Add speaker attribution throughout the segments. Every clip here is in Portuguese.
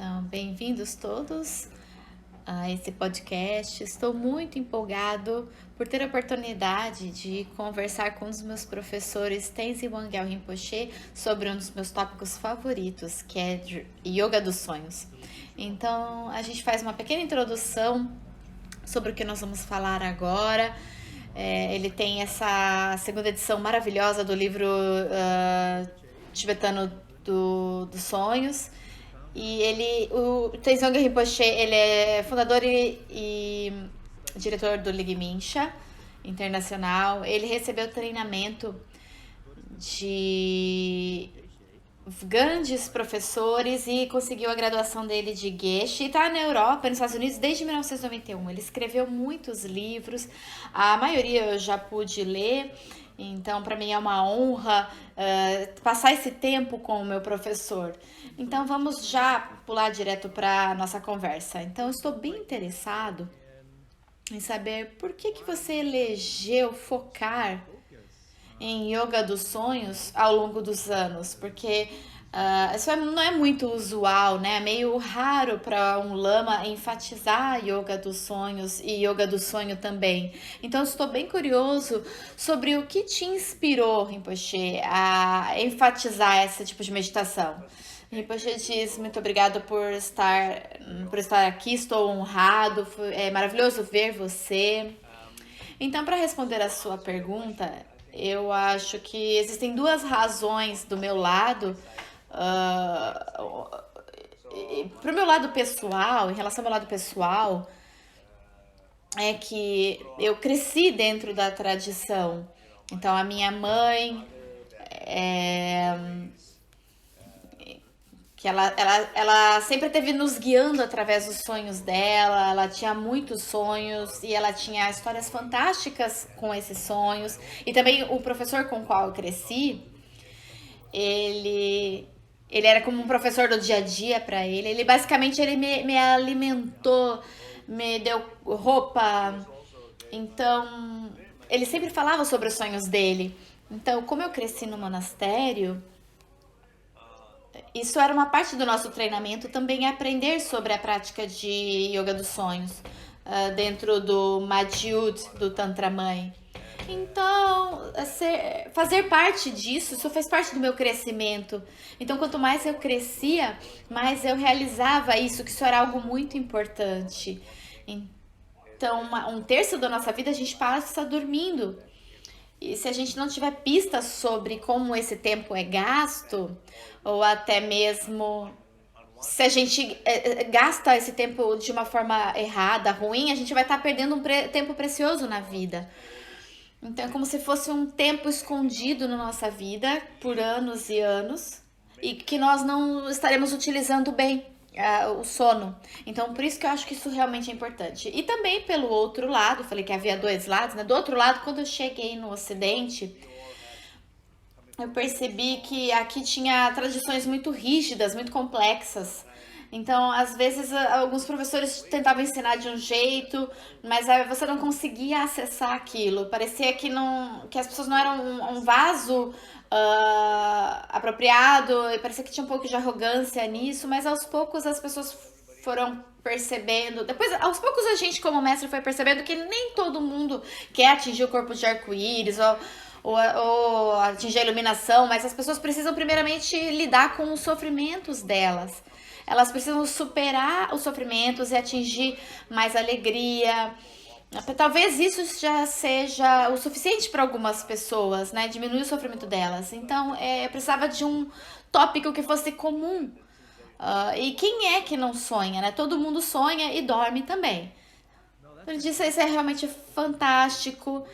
Speaker 1: Então, bem-vindos todos a esse podcast. Estou muito empolgado por ter a oportunidade de conversar com um dos meus professores, Tenzin Wangyal Rinpoche, sobre um dos meus tópicos favoritos, que é Yoga dos Sonhos. Então, a gente faz uma pequena introdução sobre o que nós vamos falar agora. Ele tem essa segunda edição maravilhosa do livro tibetano dos sonhos. E o Tenzin Wangyal Rinpoche, ele é fundador e diretor do Ligue Mincha Internacional. Ele recebeu treinamento de grandes professores e conseguiu a graduação dele de Geshe. E está na Europa, nos Estados Unidos, desde 1991. Ele escreveu muitos livros, a maioria eu já pude ler. Então, para mim é uma honra passar esse tempo com o meu professor. Então, vamos já pular direto para a nossa conversa. Então, eu estou bem interessado em saber por que você elegeu focar em Yoga dos Sonhos ao longo dos anos, porque isso não é muito usual, né? É meio raro para um lama enfatizar Yoga dos Sonhos e Yoga do Sonho também. Então, estou bem curioso sobre o que te inspirou, Rinpoche, a enfatizar esse tipo de meditação. Rinpoche diz, muito obrigado por estar aqui, estou honrado, é maravilhoso ver você. Então, para responder a sua pergunta, eu acho que existem duas razões do meu lado. Pro meu lado pessoal, em relação ao meu lado pessoal, é que eu cresci dentro da tradição. Então, a minha mãe, é, que ela sempre esteve nos guiando através dos sonhos dela, ela tinha muitos sonhos e ela tinha histórias fantásticas com esses sonhos. E também o professor com o qual eu cresci, ele era como um professor do dia a dia para ele. Ele basicamente me alimentou, me deu roupa. Então, ele sempre falava sobre os sonhos dele. Então, como eu cresci no monastério, isso era uma parte do nosso treinamento, também aprender sobre a prática de Yoga dos Sonhos, dentro do Madhyut, do Tantra Mãe. Então, fazer parte disso, isso fez parte do meu crescimento. Então, quanto mais eu crescia, mais eu realizava isso, que isso era algo muito importante. Então, um terço da nossa vida a gente passa dormindo. E se a gente não tiver pistas sobre como esse tempo é gasto, ou até mesmo se a gente gasta esse tempo de uma forma errada, ruim, a gente vai estar perdendo tempo precioso na vida. Então é como se fosse um tempo escondido na nossa vida por anos e anos e que nós não estaremos utilizando bem o sono. Então por isso que eu acho que isso realmente é importante. E também pelo outro lado, falei que havia dois lados, né? Do outro lado, quando eu cheguei no Ocidente, eu percebi que aqui tinha tradições muito rígidas, muito complexas. Então, às vezes, alguns professores tentavam ensinar de um jeito, mas você não conseguia acessar aquilo. Parecia que as pessoas não eram um vaso apropriado, e parecia que tinha um pouco de arrogância nisso, mas aos poucos as pessoas foram percebendo. Depois, aos poucos, a gente, como mestre, foi percebendo que nem todo mundo quer atingir o corpo de arco-íris ou atingir a iluminação, mas as pessoas precisam primeiramente lidar com os sofrimentos delas. Elas precisam superar os sofrimentos e atingir mais alegria. Talvez isso já seja o suficiente para algumas pessoas, né? Diminuir o sofrimento delas. Então, eu precisava de um tópico que fosse comum. E quem é que não sonha, né? Todo mundo sonha e dorme também. Ele disse, isso é realmente fantástico.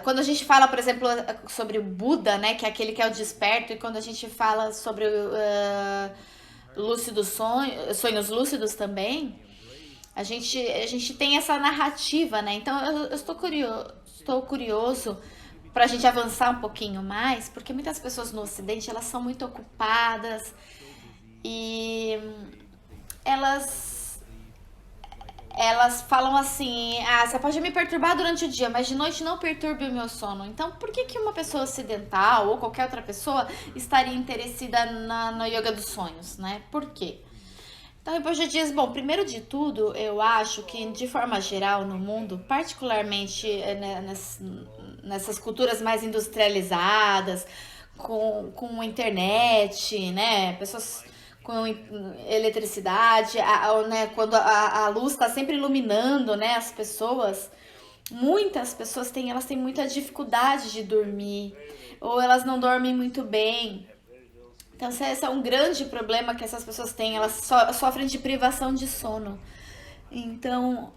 Speaker 1: Quando a gente fala, por exemplo, sobre o Buda, né, que é aquele que é o desperto, e quando a gente fala sobre sonhos lúcidos também, a gente tem essa narrativa, né? Então eu estou curioso para a gente avançar um pouquinho mais, porque muitas pessoas no Ocidente elas são muito ocupadas e elas elas falam assim: ah, você pode me perturbar durante o dia, mas de noite não perturbe o meu sono. Então, por que que uma pessoa ocidental ou qualquer outra pessoa estaria interessada no yoga dos sonhos, né? Por quê? Então, Rinpoche diz, bom, primeiro de tudo, eu acho que de forma geral no mundo, particularmente nessas culturas mais industrializadas, com internet, né, pessoas com eletricidade, né, quando a luz está sempre iluminando, né, as pessoas, muitas pessoas elas têm muita dificuldade de dormir, ou elas não dormem muito bem. Então, esse é um grande problema que essas pessoas têm, elas sofrem de privação de sono. Então,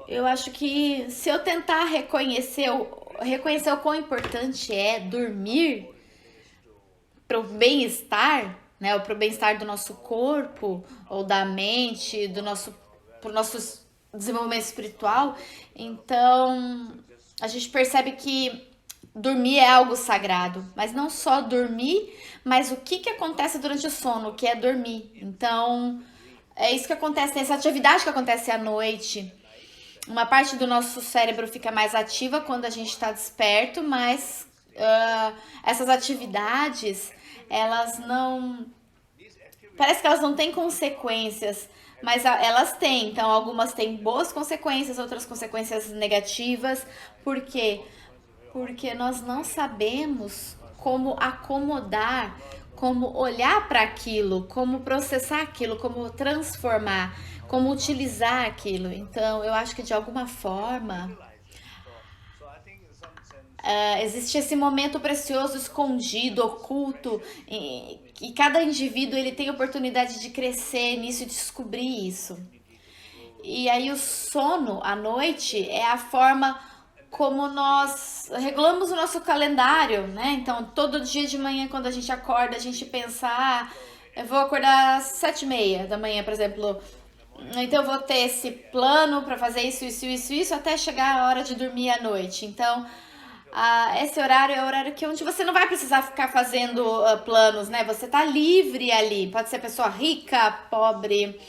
Speaker 1: eu acho que se eu tentar reconhecer o quão importante é dormir para o bem-estar, né, para o bem-estar do nosso corpo ou da mente, para o nosso desenvolvimento espiritual, então a gente percebe que dormir é algo sagrado, mas não só dormir, mas o que acontece durante o sono, que é dormir. Então, é isso que acontece, essa atividade que acontece à noite. Uma parte do nosso cérebro fica mais ativa quando a gente está desperto, mas essas atividades, elas não. Parece que elas não têm consequências, mas elas têm. Então, algumas têm boas consequências, outras consequências negativas. Por quê? Porque nós não sabemos como acomodar, como olhar para aquilo, como processar aquilo, como transformar, como utilizar aquilo. Então, eu acho que de alguma forma existe esse momento precioso, escondido, oculto, e cada indivíduo ele tem a oportunidade de crescer nisso e descobrir isso. E aí o sono à noite é a forma como nós regulamos o nosso calendário, né? Então, todo dia de manhã, quando a gente acorda, a gente pensa, ah, eu vou acordar às 7h30 da manhã, por exemplo. Então, eu vou ter esse plano para fazer isso, até chegar a hora de dormir à noite. Então, esse horário é o horário onde você não vai precisar ficar fazendo planos, né? Você tá livre ali. Pode ser pessoa rica, pobre,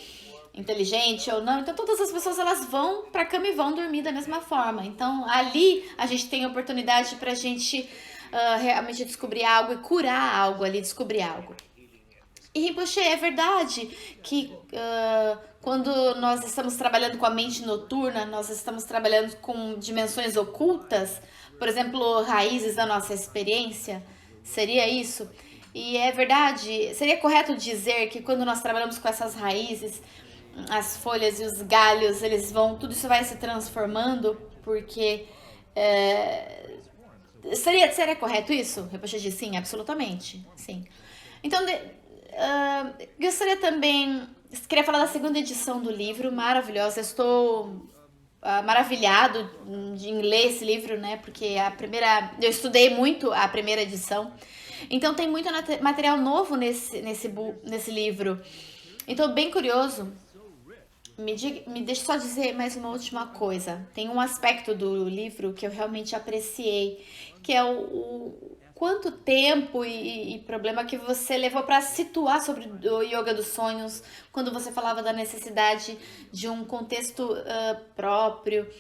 Speaker 1: inteligente ou não. Então todas as pessoas elas vão para cama e vão dormir da mesma forma. Então ali a gente tem a oportunidade para a gente realmente descobrir algo e curar algo ali, descobrir algo. E Rinpoche, é verdade que quando nós estamos trabalhando com a mente noturna, nós estamos trabalhando com dimensões ocultas, por exemplo, raízes da nossa experiência, seria isso? E é verdade, seria correto dizer que quando nós trabalhamos com essas raízes, as folhas e os galhos, tudo isso vai se transformando, porque seria correto isso? Rinpoche disse sim, absolutamente, sim. Então, gostaria também, queria falar da segunda edição do livro, maravilhosa. Eu estou maravilhado em ler esse livro, né? Porque eu estudei muito a primeira edição. Então tem muito material novo nesse livro. Então, bem curioso. Me deixa só dizer mais uma última coisa. Tem um aspecto do livro que eu realmente apreciei, que é o quanto tempo e problema que você levou para situar sobre o yoga dos sonhos, quando você falava da necessidade de um contexto próprio,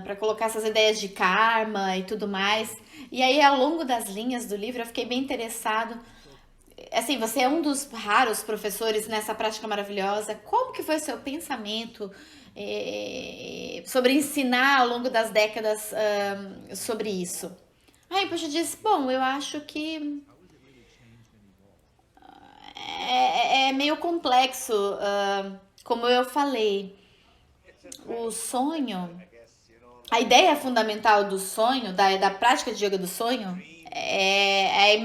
Speaker 1: para colocar essas ideias de karma e tudo mais. E aí, ao longo das linhas do livro, eu fiquei bem interessado. Assim, você é um dos raros professores nessa prática maravilhosa. Como que foi o seu pensamento sobre ensinar ao longo das décadas sobre isso? Aí, poxa, eu disse, bom, eu acho que é meio complexo, como eu falei. O sonho, a ideia fundamental do sonho, da prática de yoga do sonho, é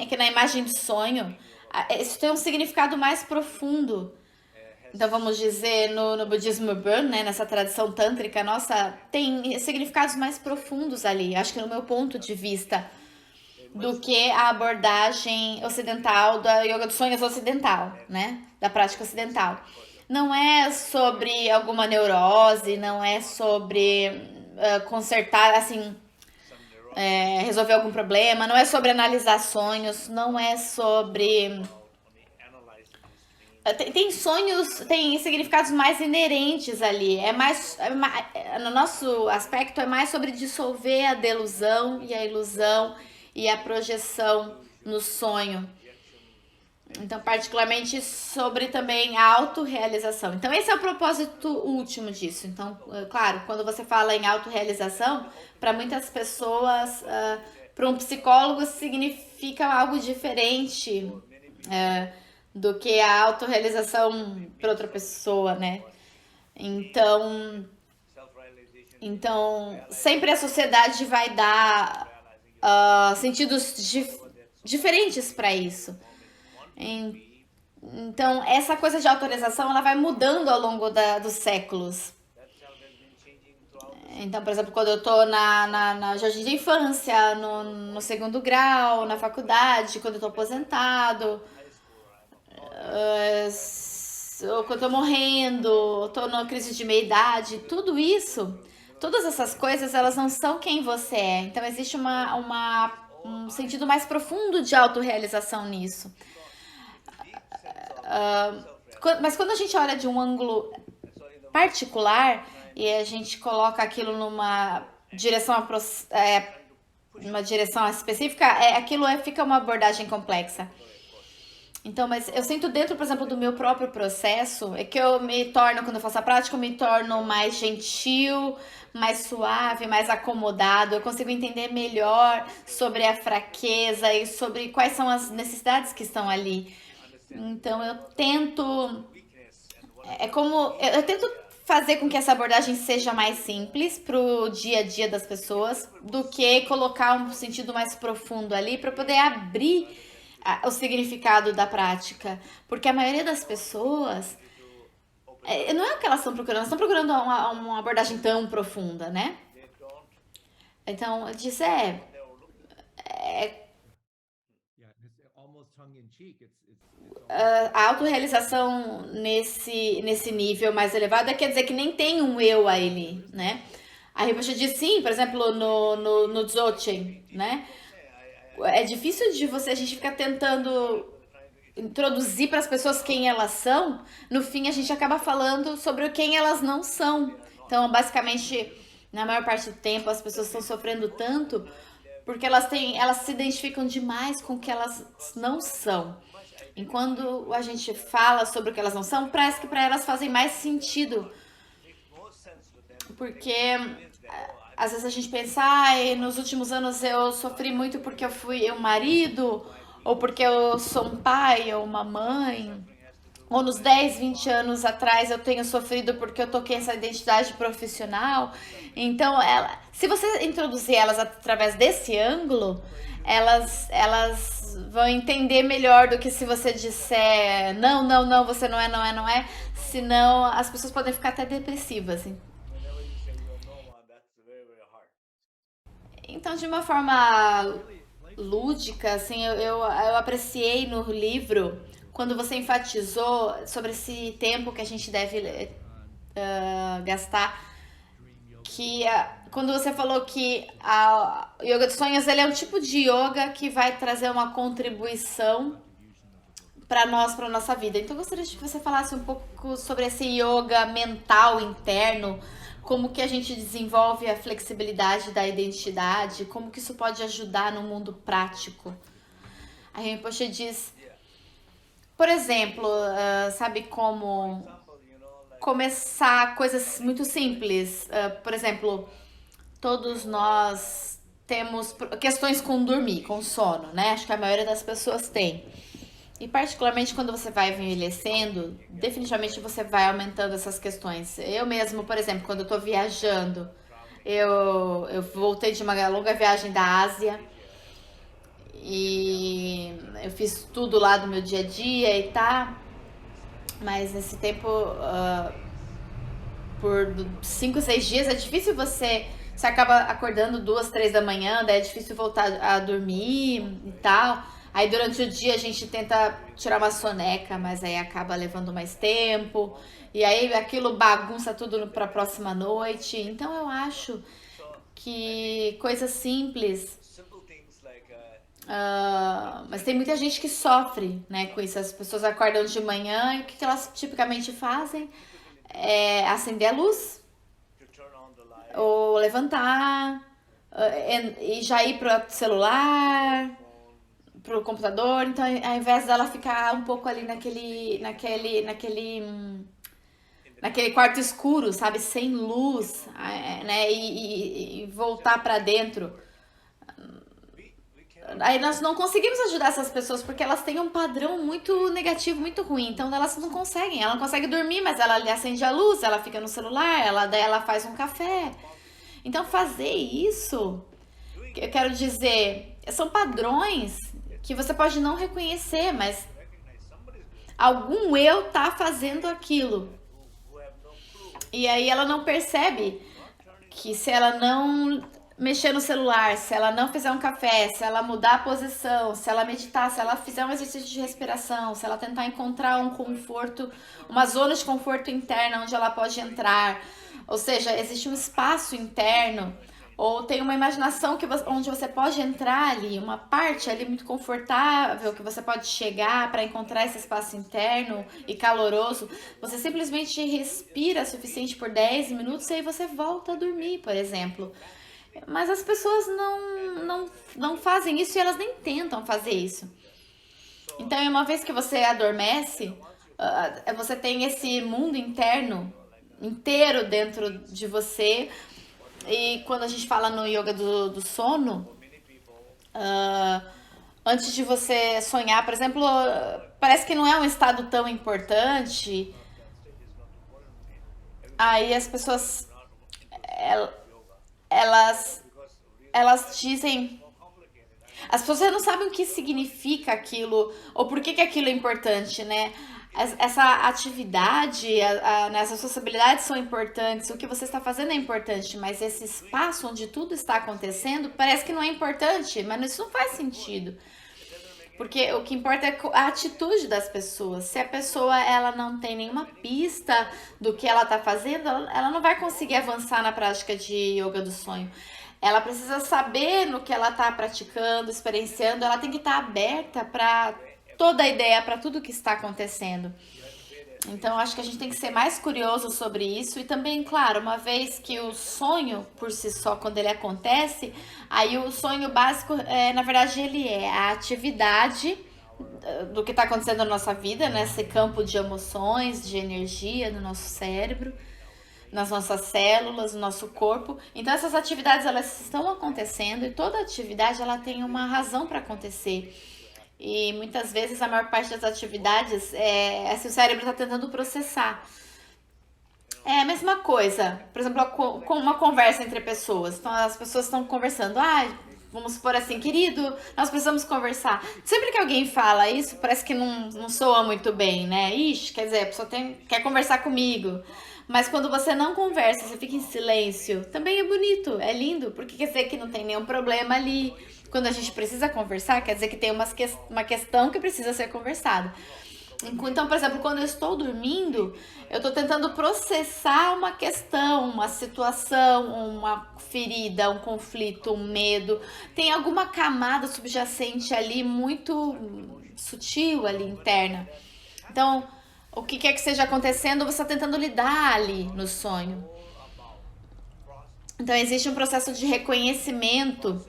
Speaker 1: que na imagem do sonho, isso tem um significado mais profundo. Então, vamos dizer, no budismo urbano, né, nessa tradição tântrica nossa, tem significados mais profundos ali, acho que no meu ponto de vista, do que a abordagem ocidental da yoga dos sonhos ocidental, né, da prática ocidental. Não é sobre alguma neurose, não é sobre consertar, assim, resolver algum problema, não é sobre analisar sonhos, não é sobre Tem sonhos, tem significados mais inerentes ali. No nosso aspecto, é mais sobre dissolver a delusão e a ilusão e a projeção no sonho. Então, particularmente sobre também a autorrealização. Então, esse é o propósito último disso. Então, claro, quando você fala em autorrealização, para muitas pessoas, para um psicólogo, significa algo diferente do que a autorrealização para outra pessoa, né? Então, sempre a sociedade vai dar sentidos diferentes para isso. Então, essa coisa de autorização, ela vai mudando ao longo dos séculos. Então, por exemplo, quando eu tô na jardim de infância, no segundo grau, na faculdade, quando eu tô aposentado, ou quando eu tô morrendo, ou tô numa crise de meia-idade, tudo isso, todas essas coisas, elas não são quem você é. Então, existe um sentido mais profundo de autorrealização nisso. Mas quando a gente olha de um ângulo particular e a gente coloca aquilo numa direção específica, fica uma abordagem complexa. Então, mas eu sinto dentro, por exemplo, do meu próprio processo, é que eu me torno, quando eu faço a prática, eu me torno mais gentil, mais suave, mais acomodado. Eu consigo entender melhor sobre a fraqueza e sobre quais são as necessidades que estão ali. Então, eu tento fazer com que essa abordagem seja mais simples para o dia a dia das pessoas do que colocar um sentido mais profundo ali para poder abrir o significado da prática. Porque a maioria das pessoas não é o que elas estão procurando, elas estão procurando uma abordagem tão profunda, né? Então, eu disse, a autorrealização nesse nível mais elevado quer dizer que nem tem um eu a ele, né? A Rinpoche diz sim, por exemplo, no Dzogchen, né? É difícil a gente ficar tentando introduzir para as pessoas quem elas são. No fim, a gente acaba falando sobre quem elas não são. Então, basicamente, na maior parte do tempo, as pessoas estão sofrendo tanto porque elas se identificam demais com o que elas não são. E quando a gente fala sobre o que elas não são, parece que para elas fazem mais sentido. Porque às vezes a gente pensa, nos últimos anos eu sofri muito porque eu fui um marido, ou porque eu sou um pai ou uma mãe, ou nos 10, 20 anos atrás eu tenho sofrido porque eu toquei essa identidade profissional. Então, se você introduzir elas através desse ângulo, elas vão entender melhor do que se você disser não, você não é. Senão as pessoas podem ficar até depressivas. Então, de uma forma lúdica, assim, eu apreciei no livro quando você enfatizou sobre esse tempo que a gente deve gastar, que quando você falou que a yoga dos sonhos, ele é um tipo de yoga que vai trazer uma contribuição para nossa vida. Então eu gostaria que você falasse um pouco sobre esse yoga mental interno, como que a gente desenvolve a flexibilidade da identidade, como que isso pode ajudar no mundo prático. A Rinpoche diz, por exemplo, sabe como começar coisas muito simples. Por exemplo, todos nós temos questões com dormir, com sono, né? Acho que a maioria das pessoas tem. E particularmente quando você vai envelhecendo, definitivamente você vai aumentando essas questões. Eu mesmo, por exemplo, quando eu tô viajando, eu voltei de uma longa viagem da Ásia e eu fiz tudo lá do meu dia a dia e tá. Mas nesse tempo, por 5, 6 dias, é difícil você acaba acordando 2, 3 da manhã, daí é difícil voltar a dormir e tal. Aí durante o dia a gente tenta tirar uma soneca, mas aí acaba levando mais tempo. E aí aquilo bagunça tudo para a próxima noite. Então eu acho que coisas simples, Mas tem muita gente que sofre, né, com isso. As pessoas acordam de manhã e o que elas tipicamente fazem é acender a luz ou levantar e já ir pro celular, pro computador. Então, ao invés dela ficar um pouco ali naquele quarto escuro, sabe, sem luz, né, e voltar para dentro. Aí nós não conseguimos ajudar essas pessoas porque elas têm um padrão muito negativo, muito ruim. Então elas não conseguem. Ela não consegue dormir, mas ela acende a luz, ela fica no celular, daí ela faz um café. Então fazer isso, eu quero dizer, são padrões que você pode não reconhecer, mas algum eu tá fazendo aquilo. E aí ela não percebe que se ela não mexer no celular, se ela não fizer um café, se ela mudar a posição, se ela meditar, se ela fizer um exercício de respiração, se ela tentar encontrar um conforto, uma zona de conforto interna onde ela pode entrar, ou seja, existe um espaço interno, ou tem uma imaginação onde você pode entrar ali, uma parte ali muito confortável que você pode chegar para encontrar esse espaço interno e caloroso. Você simplesmente respira o suficiente por 10 minutos e aí você volta a dormir, por exemplo. Mas as pessoas não fazem isso e elas nem tentam fazer isso. Então, uma vez que você adormece, você tem esse mundo interno inteiro dentro de você. E quando a gente fala no yoga do sono, ah, antes de você sonhar, por exemplo, parece que não é um estado tão importante. Aí as pessoas, el- elas, elas dizem. As pessoas não sabem o que significa aquilo ou por que aquilo é importante, né? Essa atividade, né, as responsabilidades são importantes, o que você está fazendo é importante, mas esse espaço onde tudo está acontecendo parece que não é importante, mas isso não faz sentido. Porque o que importa é a atitude das pessoas. Se a pessoa ela não tem nenhuma pista do que ela está fazendo, ela não vai conseguir avançar na prática de yoga do sonho. Ela precisa saber no que ela está praticando, experienciando, ela tem que estar aberta para toda a ideia, para tudo que está acontecendo. Então, acho que a gente tem que ser mais curioso sobre isso e também, claro, uma vez que o sonho por si só, quando ele acontece, aí o sonho básico, na verdade, ele é a atividade do que está acontecendo na nossa vida, nesse campo de emoções, de energia no nosso cérebro, nas nossas células, no nosso corpo. Então essas atividades elas estão acontecendo e toda atividade ela tem uma razão para acontecer. E muitas vezes a maior parte das atividades é se o cérebro está tentando processar. É a mesma coisa, por exemplo, com uma conversa entre pessoas. Então as pessoas estão conversando, vamos supor assim, querido, nós precisamos conversar. Sempre que alguém fala isso, parece que não soa muito bem, né? Ixi, quer dizer, a pessoa quer conversar comigo. Mas quando você não conversa, você fica em silêncio, também é bonito, é lindo, porque quer dizer que não tem nenhum problema ali. Quando a gente precisa conversar, quer dizer que tem uma questão que precisa ser conversada. Então, por exemplo, quando eu estou dormindo, eu estou tentando processar uma questão, uma situação, uma ferida, um conflito, um medo. Tem alguma camada subjacente ali muito sutil ali interna. Então, o que quer que esteja acontecendo, você está tentando lidar ali no sonho. Então, existe um processo de reconhecimento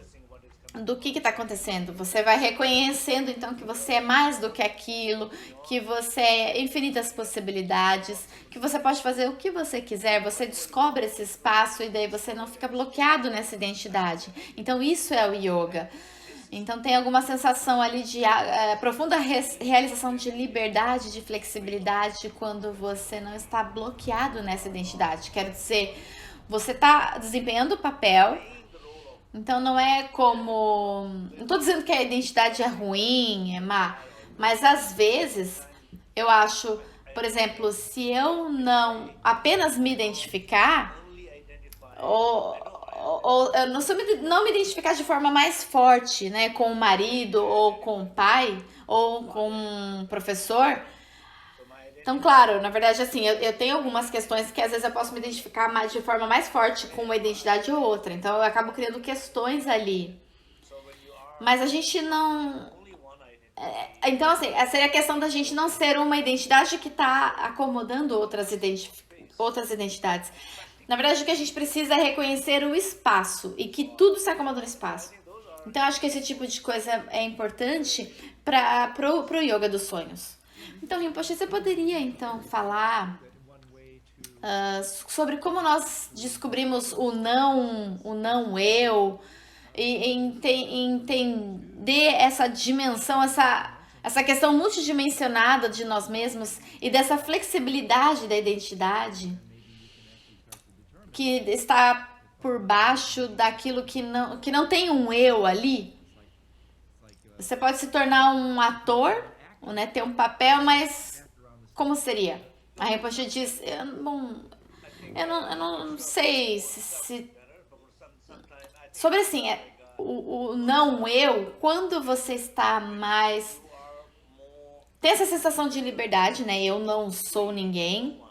Speaker 1: do que está acontecendo. Você vai reconhecendo então que você é mais do que aquilo, que você é infinitas possibilidades, que você pode fazer o que você quiser, você descobre esse espaço e daí você não fica bloqueado nessa identidade. Então isso é o yoga. Então tem alguma sensação ali de profunda realização de liberdade, de flexibilidade quando você não está bloqueado nessa identidade. Quero dizer, você está desempenhando o papel. Então não é como. Não tô dizendo que a identidade é ruim, é má, mas às vezes eu acho, por exemplo, se eu não apenas me identificar, ou eu não, se eu não me identificar de forma mais forte, né, com o marido, ou com o pai, ou com um professor, então, claro, na verdade, assim, eu tenho algumas questões que às vezes eu posso me identificar mais, de forma mais forte com uma identidade ou outra. Então, eu acabo criando questões ali. Mas a gente não. Então, assim, seria a questão da gente não ser uma identidade que está acomodando outras identidades. Na verdade, o que a gente precisa é reconhecer o espaço e que tudo se acomoda no espaço. Então, acho que esse tipo de coisa é importante para pro yoga dos sonhos. Então, Rinpoche, você poderia então falar sobre como nós descobrimos o não eu e entender essa dimensão, essa questão multidimensionada de nós mesmos e dessa flexibilidade da identidade que está por baixo daquilo que não tem um eu ali. Você pode se tornar um ator, né, ter um papel, mas como seria? A Rinpoche diz, eu não sei se sobre assim, o não eu, quando você está mais tem essa sensação de liberdade, né? Eu não sou ninguém.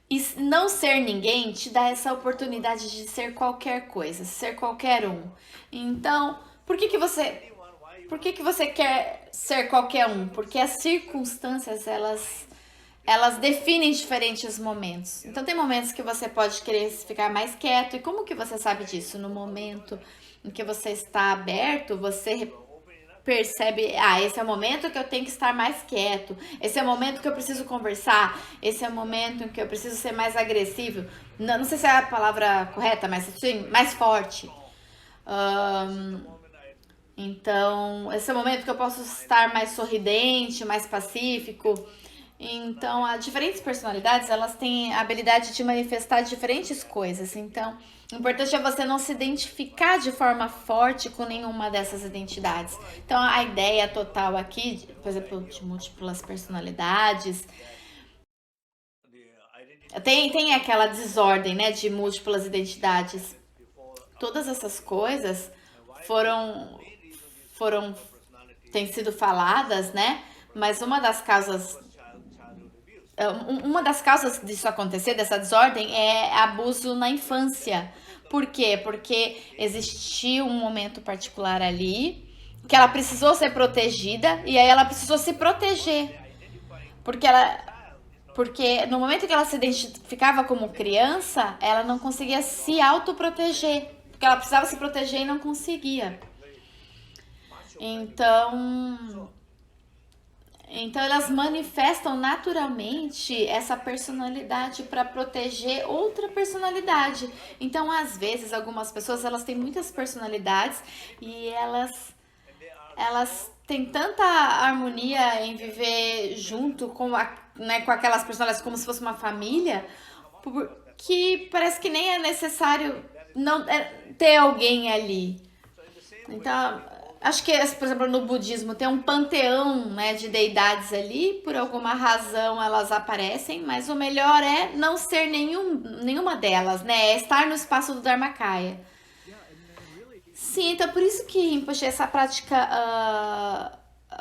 Speaker 1: E não ser ninguém te dá essa oportunidade de ser qualquer coisa, ser qualquer um. Então, por que você quer ser qualquer um? Porque as circunstâncias, elas definem diferentes momentos. Então tem momentos que você pode querer ficar mais quieto. E como que você sabe disso? No momento em que você está aberto, você percebe, esse é o momento que eu tenho que estar mais quieto, esse é o momento que eu preciso conversar, esse é o momento em que eu preciso ser mais agressivo. Não sei se é a palavra correta, mas sim, mais forte. Então, esse é o momento que eu posso estar mais sorridente, mais pacífico. Então, as diferentes personalidades, elas têm a habilidade de manifestar diferentes coisas. Então, o importante é você não se identificar de forma forte com nenhuma dessas identidades. Então, a ideia total aqui, por exemplo, de múltiplas personalidades, tem aquela desordem, né, de múltiplas identidades. Todas essas coisas foram foram têm sido faladas, né? Mas uma das causas disso acontecer, dessa desordem, é abuso na infância. Por quê? Porque existia um momento particular ali que ela precisou ser protegida e aí ela precisou se proteger. Porque porque no momento que ela se identificava como criança, ela não conseguia se autoproteger. Porque ela precisava se proteger e não conseguia. Então, então elas manifestam naturalmente essa personalidade para proteger outra personalidade. Então, às vezes, algumas pessoas elas têm muitas personalidades e elas têm tanta harmonia em viver junto com aquelas personalidades como se fosse uma família, que parece que nem é necessário não ter alguém ali. Então, acho que, por exemplo, no budismo tem um panteão, né, de deidades ali, por alguma razão elas aparecem, mas o melhor é não ser nenhuma delas, né? É estar no espaço do Dharmakaya. Sim, então por isso que, poxa, essa prática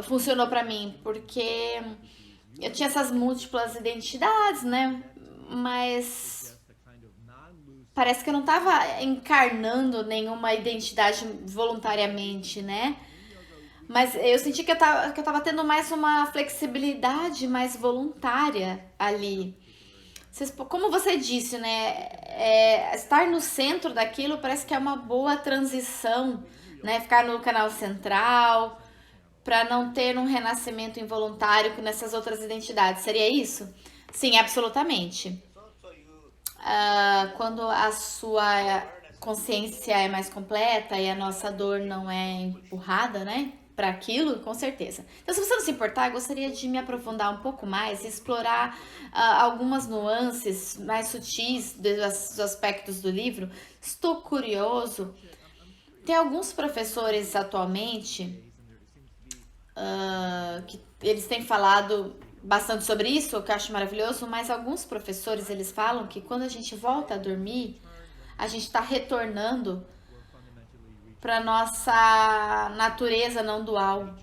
Speaker 1: funcionou pra mim, porque eu tinha essas múltiplas identidades, né? Mas parece que eu não estava encarnando nenhuma identidade voluntariamente, né? Mas eu senti que eu tava tendo mais uma flexibilidade mais voluntária ali. Como você disse, né? Estar no centro daquilo parece que é uma boa transição, né? Ficar no canal central, para não ter um renascimento involuntário nessas outras identidades. Seria isso? Sim, absolutamente. Quando a sua consciência é mais completa e a nossa dor não é empurrada, né? Para aquilo, com certeza. Então, se você não se importar, eu gostaria de me aprofundar um pouco mais e explorar algumas nuances mais sutis dos aspectos do livro. Estou curioso. Tem alguns professores atualmente que eles têm falado bastante sobre isso, o que eu acho maravilhoso, mas alguns professores eles falam que quando a gente volta a dormir, a gente está retornando para nossa natureza não dual.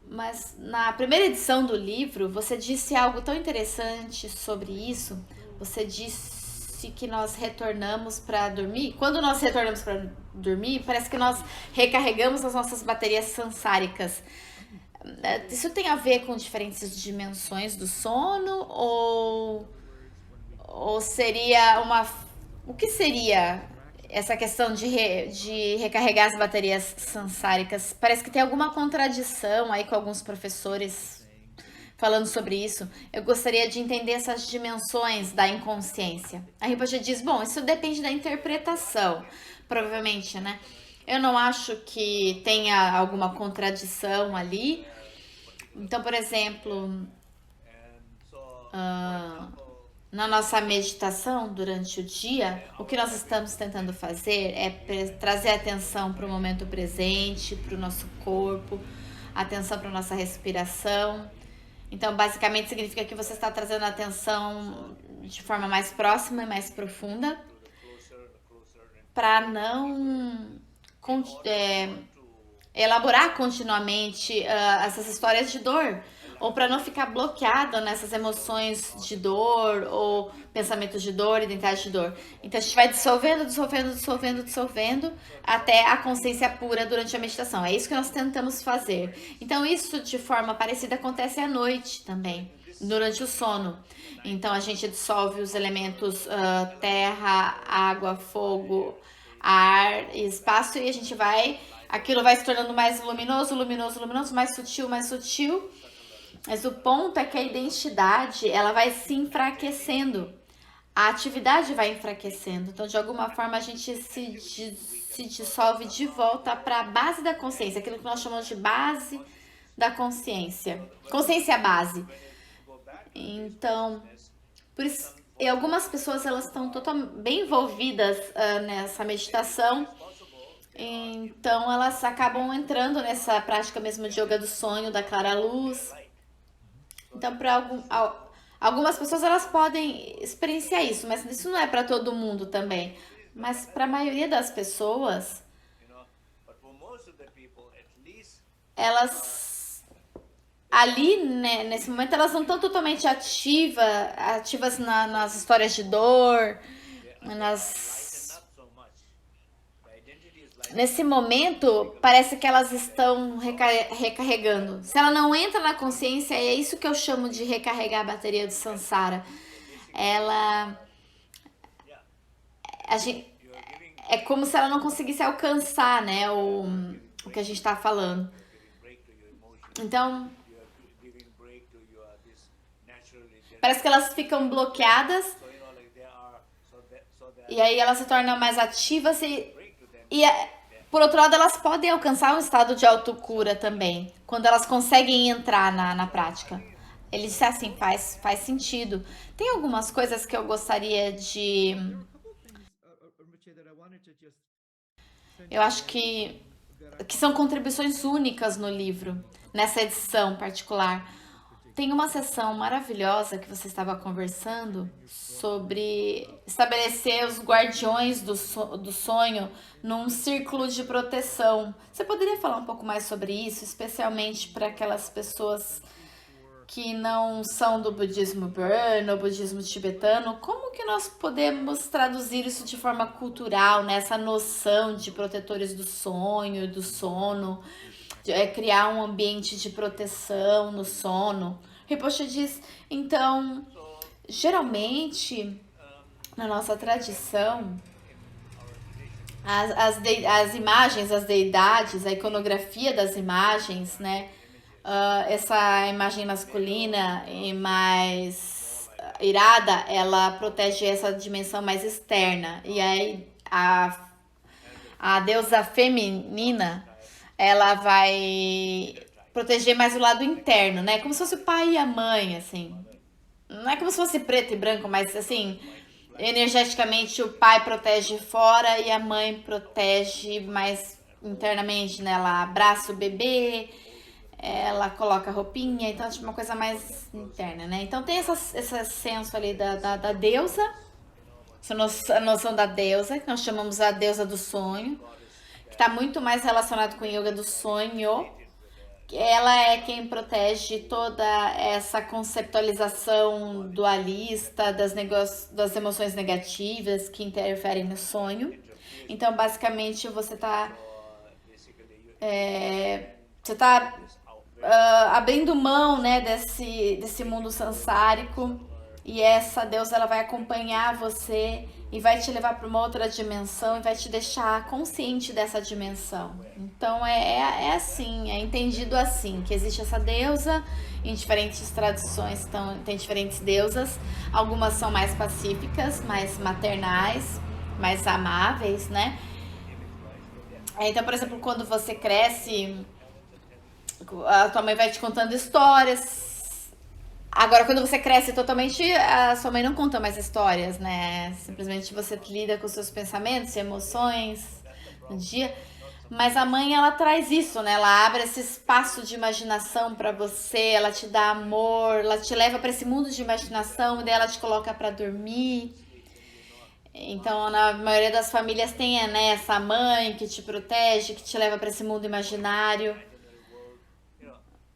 Speaker 1: Mas na primeira edição do livro, você disse algo tão interessante sobre isso. Você disse disse que nós retornamos para dormir. Quando nós retornamos para dormir, parece que nós recarregamos as nossas baterias sansáricas. Isso tem a ver com diferentes dimensões do sono ou seria uma. O que seria essa questão de recarregar as baterias sansáricas? Parece que tem alguma contradição aí com alguns professores falando sobre isso. Eu gostaria de entender essas dimensões da inconsciência. A Rinpoche diz, bom, isso depende da interpretação, provavelmente, né? Eu não acho que tenha alguma contradição ali. Então, por exemplo, na nossa meditação durante o dia, o que nós estamos tentando fazer é trazer atenção para o momento presente, para o nosso corpo, atenção para a nossa respiração. Então, basicamente, significa que você está trazendo atenção de forma mais próxima e mais profunda para não elaborar continuamente essas histórias de dor, ou para não ficar bloqueado nessas emoções de dor, ou pensamentos de dor, identidade de dor. Então a gente vai dissolvendo até a consciência pura durante a meditação. É isso que nós tentamos fazer. Então isso de forma parecida acontece à noite também, durante o sono. Então a gente dissolve os elementos terra, água, fogo, ar e espaço, e a gente aquilo vai se tornando mais luminoso, mais sutil, mas o ponto é que a identidade, ela vai se enfraquecendo, a atividade vai enfraquecendo, então de alguma forma a gente se dissolve de volta para a base da consciência, aquilo que nós chamamos de base da consciência base. Então, por isso, e algumas pessoas elas estão totalmente bem envolvidas nessa meditação, então elas acabam entrando nessa prática mesmo de yoga do sonho, da clara luz. Então, para algumas pessoas elas podem experienciar isso, mas isso não é para todo mundo também. Mas para a maioria das pessoas, elas ali, né, nesse momento, elas não estão totalmente ativas nas histórias de dor, nesse momento, parece que elas estão recarregando. Se ela não entra na consciência, é isso que eu chamo de recarregar a bateria do Sansara. É como se ela não conseguisse alcançar, né, o que a gente está falando. Então, parece que elas ficam bloqueadas e aí elas se tornam mais ativas e por outro lado, elas podem alcançar um estado de autocura também, quando elas conseguem entrar na prática. Ele disse assim, faz sentido. Tem algumas coisas que eu gostaria de... Eu acho que são contribuições únicas no livro, nessa edição particular. Tem uma sessão maravilhosa que você estava conversando sobre estabelecer os guardiões do sonho num círculo de proteção. Você poderia falar um pouco mais sobre isso, especialmente para aquelas pessoas que não são do budismo Burn ou budismo tibetano? Como que nós podemos traduzir isso de forma cultural, né? Essa noção de protetores do sonho, do sono, criar um ambiente de proteção no sono? Rinpoche diz, então, geralmente, na nossa tradição, as imagens, as deidades, a iconografia das imagens, né? Essa imagem masculina e mais irada, ela protege essa dimensão mais externa. E aí, a deusa feminina, ela vai proteger mais o lado interno, né? Como se fosse o pai e a mãe, assim. Não é como se fosse preto e branco, mas assim, energeticamente o pai protege fora e a mãe protege mais internamente, né? Ela abraça o bebê, ela coloca roupinha, então é uma coisa mais interna, né? Então tem esse senso ali da deusa, essa noção da deusa, que nós chamamos a deusa do sonho, que está muito mais relacionado com o yoga do sonho. ela é quem protege toda essa conceptualização dualista das emoções negativas que interferem no sonho. Então, basicamente, você tá abrindo mão, né, desse mundo sansárico, e essa deusa ela vai acompanhar você e vai te levar para uma outra dimensão e vai te deixar consciente dessa dimensão. Então é assim, é entendido assim, que existe essa deusa, em diferentes tradições tem diferentes deusas, algumas são mais pacíficas, mais maternais, mais amáveis, né? Então, por exemplo, quando você cresce, a tua mãe vai te contando histórias. Agora, quando você cresce totalmente, a sua mãe não conta mais histórias, né? Simplesmente você lida com seus pensamentos e emoções no dia. Mas a mãe, ela traz isso, né? Ela abre esse espaço de imaginação pra você, ela te dá amor, ela te leva pra esse mundo de imaginação, e daí ela te coloca pra dormir. Então, na maioria das famílias tem, né, essa mãe que te protege, que te leva pra esse mundo imaginário.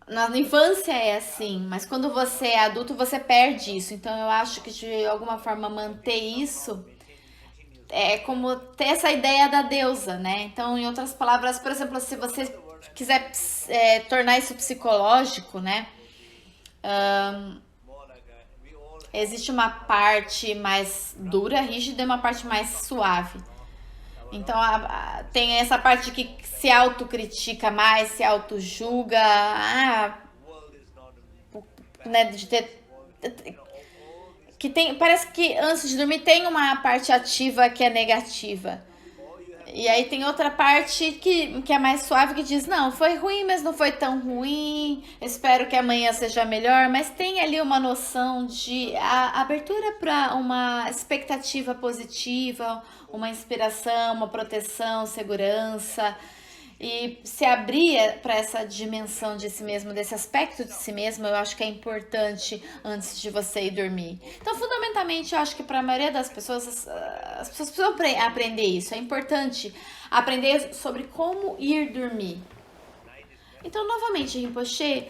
Speaker 1: Na infância é assim, mas quando você é adulto, você perde isso. Então eu acho que de alguma forma manter isso é como ter essa ideia da deusa, né? Então, em outras palavras, por exemplo, se você quiser tornar isso psicológico, né? Existe uma parte mais dura, rígida e uma parte mais suave. Então tem essa parte que se autocritica mais, se autojulga, né, de ter que tem, parece que antes de dormir tem uma parte ativa que é negativa. E aí tem outra parte que é mais suave que diz, não, foi ruim, mas não foi tão ruim. Espero que amanhã seja melhor. Mas tem ali uma noção de abertura para uma expectativa positiva, uma inspiração, uma proteção, segurança. E se abrir para essa dimensão de si mesmo, desse aspecto de si mesmo, eu acho que é importante antes de você ir dormir. Então, fundamentalmente, eu acho que para a maioria das pessoas, as pessoas precisam aprender isso. É importante aprender sobre como ir dormir. Então, novamente, Rinpoche,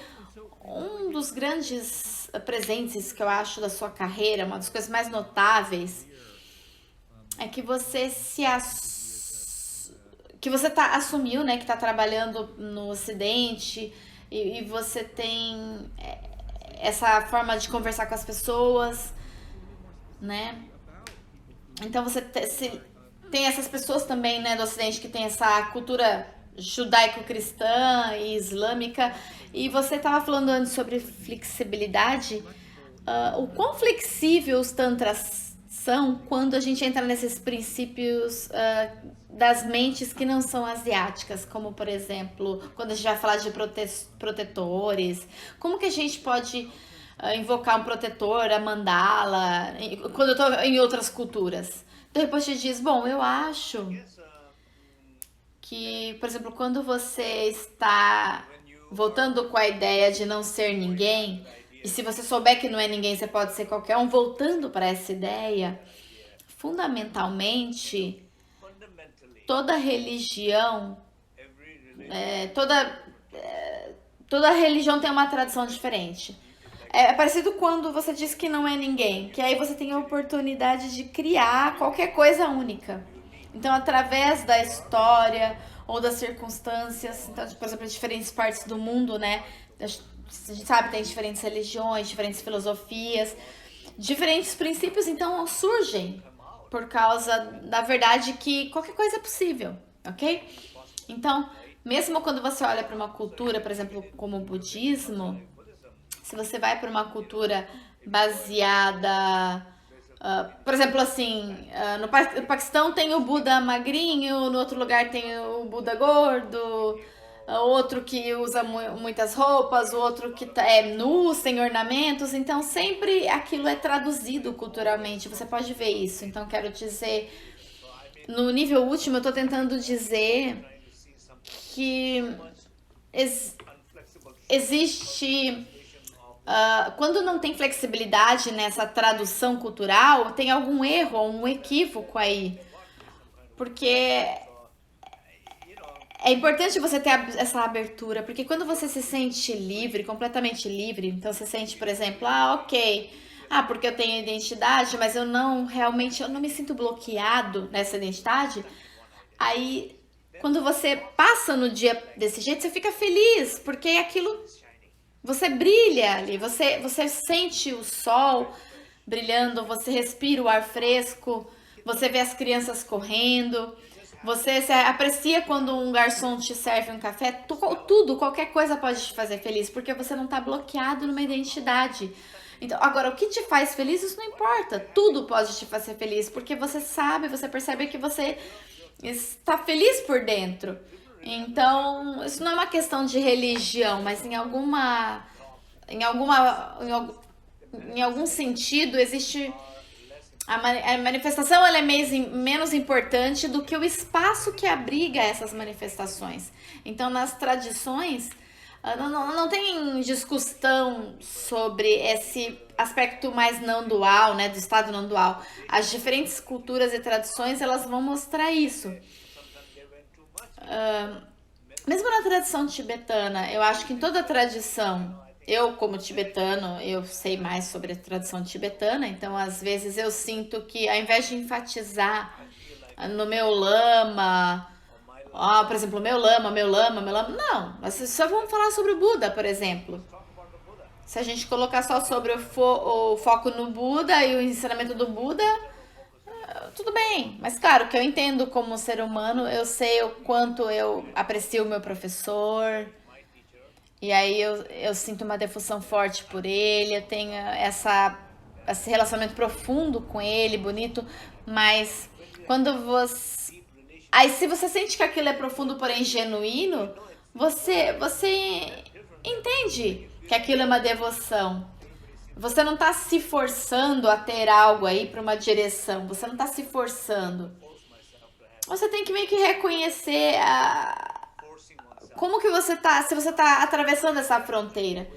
Speaker 1: um dos grandes presentes que eu acho da sua carreira, uma das coisas mais notáveis, é que você assumiu, né, que tá trabalhando no Ocidente e você tem essa forma de conversar com as pessoas, né? Então tem essas pessoas também, né, do Ocidente que tem essa cultura judaico-cristã e islâmica. E você estava falando antes sobre flexibilidade. O quão flexível os tantras são quando a gente entra nesses princípios das mentes que não são asiáticas, como por exemplo, quando a gente vai falar de protetores, como que a gente pode invocar um protetor, a mandala, quando eu tô em outras culturas. Então depois te diz, bom, eu acho que, por exemplo, quando você está voltando com a ideia de não ser ninguém, e se você souber que não é ninguém, você pode ser qualquer um, voltando para essa ideia, fundamentalmente, toda religião, toda religião tem uma tradição diferente. É parecido quando você diz que não é ninguém, que aí você tem a oportunidade de criar qualquer coisa única. Então, através da história ou das circunstâncias, então, por exemplo, em diferentes partes do mundo, né? A gente sabe que tem diferentes religiões, diferentes filosofias, diferentes princípios, então surgem por causa da verdade que qualquer coisa é possível, ok? Então, mesmo quando você olha para uma cultura, por exemplo, como o budismo, se você vai para uma cultura baseada, por exemplo, assim, no Paquistão tem o Buda magrinho, no outro lugar tem o Buda gordo, outro que usa muitas roupas, o outro que é nu, sem ornamentos. Então, sempre aquilo é traduzido culturalmente. Você pode ver isso. Então, quero dizer, no nível último, eu estou tentando dizer que existe. Quando não tem flexibilidade nessa tradução cultural, tem algum erro ou um equívoco aí. Porque É importante você ter essa abertura, porque quando você se sente livre, completamente livre, então você sente, por exemplo, ah, ok, ah, porque eu tenho identidade, mas eu não realmente, eu não me sinto bloqueado nessa identidade. Aí, quando você passa no dia desse jeito, você fica feliz, porque aquilo você brilha ali, você sente o sol brilhando, você respira o ar fresco, você vê as crianças correndo, você se aprecia quando um garçom te serve um café, tudo, qualquer coisa pode te fazer feliz, porque você não está bloqueado numa identidade. Então, agora, o que te faz feliz, isso não importa. Tudo pode te fazer feliz, porque você sabe, você percebe que você está feliz por dentro. Então, isso não é uma questão de religião, mas em alguma, em algum sentido existe a manifestação, ela é menos importante do que o espaço que abriga essas manifestações. Então, nas tradições, não tem discussão sobre esse aspecto mais não dual, né, do estado não dual. As diferentes culturas e tradições, elas vão mostrar isso. Mesmo na tradição tibetana, eu acho que em toda tradição, eu como tibetano, eu sei mais sobre a tradição tibetana, então às vezes eu sinto que ao invés de enfatizar no meu lama, por exemplo, meu lama, não, mas só vamos falar sobre o Buda, por exemplo. Se a gente colocar só sobre o foco no Buda e o ensinamento do Buda, tudo bem, mas claro que eu entendo como ser humano, eu sei o quanto eu aprecio o meu professor, e aí eu sinto uma devoção forte por ele, eu tenho esse relacionamento profundo com ele, bonito, mas quando você. Aí se você sente que aquilo é profundo, porém genuíno, você entende que aquilo é uma devoção. Você não está se forçando a ter algo aí para uma direção. Você não está se forçando. Você tem que meio que reconhecer como que você tá, se você está atravessando essa fronteira.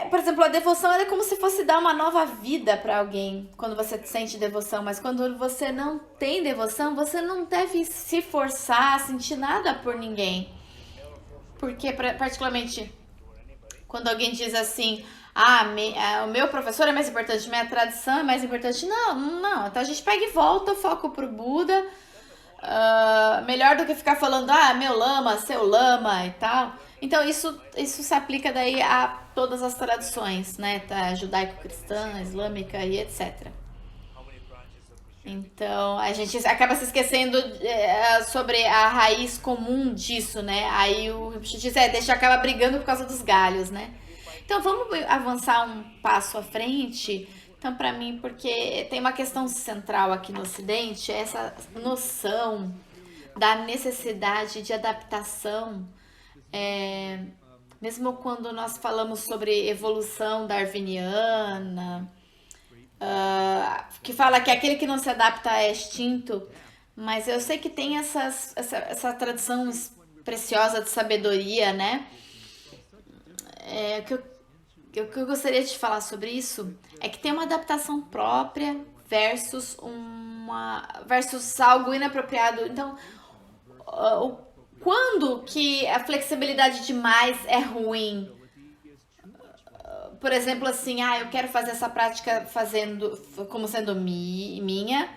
Speaker 1: Por exemplo, a devoção é como se fosse dar uma nova vida para alguém quando você sente devoção, mas quando você não tem devoção, você não deve se forçar a sentir nada por ninguém. Porque, particularmente, quando alguém diz assim, o meu professor é mais importante, minha tradição é mais importante. Não, não. Então a gente pega e volta o foco pro Buda. Melhor do que ficar falando, meu lama, seu lama e tal. Então isso se aplica daí a todas as tradições, né? Tá, judaico-cristã, islâmica e etc. Então a gente acaba se esquecendo sobre a raiz comum disso, né? Aí o Rinpoche diz, deixa acaba brigando por causa dos galhos, né? Então vamos avançar um passo à frente. Então, para mim, porque tem uma questão central aqui no Ocidente, é essa noção da necessidade de adaptação, mesmo quando nós falamos sobre evolução darwiniana, que fala que aquele que não se adapta é extinto, mas eu sei que tem essa tradição preciosa de sabedoria, né? O que eu gostaria de falar sobre isso é que tem uma adaptação própria versus algo inapropriado. Então, quando que a flexibilidade demais é ruim? Por exemplo, assim, eu quero fazer essa prática como sendo minha.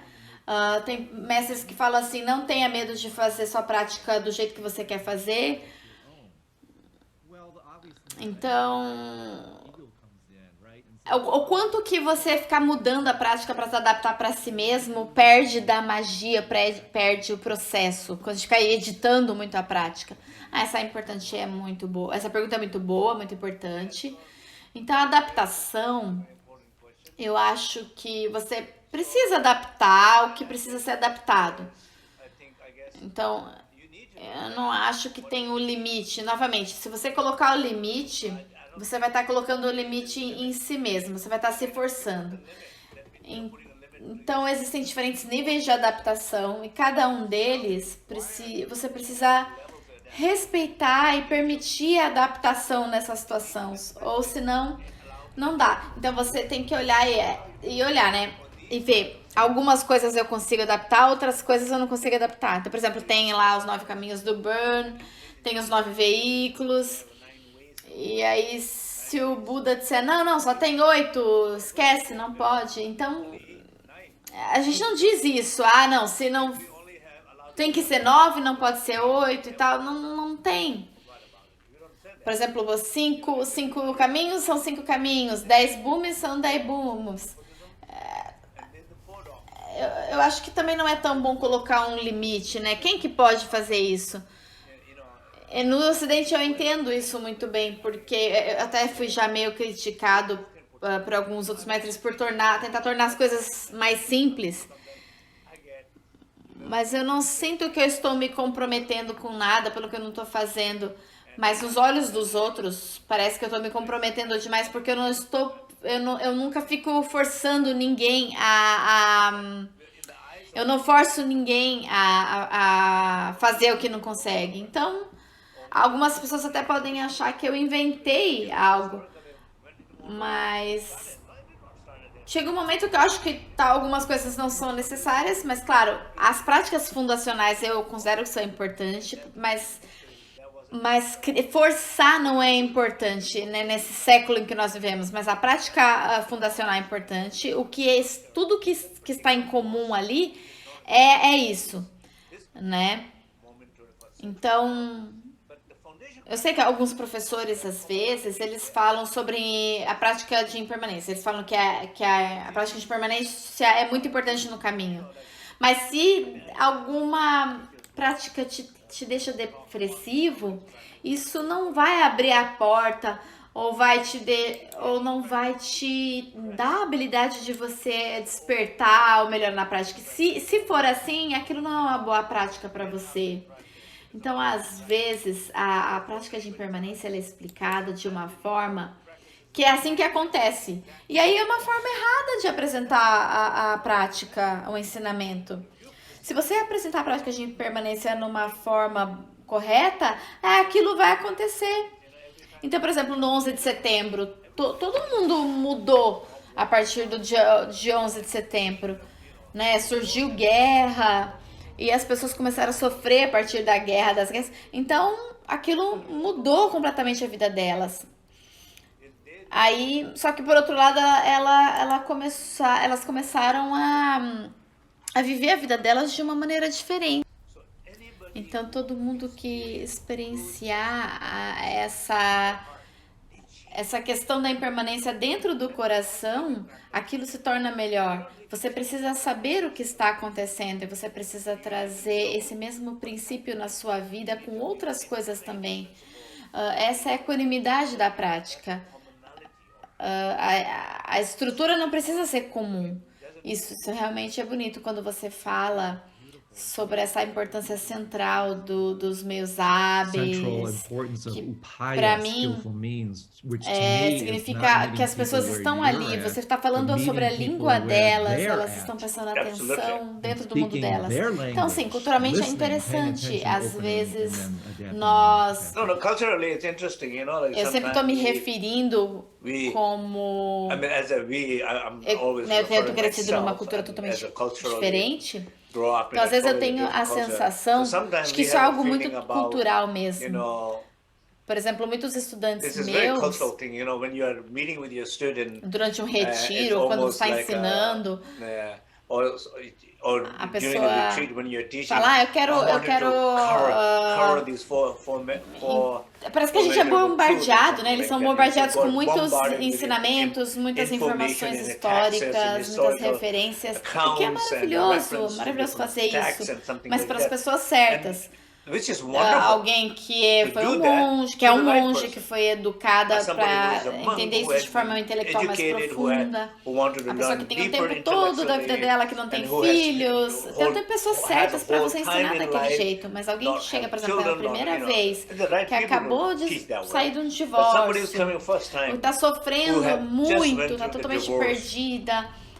Speaker 1: Tem mestres que falam assim, não tenha medo de fazer sua prática do jeito que você quer fazer. Então, o quanto que você ficar mudando a prática para se adaptar para si mesmo perde da magia, perde o processo. Quando a gente fica editando muito a prática. Essa importante é muito boa. Essa pergunta é muito boa, muito importante. Então, a adaptação, eu acho que você precisa adaptar o que precisa ser adaptado. Então, eu não acho que tem um limite. Novamente, se você colocar o limite, você vai estar colocando o limite em si mesmo, você vai estar se forçando. Então, existem diferentes níveis de adaptação e cada um deles você precisa respeitar e permitir a adaptação nessa situação, ou senão não dá. Então, você tem que olhar e olhar, né? E ver Algumas coisas eu consigo adaptar, outras coisas eu não consigo adaptar. Então, por exemplo, tem lá os 9 caminhos do Burn, tem os 9 veículos. E aí, se o Buda disser, não, não, só tem 8, esquece, não pode. Então, a gente não diz isso. Ah, não, se não tem que ser 9, não pode ser 8 e tal. Não, não tem. Por exemplo, 5 caminhos são 5 caminhos, 10 booms são 10 booms. Eu acho que também não é tão bom colocar um limite, né? Quem que pode fazer isso? No Ocidente eu entendo isso muito bem, porque eu até fui já meio criticado por alguns outros mestres por tentar tornar as coisas mais simples. Mas eu não sinto que eu estou me comprometendo com nada pelo que eu não estou fazendo. Mas nos olhos dos outros, parece que eu estou me comprometendo demais, porque eu não estou. Eu nunca fico forçando ninguém eu não forço ninguém a fazer o que não consegue. Então, algumas pessoas até podem achar que eu inventei algo, mas chega um momento que eu acho que algumas coisas não são necessárias, mas claro, as práticas fundacionais eu considero que são importantes, mas forçar não é importante, né, nesse século em que nós vivemos, mas a prática fundacional é importante. Tudo que está em comum ali é isso, né? Então, eu sei que alguns professores, às vezes, eles falam sobre a prática de impermanência. Eles falam que a prática de permanência é muito importante no caminho. Mas se alguma prática te deixa depressivo, isso não vai abrir a porta ou não vai te dar a habilidade de você despertar ou melhorar na prática. Se for assim, aquilo não é uma boa prática para você. Então, às vezes, a prática de impermanência ela é explicada de uma forma que é assim que acontece. E aí é uma forma errada de apresentar a prática, o ensinamento. Se você apresentar a prática de impermanência numa forma correta, aquilo vai acontecer. Então, por exemplo, no 11 de setembro, todo mundo mudou a partir do dia 11 de setembro, né? Surgiu guerra e as pessoas começaram a sofrer a partir das guerras. Então, aquilo mudou completamente a vida delas. Aí, só que por outro lado, elas começaram a viver a vida delas de uma maneira diferente. Então, todo mundo que experienciar essa questão da impermanência dentro do coração, aquilo se torna melhor. Você precisa saber o que está acontecendo e você precisa trazer esse mesmo princípio na sua vida com outras coisas também. Essa é a equanimidade da prática. A estrutura não precisa ser comum. Isso realmente é bonito quando você fala sobre essa importância central dos meus hábitos, que para mim significa que as pessoas estão ali, você está falando sobre a língua delas, elas estão prestando atenção dentro do mundo delas. Então, sim, culturalmente é interessante, às vezes nós... Eu sempre estou me referindo como... Eu tenho crescido numa cultura totalmente diferente. Então, às vezes eu tenho a sensação de que isso é algo muito cultural mesmo. Por exemplo, muitos estudantes meus, durante um retiro, quando está ensinando, a pessoa fala, eu quero parece que a gente é bombardeado, né? Eles são bombardeados com muitos ensinamentos, muitas informações históricas, muitas referências, o que é maravilhoso fazer isso, mas para as pessoas certas. Alguém que foi um monge, que foi educada para entender isso de forma intelectual mais profunda. A pessoa que tem o tempo todo da vida dela, que não tem filhos. Tem pessoas certas para você ensinar daquele jeito. Mas alguém que chega, por exemplo, pela primeira vez, que acabou de sair de um divórcio, ou está sofrendo muito, está totalmente perdida,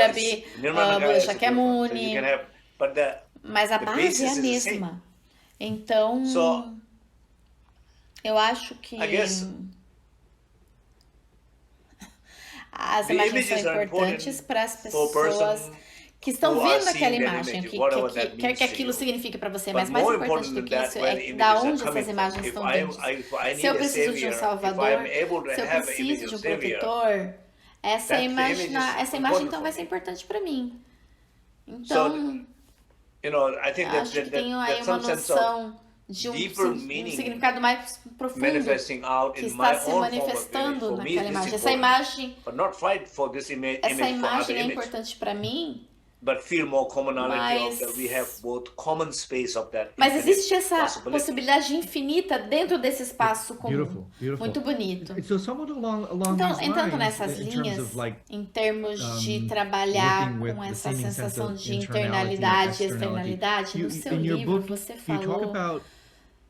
Speaker 1: Rabi
Speaker 2: Nirmanakaya
Speaker 1: Buddha
Speaker 2: is a good one. So you
Speaker 1: Shakyamuni.
Speaker 2: can have but
Speaker 1: Mas a
Speaker 2: the
Speaker 1: base
Speaker 2: basis
Speaker 1: é a
Speaker 2: is the same.
Speaker 1: mesma. Então,
Speaker 2: So
Speaker 1: eu acho que
Speaker 2: I guess
Speaker 1: as
Speaker 2: the
Speaker 1: imagens são
Speaker 2: images are
Speaker 1: importantes
Speaker 2: important
Speaker 1: para as
Speaker 2: for a
Speaker 1: pessoas
Speaker 2: person
Speaker 1: que estão
Speaker 2: who are
Speaker 1: vendo aquela
Speaker 2: seeing that
Speaker 1: imagem,
Speaker 2: image,
Speaker 1: que
Speaker 2: whatever that
Speaker 1: quer
Speaker 2: means
Speaker 1: que
Speaker 2: to
Speaker 1: aquilo
Speaker 2: you.
Speaker 1: signifique para você,
Speaker 2: But
Speaker 1: mas mais
Speaker 2: more
Speaker 1: importante
Speaker 2: important
Speaker 1: do
Speaker 2: than
Speaker 1: que
Speaker 2: that,
Speaker 1: isso
Speaker 2: where
Speaker 1: é
Speaker 2: the
Speaker 1: da
Speaker 2: images are
Speaker 1: onde
Speaker 2: coming
Speaker 1: essas
Speaker 2: from.
Speaker 1: imagens
Speaker 2: If
Speaker 1: estão
Speaker 2: I
Speaker 1: vindo.
Speaker 2: if I
Speaker 1: Se eu
Speaker 2: need a
Speaker 1: preciso de um
Speaker 2: savior, if I'm
Speaker 1: salvador,
Speaker 2: able to
Speaker 1: se eu
Speaker 2: have an
Speaker 1: preciso
Speaker 2: image
Speaker 1: de
Speaker 2: of
Speaker 1: um
Speaker 2: savior,
Speaker 1: protetor, essa
Speaker 2: that
Speaker 1: imagem,
Speaker 2: image is
Speaker 1: essa imagem
Speaker 2: important
Speaker 1: então
Speaker 2: for
Speaker 1: vai ser
Speaker 2: me.
Speaker 1: importante para mim.
Speaker 2: So,
Speaker 1: Então,
Speaker 2: you know, I think
Speaker 1: acho que tem aí uma
Speaker 2: some sense of
Speaker 1: noção de
Speaker 2: deeper
Speaker 1: um
Speaker 2: meaning
Speaker 1: significado mais profundo
Speaker 2: manifesting out
Speaker 1: que
Speaker 2: in
Speaker 1: está
Speaker 2: my
Speaker 1: se
Speaker 2: own form of image.
Speaker 1: manifestando
Speaker 2: For me,
Speaker 1: naquela
Speaker 2: this is
Speaker 1: imagem. Essa
Speaker 2: important,
Speaker 1: imagem,
Speaker 2: but not fight for this image for other
Speaker 1: é
Speaker 2: image,
Speaker 1: importante para mim,
Speaker 2: but feel more commonality of that we have
Speaker 1: mas
Speaker 2: both common space of that
Speaker 1: Mas
Speaker 2: infinite
Speaker 1: existe essa
Speaker 2: possibility.
Speaker 1: possibilidade infinita dentro desse espaço comum.
Speaker 3: Beautiful, beautiful.
Speaker 1: Muito bonito.
Speaker 3: So somewhat along
Speaker 1: Então,
Speaker 3: these
Speaker 1: entrando
Speaker 3: lines,
Speaker 1: nessas
Speaker 3: in terms
Speaker 1: linhas,
Speaker 3: of like
Speaker 1: em termos de trabalhar
Speaker 3: working with
Speaker 1: com
Speaker 3: the
Speaker 1: essa
Speaker 3: seeming sense
Speaker 1: sensação
Speaker 3: of
Speaker 1: de
Speaker 3: internality and
Speaker 1: internalidade e
Speaker 3: externality,
Speaker 1: externalidade, no seu
Speaker 3: in your
Speaker 1: livro
Speaker 3: book,
Speaker 1: você
Speaker 3: you talk
Speaker 1: falou
Speaker 3: about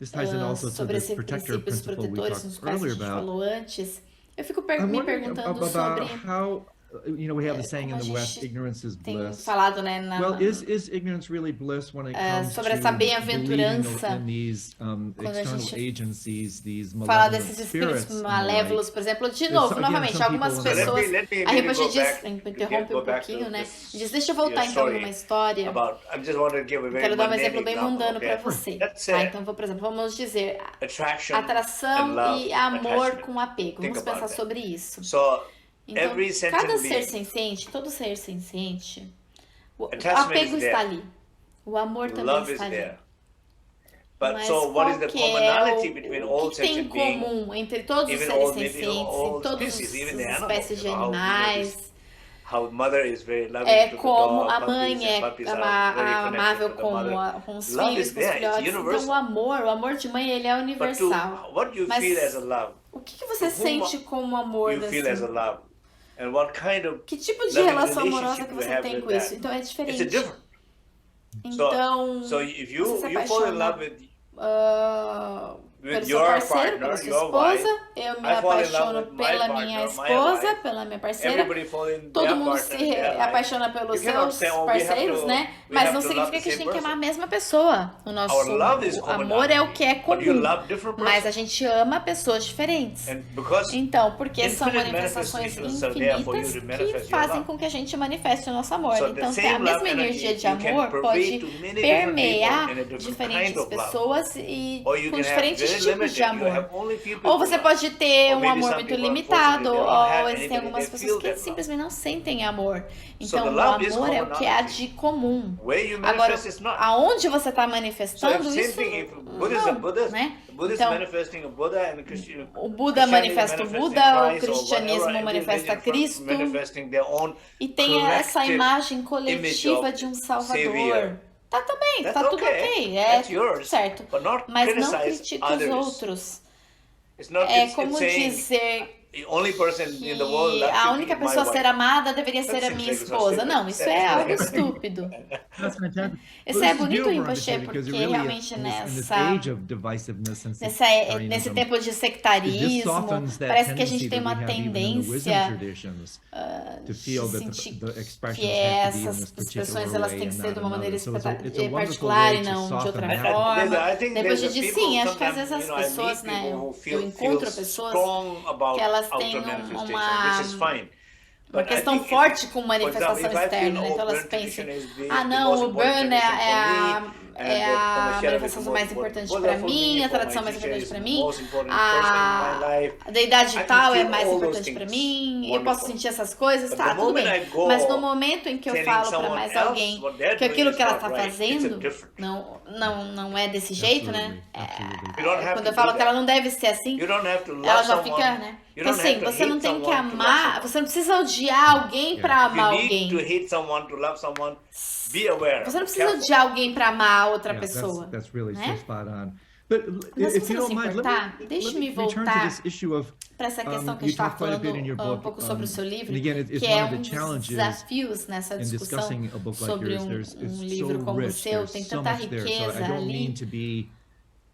Speaker 3: this ties in also to
Speaker 1: sobre
Speaker 3: this
Speaker 1: esses
Speaker 3: protector
Speaker 1: princípios
Speaker 3: principle we
Speaker 1: protetores
Speaker 3: talked
Speaker 1: nos quais a
Speaker 3: earlier
Speaker 1: gente
Speaker 3: about.
Speaker 1: falou antes. Eu fico
Speaker 3: I'm
Speaker 1: me
Speaker 3: wondering
Speaker 1: perguntando sobre
Speaker 3: about how, we have the saying
Speaker 1: como
Speaker 3: in
Speaker 1: a
Speaker 3: the West,
Speaker 1: gente
Speaker 3: ignorance is
Speaker 1: tem
Speaker 3: bliss.
Speaker 1: falado, né,
Speaker 3: Well, is ignorance really bliss when it comes
Speaker 1: sobre
Speaker 3: to
Speaker 1: essa
Speaker 3: believing
Speaker 1: bem-aventurança
Speaker 3: in these
Speaker 1: quando a
Speaker 3: external
Speaker 1: gente
Speaker 3: agencies, these
Speaker 1: fala
Speaker 3: malevolent
Speaker 1: desses espíritos
Speaker 3: spirits and the
Speaker 1: malévolos,
Speaker 3: like?
Speaker 1: por exemplo, de
Speaker 3: It's,
Speaker 1: novo,
Speaker 3: again,
Speaker 1: novamente,
Speaker 3: some
Speaker 1: algumas
Speaker 3: people-
Speaker 1: pessoas,
Speaker 2: Let me
Speaker 1: a Rinpoche
Speaker 2: go
Speaker 1: diz,
Speaker 2: back-
Speaker 1: interrompe
Speaker 2: go
Speaker 1: um
Speaker 2: back to
Speaker 1: pouquinho, né,
Speaker 2: this,
Speaker 1: diz, deixa eu voltar
Speaker 2: your
Speaker 1: então
Speaker 2: story
Speaker 1: numa hisria,
Speaker 2: about, I just want to give a very
Speaker 1: quero dar um
Speaker 2: mundane
Speaker 1: exemplo bem
Speaker 2: example,
Speaker 1: mundano
Speaker 2: okay?
Speaker 1: para você,
Speaker 2: Let's
Speaker 1: tá?
Speaker 2: say
Speaker 1: Então, por exemplo, vamos dizer
Speaker 2: attraction
Speaker 1: atração
Speaker 2: and love,
Speaker 1: e amor
Speaker 2: attachment.
Speaker 1: com apego,
Speaker 2: Think
Speaker 1: vamos
Speaker 2: about
Speaker 1: pensar
Speaker 2: that.
Speaker 1: sobre isso.
Speaker 2: So
Speaker 1: Então,
Speaker 2: every
Speaker 1: cada
Speaker 2: sentient
Speaker 1: ser
Speaker 2: being,
Speaker 1: senciente, todo ser senciente, o
Speaker 2: Attachment
Speaker 1: apego
Speaker 2: is
Speaker 1: está
Speaker 2: there.
Speaker 1: ali, o amor também
Speaker 2: love is
Speaker 1: está ali.
Speaker 2: there. But
Speaker 1: Mas
Speaker 2: so what is
Speaker 1: qual
Speaker 2: the
Speaker 1: que é
Speaker 2: commonality between all
Speaker 1: o que tem em
Speaker 2: sentient beings?
Speaker 1: comum entre todos os
Speaker 2: even
Speaker 1: seres
Speaker 2: all- maybe
Speaker 1: sencientes,
Speaker 2: all
Speaker 1: em todas
Speaker 2: species, even
Speaker 1: as
Speaker 2: the animals,
Speaker 1: espécies de
Speaker 2: you know, how,
Speaker 1: animais?
Speaker 2: How mother is very loving
Speaker 1: É
Speaker 2: to the
Speaker 1: como
Speaker 2: dog,
Speaker 1: a
Speaker 2: puppies,
Speaker 1: mãe
Speaker 2: and
Speaker 1: é
Speaker 2: puppies are very connected
Speaker 1: amável
Speaker 2: to the mother.
Speaker 1: com os
Speaker 2: Love
Speaker 1: filhos,
Speaker 2: is
Speaker 1: com os
Speaker 2: there, it's
Speaker 1: filhotes. Então
Speaker 2: universal.
Speaker 1: o amor de mãe, ele é
Speaker 2: But to,
Speaker 1: universal.
Speaker 2: what do you
Speaker 1: Mas
Speaker 2: feel as a love?
Speaker 1: o que você
Speaker 2: to whom
Speaker 1: sente como amor
Speaker 2: You feel as a
Speaker 1: desse?
Speaker 2: love. And what kind of
Speaker 1: Que tipo de
Speaker 2: loving
Speaker 1: relação amorosa
Speaker 2: relationship
Speaker 1: que
Speaker 2: you
Speaker 1: você
Speaker 2: have
Speaker 1: tem
Speaker 2: with
Speaker 1: com isso?
Speaker 2: that?
Speaker 1: Então é
Speaker 2: It's a
Speaker 1: diferente.
Speaker 2: different.
Speaker 1: Então,
Speaker 2: So if
Speaker 1: você
Speaker 2: you
Speaker 1: se
Speaker 2: you fall in
Speaker 1: apaixona
Speaker 2: love with
Speaker 1: pelo
Speaker 2: with
Speaker 1: seu
Speaker 2: your
Speaker 1: parceiro, pela
Speaker 2: partner,
Speaker 1: sua
Speaker 2: your
Speaker 1: esposa,
Speaker 2: wife,
Speaker 1: eu me
Speaker 2: I fall in love
Speaker 1: apaixono
Speaker 2: with my
Speaker 1: pela
Speaker 2: partner,
Speaker 1: minha
Speaker 2: my
Speaker 1: esposa,
Speaker 2: wife,
Speaker 1: pela minha parceira.
Speaker 2: everybody fall in
Speaker 1: Todo
Speaker 2: their
Speaker 1: mundo
Speaker 2: partner,
Speaker 1: se
Speaker 2: their wife.
Speaker 1: apaixona pelos
Speaker 2: You cannot
Speaker 1: seus
Speaker 2: say, oh, we have
Speaker 1: parceiros,
Speaker 2: to-
Speaker 1: né?
Speaker 2: we
Speaker 1: Mas
Speaker 2: have
Speaker 1: não
Speaker 2: to love
Speaker 1: significa
Speaker 2: the
Speaker 1: que a gente
Speaker 2: same
Speaker 1: tem que amar a
Speaker 2: person.
Speaker 1: mesma pessoa. O nosso
Speaker 2: Our love is
Speaker 1: amor é o que é
Speaker 2: but you
Speaker 1: comum.
Speaker 2: love different
Speaker 1: Mas a
Speaker 2: persons.
Speaker 1: gente ama pessoas diferentes.
Speaker 2: And because
Speaker 1: Então, porque são
Speaker 2: infinite
Speaker 1: manifestações
Speaker 2: manifestations are there for you
Speaker 1: infinitas
Speaker 2: to
Speaker 1: que
Speaker 2: manifest your
Speaker 1: fazem
Speaker 2: love.
Speaker 1: com que a gente manifeste o nosso amor.
Speaker 2: So the
Speaker 1: Então,
Speaker 2: same
Speaker 1: a mesma
Speaker 2: love
Speaker 1: energia
Speaker 2: energy
Speaker 1: de
Speaker 2: you can
Speaker 1: amor
Speaker 2: pervade
Speaker 1: pode
Speaker 2: to many different
Speaker 1: permear
Speaker 2: people in a different
Speaker 1: diferentes
Speaker 2: kind of love.
Speaker 1: pessoas e
Speaker 2: Or you
Speaker 1: com
Speaker 2: can have
Speaker 1: diferentes
Speaker 2: very
Speaker 1: tipos
Speaker 2: limited,
Speaker 1: de
Speaker 2: you
Speaker 1: amor.
Speaker 2: have only few people
Speaker 1: Ou você
Speaker 2: love.
Speaker 1: pode ter
Speaker 2: Or
Speaker 1: um
Speaker 2: maybe
Speaker 1: amor
Speaker 2: some
Speaker 1: muito
Speaker 2: people,
Speaker 1: limitado,
Speaker 2: unfortunately, they don't
Speaker 1: ou
Speaker 2: have
Speaker 1: existem
Speaker 2: anybody,
Speaker 1: algumas
Speaker 2: they
Speaker 1: pessoas
Speaker 2: feel
Speaker 1: que
Speaker 2: that love.
Speaker 1: simplesmente não sentem amor. Então,
Speaker 2: the
Speaker 1: o
Speaker 2: love is
Speaker 1: amor é o que há
Speaker 2: commonality.
Speaker 1: de comum.
Speaker 2: Where you
Speaker 1: Agora,
Speaker 2: manifest is not.
Speaker 1: aonde você está
Speaker 2: So
Speaker 1: manifestando,
Speaker 2: same
Speaker 1: isso
Speaker 2: thing, if Buddha is a
Speaker 1: não,
Speaker 2: Buddhist,
Speaker 1: né?
Speaker 2: the Buddhist
Speaker 1: Então,
Speaker 2: manifesting a Buddha and Christian,
Speaker 1: o Buda
Speaker 2: Christianity
Speaker 1: manifesta o
Speaker 2: manifesting
Speaker 1: Buda, o
Speaker 2: Christ or
Speaker 1: cristianismo
Speaker 2: whatever, every
Speaker 1: manifesta
Speaker 2: religion
Speaker 1: Cristo,
Speaker 2: manifesting their own
Speaker 1: e tem essa
Speaker 2: collective
Speaker 1: imagem coletiva
Speaker 2: of
Speaker 1: de um Salvador.
Speaker 2: Savior.
Speaker 1: Tá também,
Speaker 2: That's
Speaker 1: tá tudo
Speaker 2: okay.
Speaker 1: ok,
Speaker 2: That's
Speaker 1: tudo
Speaker 2: yours.
Speaker 1: certo.
Speaker 2: But not
Speaker 1: Mas não
Speaker 2: criticize
Speaker 1: critique os
Speaker 2: others.
Speaker 1: outros.
Speaker 2: It's not,
Speaker 1: É
Speaker 2: it's
Speaker 1: como
Speaker 2: saying
Speaker 1: dizer
Speaker 2: the only person in the
Speaker 1: que
Speaker 2: world that
Speaker 1: a
Speaker 2: should
Speaker 1: única
Speaker 2: be my
Speaker 1: pessoa a ser
Speaker 2: wife.
Speaker 1: amada deveria ser a
Speaker 2: That
Speaker 1: minha
Speaker 2: seems like
Speaker 1: esposa.
Speaker 2: so
Speaker 1: Não, isso é algo
Speaker 2: stupid.
Speaker 1: estúpido.
Speaker 3: That's fantastic.
Speaker 1: Isso
Speaker 3: Well,
Speaker 1: é
Speaker 3: this is
Speaker 1: bonito,
Speaker 3: beautiful,
Speaker 1: Rinpoche,
Speaker 3: Rinpoche, because
Speaker 1: porque
Speaker 3: it really,
Speaker 1: realmente
Speaker 3: in this
Speaker 1: nessa
Speaker 3: age of divisiveness and
Speaker 1: nesse
Speaker 3: sectarianism,
Speaker 1: tempo de
Speaker 3: it
Speaker 1: sectarismo,
Speaker 3: softens that
Speaker 1: parece que a
Speaker 3: tendency
Speaker 1: gente tem
Speaker 3: that
Speaker 1: uma
Speaker 3: we have even in the wisdom
Speaker 1: tendência
Speaker 3: traditions to
Speaker 1: de
Speaker 3: feel that
Speaker 1: sentir
Speaker 3: the expressions
Speaker 1: que
Speaker 3: have to be in
Speaker 1: essas
Speaker 3: this particular
Speaker 1: expressões elas
Speaker 3: way
Speaker 1: têm que
Speaker 3: and
Speaker 1: ser
Speaker 3: not
Speaker 1: de uma maneira
Speaker 3: another. So it's a wonderful
Speaker 1: particular
Speaker 3: way
Speaker 1: e
Speaker 3: to
Speaker 1: não de
Speaker 3: soften
Speaker 1: outra
Speaker 3: that.
Speaker 1: forma.
Speaker 2: I think
Speaker 1: Depois
Speaker 2: there's
Speaker 1: de
Speaker 2: a
Speaker 1: dizer,
Speaker 2: people
Speaker 1: sim, acho que às
Speaker 2: sometimes,
Speaker 1: vezes as
Speaker 2: you know, I meet
Speaker 1: pessoas, né,
Speaker 2: people who
Speaker 1: eu
Speaker 2: feel
Speaker 1: encontro pessoas
Speaker 2: strong about
Speaker 1: que elas
Speaker 2: outer
Speaker 1: têm
Speaker 2: manifestation, which is fine.
Speaker 1: uma
Speaker 2: But I
Speaker 1: questão
Speaker 2: think
Speaker 1: forte com
Speaker 2: for example,
Speaker 1: manifestação
Speaker 2: if I feel,
Speaker 1: externa, né?
Speaker 2: oh,
Speaker 1: Então elas
Speaker 2: burn
Speaker 1: pensam,
Speaker 2: tradition is the
Speaker 1: não,
Speaker 2: most
Speaker 1: o
Speaker 2: important
Speaker 1: burn
Speaker 2: tradition for
Speaker 1: é
Speaker 2: me,
Speaker 1: a
Speaker 2: and what
Speaker 1: manifestação mais importante para mim, a tradição mais importante para mim, a deidade
Speaker 2: I
Speaker 1: tal é
Speaker 2: feel
Speaker 1: mais
Speaker 2: all those
Speaker 1: importante para
Speaker 2: things
Speaker 1: mim, eu posso
Speaker 2: wonderful.
Speaker 1: sentir essas coisas,
Speaker 2: But
Speaker 1: tá,
Speaker 2: the
Speaker 1: tudo bem.
Speaker 2: moment I go
Speaker 1: Mas no momento em que eu
Speaker 2: telling
Speaker 1: falo para
Speaker 2: someone
Speaker 1: mais
Speaker 2: else
Speaker 1: alguém
Speaker 2: what they're
Speaker 1: que
Speaker 2: doing
Speaker 1: aquilo
Speaker 2: is
Speaker 1: que ela
Speaker 2: not
Speaker 1: está
Speaker 2: right, it's a
Speaker 1: fazendo
Speaker 2: different.
Speaker 1: não é desse jeito, né?
Speaker 3: Absolutely.
Speaker 2: You don't have
Speaker 1: Quando
Speaker 2: to
Speaker 1: eu falo
Speaker 2: do
Speaker 1: que ela
Speaker 2: that.
Speaker 1: não deve ser assim,
Speaker 2: You don't have to love
Speaker 1: ela já
Speaker 2: someone.
Speaker 1: fica, né?
Speaker 2: You
Speaker 1: Então
Speaker 2: don't have
Speaker 1: assim,
Speaker 2: to
Speaker 1: você não
Speaker 2: hate
Speaker 1: tem que
Speaker 2: someone to love
Speaker 1: amar,
Speaker 2: someone.
Speaker 1: você não precisa odiar alguém para
Speaker 2: If
Speaker 1: amar
Speaker 2: you need to
Speaker 1: alguém.
Speaker 2: hate someone to love someone, be aware.
Speaker 1: Você não
Speaker 2: be
Speaker 1: precisa
Speaker 2: careful.
Speaker 1: odiar alguém para amar a outra
Speaker 3: Yeah,
Speaker 1: pessoa.
Speaker 3: that's really
Speaker 1: né?
Speaker 3: so spot on. But
Speaker 1: Mas se
Speaker 3: if
Speaker 1: você
Speaker 3: you
Speaker 1: não
Speaker 3: don't
Speaker 1: se
Speaker 3: mind,
Speaker 1: importar,
Speaker 3: let
Speaker 1: deixe-me
Speaker 3: me return to
Speaker 1: voltar
Speaker 3: this issue of
Speaker 1: para essa questão que a
Speaker 3: you
Speaker 1: gente está
Speaker 3: talk quite a
Speaker 1: falando
Speaker 3: bit in your
Speaker 1: um
Speaker 3: book,
Speaker 1: pouco sobre o seu livro,
Speaker 3: and again, it's
Speaker 1: que
Speaker 3: one
Speaker 1: é
Speaker 3: of the
Speaker 1: um dos
Speaker 3: challenges
Speaker 1: desafios nessa
Speaker 3: in
Speaker 1: discussão
Speaker 3: discussing a book like
Speaker 1: sobre
Speaker 3: yours. There's
Speaker 1: um
Speaker 3: it's
Speaker 1: livro
Speaker 3: so
Speaker 1: como o
Speaker 3: rich.
Speaker 1: seu,
Speaker 3: There's
Speaker 1: tem
Speaker 3: so
Speaker 1: tanta
Speaker 3: much there. So I
Speaker 1: riqueza
Speaker 3: don't mean
Speaker 1: ali.
Speaker 3: to be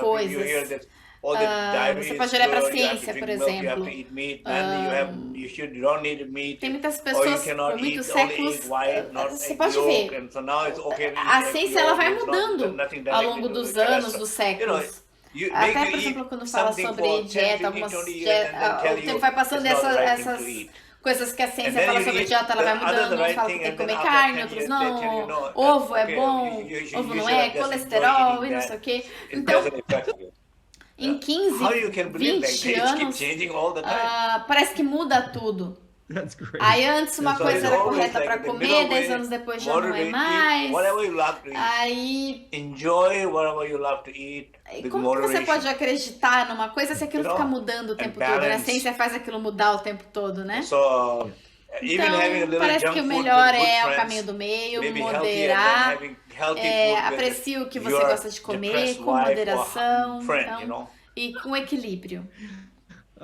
Speaker 2: You
Speaker 1: coisas.
Speaker 2: hear that oh, the diabetes
Speaker 1: Você
Speaker 2: is
Speaker 1: pode olhar para a
Speaker 2: cured, you have to
Speaker 1: ciência, por
Speaker 2: drink milk, you have
Speaker 1: exemplo.
Speaker 2: to eat meat, then you don't need meat,
Speaker 1: Tem muitas
Speaker 2: or you
Speaker 1: pessoas
Speaker 2: cannot
Speaker 1: por muitos
Speaker 2: eat only
Speaker 1: séculos.
Speaker 2: egg white, not
Speaker 1: Você
Speaker 2: egg
Speaker 1: pode
Speaker 2: yolk,
Speaker 1: ver.
Speaker 2: and so now it's okay to eat
Speaker 1: A
Speaker 2: egg
Speaker 1: ciência ela
Speaker 2: yolk,
Speaker 1: vai
Speaker 2: it's
Speaker 1: mudando
Speaker 2: nothing
Speaker 1: ao
Speaker 2: directly
Speaker 1: longo
Speaker 2: to do
Speaker 1: dos
Speaker 2: with
Speaker 1: anos, dos
Speaker 2: cholesterol. You know,
Speaker 1: séculos.
Speaker 2: you
Speaker 1: Até,
Speaker 2: make
Speaker 1: por
Speaker 2: you
Speaker 1: exemplo,
Speaker 2: eat
Speaker 1: quando fala
Speaker 2: something
Speaker 1: sobre
Speaker 2: for 10,
Speaker 1: dieta,
Speaker 2: 15,
Speaker 1: algumas
Speaker 2: 20 years and then tell
Speaker 1: o
Speaker 2: you
Speaker 1: tempo vai passando
Speaker 2: it's not the right thing
Speaker 1: essas
Speaker 2: to eat.
Speaker 1: coisas que a
Speaker 2: And
Speaker 1: ciência
Speaker 2: then
Speaker 1: fala
Speaker 2: you
Speaker 1: sobre
Speaker 2: eat
Speaker 1: dieta, ela vai
Speaker 2: the other
Speaker 1: mudando. Uns
Speaker 2: right
Speaker 1: falam
Speaker 2: thing,
Speaker 1: que tem que
Speaker 2: and then
Speaker 1: comer
Speaker 2: after
Speaker 1: carne,
Speaker 2: 10
Speaker 1: outros
Speaker 2: years they tell you,
Speaker 1: não.
Speaker 2: no,
Speaker 1: Ovo é
Speaker 2: okay,
Speaker 1: bom,
Speaker 2: you
Speaker 1: ovo
Speaker 2: should
Speaker 1: não
Speaker 2: have
Speaker 1: é,
Speaker 2: just enjoy
Speaker 1: colesterol
Speaker 2: eating
Speaker 1: e não
Speaker 2: that.
Speaker 1: sei o quê.
Speaker 2: It
Speaker 1: Então,
Speaker 2: doesn't affect you.
Speaker 1: em 15,
Speaker 2: how you can believe
Speaker 1: 20
Speaker 2: like they keep
Speaker 1: anos,
Speaker 2: changing all the time.
Speaker 1: parece que muda tudo.
Speaker 3: That's great.
Speaker 1: Aí antes uma
Speaker 2: So
Speaker 1: coisa
Speaker 2: it's
Speaker 1: era
Speaker 2: always
Speaker 1: correta
Speaker 2: like
Speaker 1: para
Speaker 2: the
Speaker 1: comer,
Speaker 2: middle
Speaker 1: 10
Speaker 2: way,
Speaker 1: anos depois já não é
Speaker 2: moderate, eat
Speaker 1: mais.
Speaker 2: whatever you love to eat.
Speaker 1: Aí,
Speaker 2: Enjoy whatever you love to eat with
Speaker 1: como que você
Speaker 2: moderation.
Speaker 1: pode acreditar numa coisa se aquilo
Speaker 2: You know,
Speaker 1: fica mudando o
Speaker 2: and
Speaker 1: tempo todo, né? A
Speaker 2: balance.
Speaker 1: ciência faz aquilo mudar o tempo todo, né?
Speaker 2: So even having a
Speaker 1: Então,
Speaker 2: little
Speaker 1: parece
Speaker 2: junk
Speaker 1: que o
Speaker 2: food
Speaker 1: melhor
Speaker 2: with good
Speaker 1: é o
Speaker 2: friends,
Speaker 1: caminho do meio,
Speaker 2: maybe healthy, and then
Speaker 1: moderar,
Speaker 2: having healthy food with
Speaker 1: aprecie o que você
Speaker 2: your
Speaker 1: gosta de comer,
Speaker 2: depressed
Speaker 1: com
Speaker 2: wife or
Speaker 1: moderação,
Speaker 2: friend, you
Speaker 1: então,
Speaker 2: know.
Speaker 1: e com equilíbrio.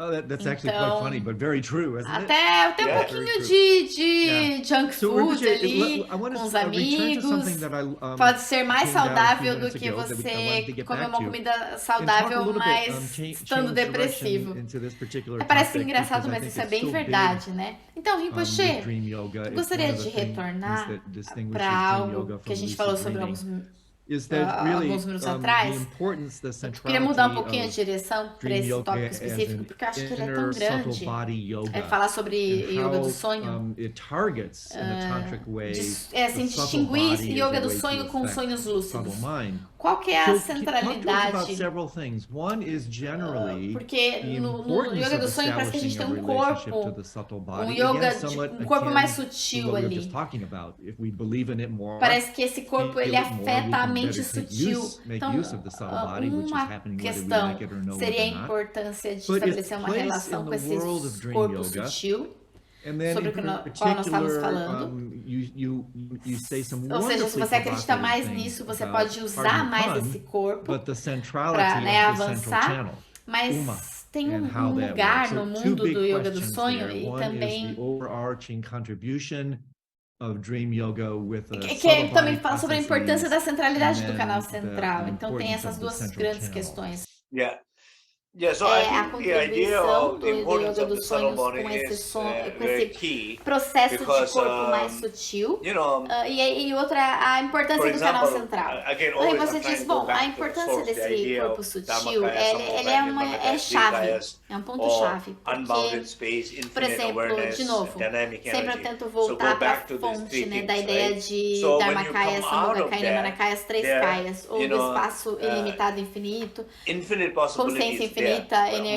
Speaker 3: Oh, that's actually quite
Speaker 1: Então,
Speaker 3: funny, but very true, isn't it?
Speaker 1: até um
Speaker 2: Yeah.
Speaker 1: pouquinho
Speaker 3: Very
Speaker 1: de junk
Speaker 3: So,
Speaker 1: food
Speaker 3: Rinpoche,
Speaker 1: ali,
Speaker 3: I want
Speaker 1: com os
Speaker 3: to return to
Speaker 1: amigos.
Speaker 3: something that I
Speaker 1: Pode ser mais
Speaker 3: came down a few
Speaker 1: saudável do
Speaker 3: minutes
Speaker 1: que
Speaker 3: ago that I wanted to
Speaker 1: você
Speaker 3: get
Speaker 1: comer
Speaker 3: back
Speaker 1: uma
Speaker 3: to.
Speaker 1: comida
Speaker 3: And talk a
Speaker 1: saudável,
Speaker 3: little bit,
Speaker 1: mas
Speaker 3: change
Speaker 1: estando
Speaker 3: direction
Speaker 1: depressivo.
Speaker 3: into this particular
Speaker 1: Parece
Speaker 3: topic,
Speaker 1: engraçado,
Speaker 3: because I
Speaker 1: mas
Speaker 3: think
Speaker 1: isso é
Speaker 3: it's
Speaker 1: bem
Speaker 3: so big,
Speaker 1: verdade, né? Então,
Speaker 3: with
Speaker 1: Rinpoche,
Speaker 3: Dream Yoga.
Speaker 1: eu
Speaker 3: It's
Speaker 1: gostaria
Speaker 3: one of
Speaker 1: de
Speaker 3: the things
Speaker 1: retornar
Speaker 3: that distinguishes
Speaker 1: para
Speaker 3: Dream
Speaker 1: algo
Speaker 3: Yoga
Speaker 1: que
Speaker 3: from
Speaker 1: a gente
Speaker 3: lucid
Speaker 1: falou sobre
Speaker 3: dreaming. Is that really
Speaker 1: alguns minutos
Speaker 3: the
Speaker 1: atrás.
Speaker 3: importance, the
Speaker 1: Eu queria mudar um
Speaker 3: centrality
Speaker 1: pouquinho a
Speaker 3: of
Speaker 1: direção para
Speaker 3: Dream
Speaker 1: esse
Speaker 3: Yoga
Speaker 1: tópico
Speaker 3: as
Speaker 1: específico,
Speaker 3: an
Speaker 1: porque eu acho que ele é tão
Speaker 3: inner subtle
Speaker 1: grande.
Speaker 3: body yoga,
Speaker 1: Falar sobre
Speaker 3: and
Speaker 1: yoga do
Speaker 3: how
Speaker 1: sonho,
Speaker 3: it targets in a tantric way
Speaker 1: assim,
Speaker 3: the subtle
Speaker 1: distinguir
Speaker 3: body as
Speaker 1: yoga
Speaker 3: a
Speaker 1: do
Speaker 3: way to
Speaker 1: sonho com
Speaker 3: affect
Speaker 1: sonhos
Speaker 3: subtle
Speaker 1: lúcidos.
Speaker 3: mind.
Speaker 1: Qual que é a
Speaker 3: So, talk to us about
Speaker 1: centralidade?
Speaker 3: several things. One is generally
Speaker 1: Porque
Speaker 3: the
Speaker 1: no
Speaker 3: importance
Speaker 1: yoga do
Speaker 3: of
Speaker 1: sonho parece que a gente
Speaker 3: establishing
Speaker 1: tem
Speaker 3: a
Speaker 1: um
Speaker 3: relationship to
Speaker 1: corpo,
Speaker 3: the subtle
Speaker 1: um
Speaker 3: body.
Speaker 1: yoga,
Speaker 3: Again, somewhat
Speaker 1: um corpo mais
Speaker 3: akin to
Speaker 1: sutil
Speaker 3: what we were
Speaker 1: ali.
Speaker 3: just talking about. If we believe in it more,
Speaker 1: Parece que esse corpo
Speaker 3: feel
Speaker 1: ele
Speaker 3: it more, we
Speaker 1: afeta a
Speaker 3: can
Speaker 1: mente
Speaker 3: better take
Speaker 1: sutil.
Speaker 3: make
Speaker 1: Então,
Speaker 3: use of the subtle body, which is
Speaker 1: uma
Speaker 3: happening whether we
Speaker 1: questão
Speaker 3: like it or no
Speaker 1: seria a
Speaker 3: or not.
Speaker 1: importância de
Speaker 3: But
Speaker 1: estabelecer
Speaker 3: its
Speaker 1: uma
Speaker 3: place
Speaker 1: relação
Speaker 3: in
Speaker 1: com
Speaker 3: the
Speaker 1: esse
Speaker 3: world of Dream
Speaker 1: corpo
Speaker 3: Yoga.
Speaker 1: sutil,
Speaker 3: And then
Speaker 1: sobre
Speaker 3: in
Speaker 1: o qual nós estamos
Speaker 3: particular,
Speaker 1: falando.
Speaker 3: you say some
Speaker 1: Ou seja, se
Speaker 3: wonderfully
Speaker 1: você acredita
Speaker 3: provocative
Speaker 1: mais
Speaker 3: things
Speaker 1: nisso, você
Speaker 3: about,
Speaker 1: pode usar
Speaker 3: pardon the
Speaker 1: mais
Speaker 3: pun,
Speaker 1: esse corpo
Speaker 3: but the centrality
Speaker 1: para, né,
Speaker 3: of the central
Speaker 1: avançar,
Speaker 3: channel,
Speaker 1: mas
Speaker 3: Uma,
Speaker 1: tem
Speaker 3: and how that
Speaker 1: lugar
Speaker 3: works.
Speaker 1: no
Speaker 3: So two
Speaker 1: mundo
Speaker 3: big
Speaker 1: do yoga do
Speaker 3: questions
Speaker 1: sonho
Speaker 3: there.
Speaker 1: e
Speaker 3: One is
Speaker 1: também
Speaker 3: the overarching contribution of Dream Yoga with a
Speaker 1: que
Speaker 3: subtle
Speaker 1: também
Speaker 3: body
Speaker 1: fala sobre a
Speaker 3: processes,
Speaker 1: importância da centralidade
Speaker 3: and
Speaker 1: do
Speaker 3: then
Speaker 1: canal
Speaker 3: the
Speaker 1: central. Então tem
Speaker 3: importance
Speaker 1: essas
Speaker 3: of the
Speaker 1: duas
Speaker 3: central
Speaker 1: grandes
Speaker 3: channel.
Speaker 1: questões.
Speaker 2: Yeah. Yeah, so I
Speaker 1: A
Speaker 2: think the idea
Speaker 1: contribuição
Speaker 2: of
Speaker 1: do
Speaker 2: the importance
Speaker 1: yoga
Speaker 2: of the
Speaker 1: dos
Speaker 2: subtle
Speaker 1: sonhos
Speaker 2: body
Speaker 1: com esse,
Speaker 2: is
Speaker 1: com
Speaker 2: very
Speaker 1: esse
Speaker 2: key
Speaker 1: processo de
Speaker 2: because,
Speaker 1: corpo mais sutil.
Speaker 2: you know,
Speaker 1: E outra, a importância
Speaker 2: for
Speaker 1: do canal
Speaker 2: example,
Speaker 1: central.
Speaker 2: again,
Speaker 1: Aí
Speaker 2: always
Speaker 1: você
Speaker 2: I'm trying
Speaker 1: diz,
Speaker 2: to go
Speaker 1: bom,
Speaker 2: back
Speaker 1: a
Speaker 2: to the
Speaker 1: importância
Speaker 2: source, the
Speaker 1: desse
Speaker 2: idea
Speaker 1: corpo
Speaker 2: of
Speaker 1: sutil,
Speaker 2: Dhammakaya,
Speaker 1: ele é uma chave, é um ponto-chave,
Speaker 2: unbounded
Speaker 1: porque,
Speaker 2: space,
Speaker 1: por
Speaker 2: infinite
Speaker 1: exemplo,
Speaker 2: awareness,
Speaker 1: de novo,
Speaker 2: dynamic
Speaker 1: sempre eu
Speaker 2: energy.
Speaker 1: tento
Speaker 2: So
Speaker 1: voltar
Speaker 2: go
Speaker 1: para a
Speaker 2: back to these
Speaker 1: fonte,
Speaker 2: three
Speaker 1: né, da
Speaker 2: things,
Speaker 1: ideia
Speaker 2: right?
Speaker 1: de
Speaker 2: So when you
Speaker 1: Dharmakaya,
Speaker 2: come out of
Speaker 1: Sambhogakaya e
Speaker 2: that,
Speaker 1: Nimanakaya, as três
Speaker 2: there,
Speaker 1: kayas, ou
Speaker 2: you
Speaker 1: do
Speaker 2: know,
Speaker 1: espaço ilimitado infinito,
Speaker 2: infinite
Speaker 1: consciência
Speaker 2: possibilities there.
Speaker 1: infinita,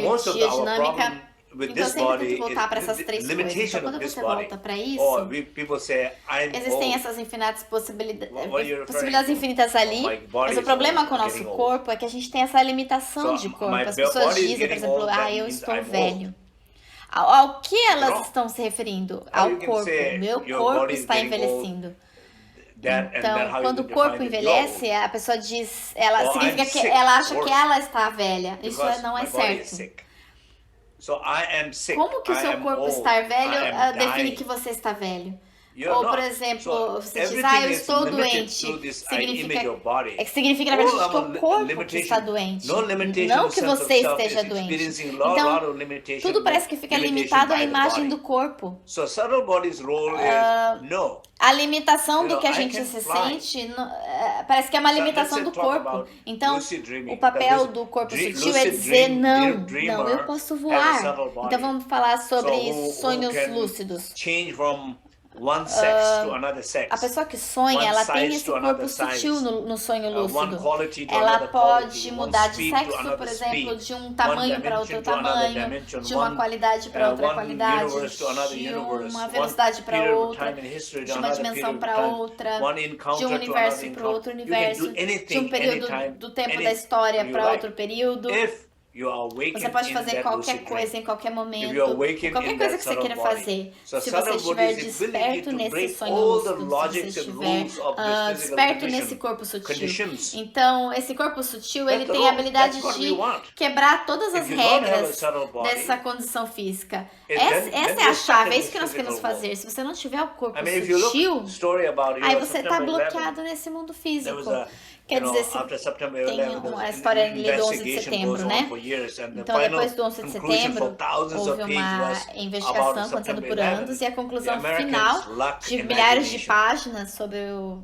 Speaker 2: Most of
Speaker 1: energia
Speaker 2: our
Speaker 1: dinâmica.
Speaker 2: problem with
Speaker 1: Então eu
Speaker 2: this
Speaker 1: sempre
Speaker 2: body
Speaker 1: tento voltar para
Speaker 2: is
Speaker 1: essas
Speaker 2: the
Speaker 1: três coisas. Então
Speaker 2: limitation of
Speaker 1: quando
Speaker 2: this
Speaker 1: você
Speaker 2: body.
Speaker 1: volta para
Speaker 2: Or
Speaker 1: isso,
Speaker 2: people say, I'm
Speaker 1: existem
Speaker 2: old.
Speaker 1: essas infinitas possibilidades,
Speaker 2: What are you referring
Speaker 1: possibilidades
Speaker 2: to?
Speaker 1: infinitas ali,
Speaker 2: My body
Speaker 1: mas o
Speaker 2: is
Speaker 1: problema
Speaker 2: old,
Speaker 1: com o
Speaker 2: getting
Speaker 1: nosso
Speaker 2: old.
Speaker 1: corpo é que a gente tem essa limitação
Speaker 2: So,
Speaker 1: de corpo.
Speaker 2: my
Speaker 1: As pessoas
Speaker 2: body is
Speaker 1: dizem, por
Speaker 2: getting
Speaker 1: exemplo,
Speaker 2: old, that
Speaker 1: eu
Speaker 2: means
Speaker 1: estou
Speaker 2: I'm
Speaker 1: velho. Ao que elas
Speaker 2: know?
Speaker 1: estão se referindo?
Speaker 2: How
Speaker 1: Ao
Speaker 2: you can
Speaker 1: corpo.
Speaker 2: say
Speaker 1: Meu
Speaker 2: your
Speaker 1: corpo
Speaker 2: body is
Speaker 1: está
Speaker 2: getting old,
Speaker 1: envelhecendo.
Speaker 2: and
Speaker 1: Então,
Speaker 2: then how you
Speaker 1: quando o
Speaker 2: can
Speaker 1: corpo
Speaker 2: define that you're old.
Speaker 1: envelhece, a pessoa diz, ela
Speaker 2: Or
Speaker 1: significa
Speaker 2: I'm
Speaker 1: que
Speaker 2: sick,
Speaker 1: ela acha que
Speaker 2: worse.
Speaker 1: ela está velha. Isso
Speaker 2: Because
Speaker 1: não é
Speaker 2: my body is
Speaker 1: certo.
Speaker 2: sick. So I am sick.
Speaker 1: Como que o
Speaker 2: I
Speaker 1: seu
Speaker 2: am
Speaker 1: corpo
Speaker 2: old.
Speaker 1: estar velho
Speaker 2: I am
Speaker 1: define
Speaker 2: dying.
Speaker 1: que você está velho?
Speaker 2: You're
Speaker 1: Ou, por
Speaker 2: not.
Speaker 1: exemplo,
Speaker 2: So
Speaker 1: você diz,
Speaker 2: everything
Speaker 1: eu
Speaker 2: is
Speaker 1: estou
Speaker 2: limited
Speaker 1: doente.
Speaker 2: to this image
Speaker 1: Significa,
Speaker 2: of body.
Speaker 1: significa, na verdade,
Speaker 2: All
Speaker 1: que é
Speaker 2: our
Speaker 1: o corpo que
Speaker 2: limitation,
Speaker 1: está doente.
Speaker 2: no limitation
Speaker 1: Não
Speaker 2: of
Speaker 1: que
Speaker 2: sense of
Speaker 1: você
Speaker 2: self
Speaker 1: esteja
Speaker 2: is
Speaker 1: doente.
Speaker 2: experiencing lot
Speaker 1: Então,
Speaker 2: of limitation,
Speaker 1: tudo parece que fica
Speaker 2: limitation
Speaker 1: limitado à
Speaker 2: by the
Speaker 1: imagem
Speaker 2: body.
Speaker 1: do corpo.
Speaker 2: So subtle body's role is no.
Speaker 1: A limitação
Speaker 2: You
Speaker 1: do
Speaker 2: know,
Speaker 1: que a
Speaker 2: I
Speaker 1: gente
Speaker 2: can
Speaker 1: se
Speaker 2: fly.
Speaker 1: sente parece que é uma
Speaker 2: So
Speaker 1: limitação
Speaker 2: let's
Speaker 1: do
Speaker 2: talk
Speaker 1: corpo.
Speaker 2: about
Speaker 1: Então,
Speaker 2: lucid dreaming.
Speaker 1: o papel
Speaker 2: The lucid
Speaker 1: do corpo
Speaker 2: dream-
Speaker 1: sutil é
Speaker 2: lucid
Speaker 1: dizer
Speaker 2: dream-
Speaker 1: não,
Speaker 2: dreamer
Speaker 1: não, eu posso
Speaker 2: has a
Speaker 1: voar.
Speaker 2: subtle body.
Speaker 1: Então vamos falar sobre
Speaker 2: So who
Speaker 1: sonhos
Speaker 2: can
Speaker 1: lúcidos.
Speaker 2: change from one sex to another sex.
Speaker 1: A pessoa que sonha,
Speaker 2: One
Speaker 1: ela tem
Speaker 2: size
Speaker 1: esse
Speaker 2: to
Speaker 1: corpo
Speaker 2: another
Speaker 1: sutil
Speaker 2: size.
Speaker 1: no sonho
Speaker 2: One
Speaker 1: lúcido.
Speaker 2: quality to
Speaker 1: Ela
Speaker 2: another
Speaker 1: pode
Speaker 2: quality,
Speaker 1: mudar
Speaker 2: one
Speaker 1: de
Speaker 2: speed to
Speaker 1: sexo,
Speaker 2: another
Speaker 1: por exemplo,
Speaker 2: speed,
Speaker 1: de um
Speaker 2: one
Speaker 1: tamanho para outro
Speaker 2: dimension to another
Speaker 1: tamanho,
Speaker 2: dimension,
Speaker 1: de uma
Speaker 2: one,
Speaker 1: qualidade para outra
Speaker 2: one
Speaker 1: qualidade,
Speaker 2: universe to another
Speaker 1: de
Speaker 2: universe,
Speaker 1: uma
Speaker 2: one
Speaker 1: velocidade para
Speaker 2: period of
Speaker 1: outra,
Speaker 2: time in history
Speaker 1: de
Speaker 2: to
Speaker 1: uma
Speaker 2: another
Speaker 1: dimensão
Speaker 2: period of
Speaker 1: para
Speaker 2: time,
Speaker 1: outra,
Speaker 2: one
Speaker 1: de
Speaker 2: encounter
Speaker 1: um
Speaker 2: to
Speaker 1: universo
Speaker 2: another
Speaker 1: para outro
Speaker 2: encounter. You can
Speaker 1: universo,
Speaker 2: do
Speaker 1: de
Speaker 2: anything,
Speaker 1: um período
Speaker 2: anytime,
Speaker 1: do tempo da
Speaker 2: anything
Speaker 1: história
Speaker 2: you
Speaker 1: para
Speaker 2: like.
Speaker 1: outro período.
Speaker 2: If you are awakened
Speaker 1: Você pode
Speaker 2: in
Speaker 1: fazer
Speaker 2: that
Speaker 1: qualquer
Speaker 2: lucid
Speaker 1: coisa
Speaker 2: dream.
Speaker 1: em qualquer
Speaker 2: If
Speaker 1: momento,
Speaker 2: you are awakened
Speaker 1: qualquer
Speaker 2: in
Speaker 1: coisa
Speaker 2: that
Speaker 1: que você
Speaker 2: subtle
Speaker 1: queira
Speaker 2: body.
Speaker 1: fazer.
Speaker 2: So
Speaker 1: Se
Speaker 2: subtle
Speaker 1: você
Speaker 2: body
Speaker 1: estiver
Speaker 2: is the ability
Speaker 1: desperto
Speaker 2: to
Speaker 1: nesse
Speaker 2: break
Speaker 1: sonho
Speaker 2: all the
Speaker 1: lúcido, se você
Speaker 2: logics and
Speaker 1: estiver
Speaker 2: rules of this physical
Speaker 1: desperto nesse
Speaker 2: condition.
Speaker 1: corpo sutil.
Speaker 2: Conditions.
Speaker 1: Então, esse corpo sutil, ele
Speaker 2: That's the
Speaker 1: tem a
Speaker 2: rule.
Speaker 1: habilidade
Speaker 2: That's what we
Speaker 1: de
Speaker 2: want.
Speaker 1: quebrar todas as
Speaker 2: If you don't have a
Speaker 1: regras
Speaker 2: subtle body,
Speaker 1: dessa condição física.
Speaker 2: then
Speaker 1: Essa é
Speaker 2: you're
Speaker 1: a
Speaker 2: stuck
Speaker 1: chave,
Speaker 2: in
Speaker 1: é isso
Speaker 2: this
Speaker 1: que nós queremos
Speaker 2: physical world.
Speaker 1: fazer. Se você não tiver o corpo
Speaker 2: I mean, if you look
Speaker 1: sutil,
Speaker 2: story about
Speaker 1: aí
Speaker 2: your
Speaker 1: você está
Speaker 2: September 11,
Speaker 1: bloqueado nesse mundo
Speaker 2: there
Speaker 1: físico.
Speaker 2: was a,
Speaker 1: Quer
Speaker 2: you know,
Speaker 1: dizer, se
Speaker 2: after September
Speaker 1: tem
Speaker 2: 11,
Speaker 1: uma
Speaker 2: the
Speaker 1: história ali do 11 de
Speaker 2: investigation
Speaker 1: setembro,
Speaker 2: goes on
Speaker 1: né?
Speaker 2: for years, and the
Speaker 1: Então,
Speaker 2: final
Speaker 1: depois do 11 de
Speaker 2: conclusion
Speaker 1: setembro,
Speaker 2: for thousands
Speaker 1: houve
Speaker 2: of pages
Speaker 1: uma
Speaker 2: was
Speaker 1: investigação
Speaker 2: about
Speaker 1: acontecendo
Speaker 2: September
Speaker 1: por
Speaker 2: 11.
Speaker 1: anos e a conclusão
Speaker 2: The Americans
Speaker 1: final
Speaker 2: lack
Speaker 1: de milhares de
Speaker 2: imagination.
Speaker 1: páginas sobre o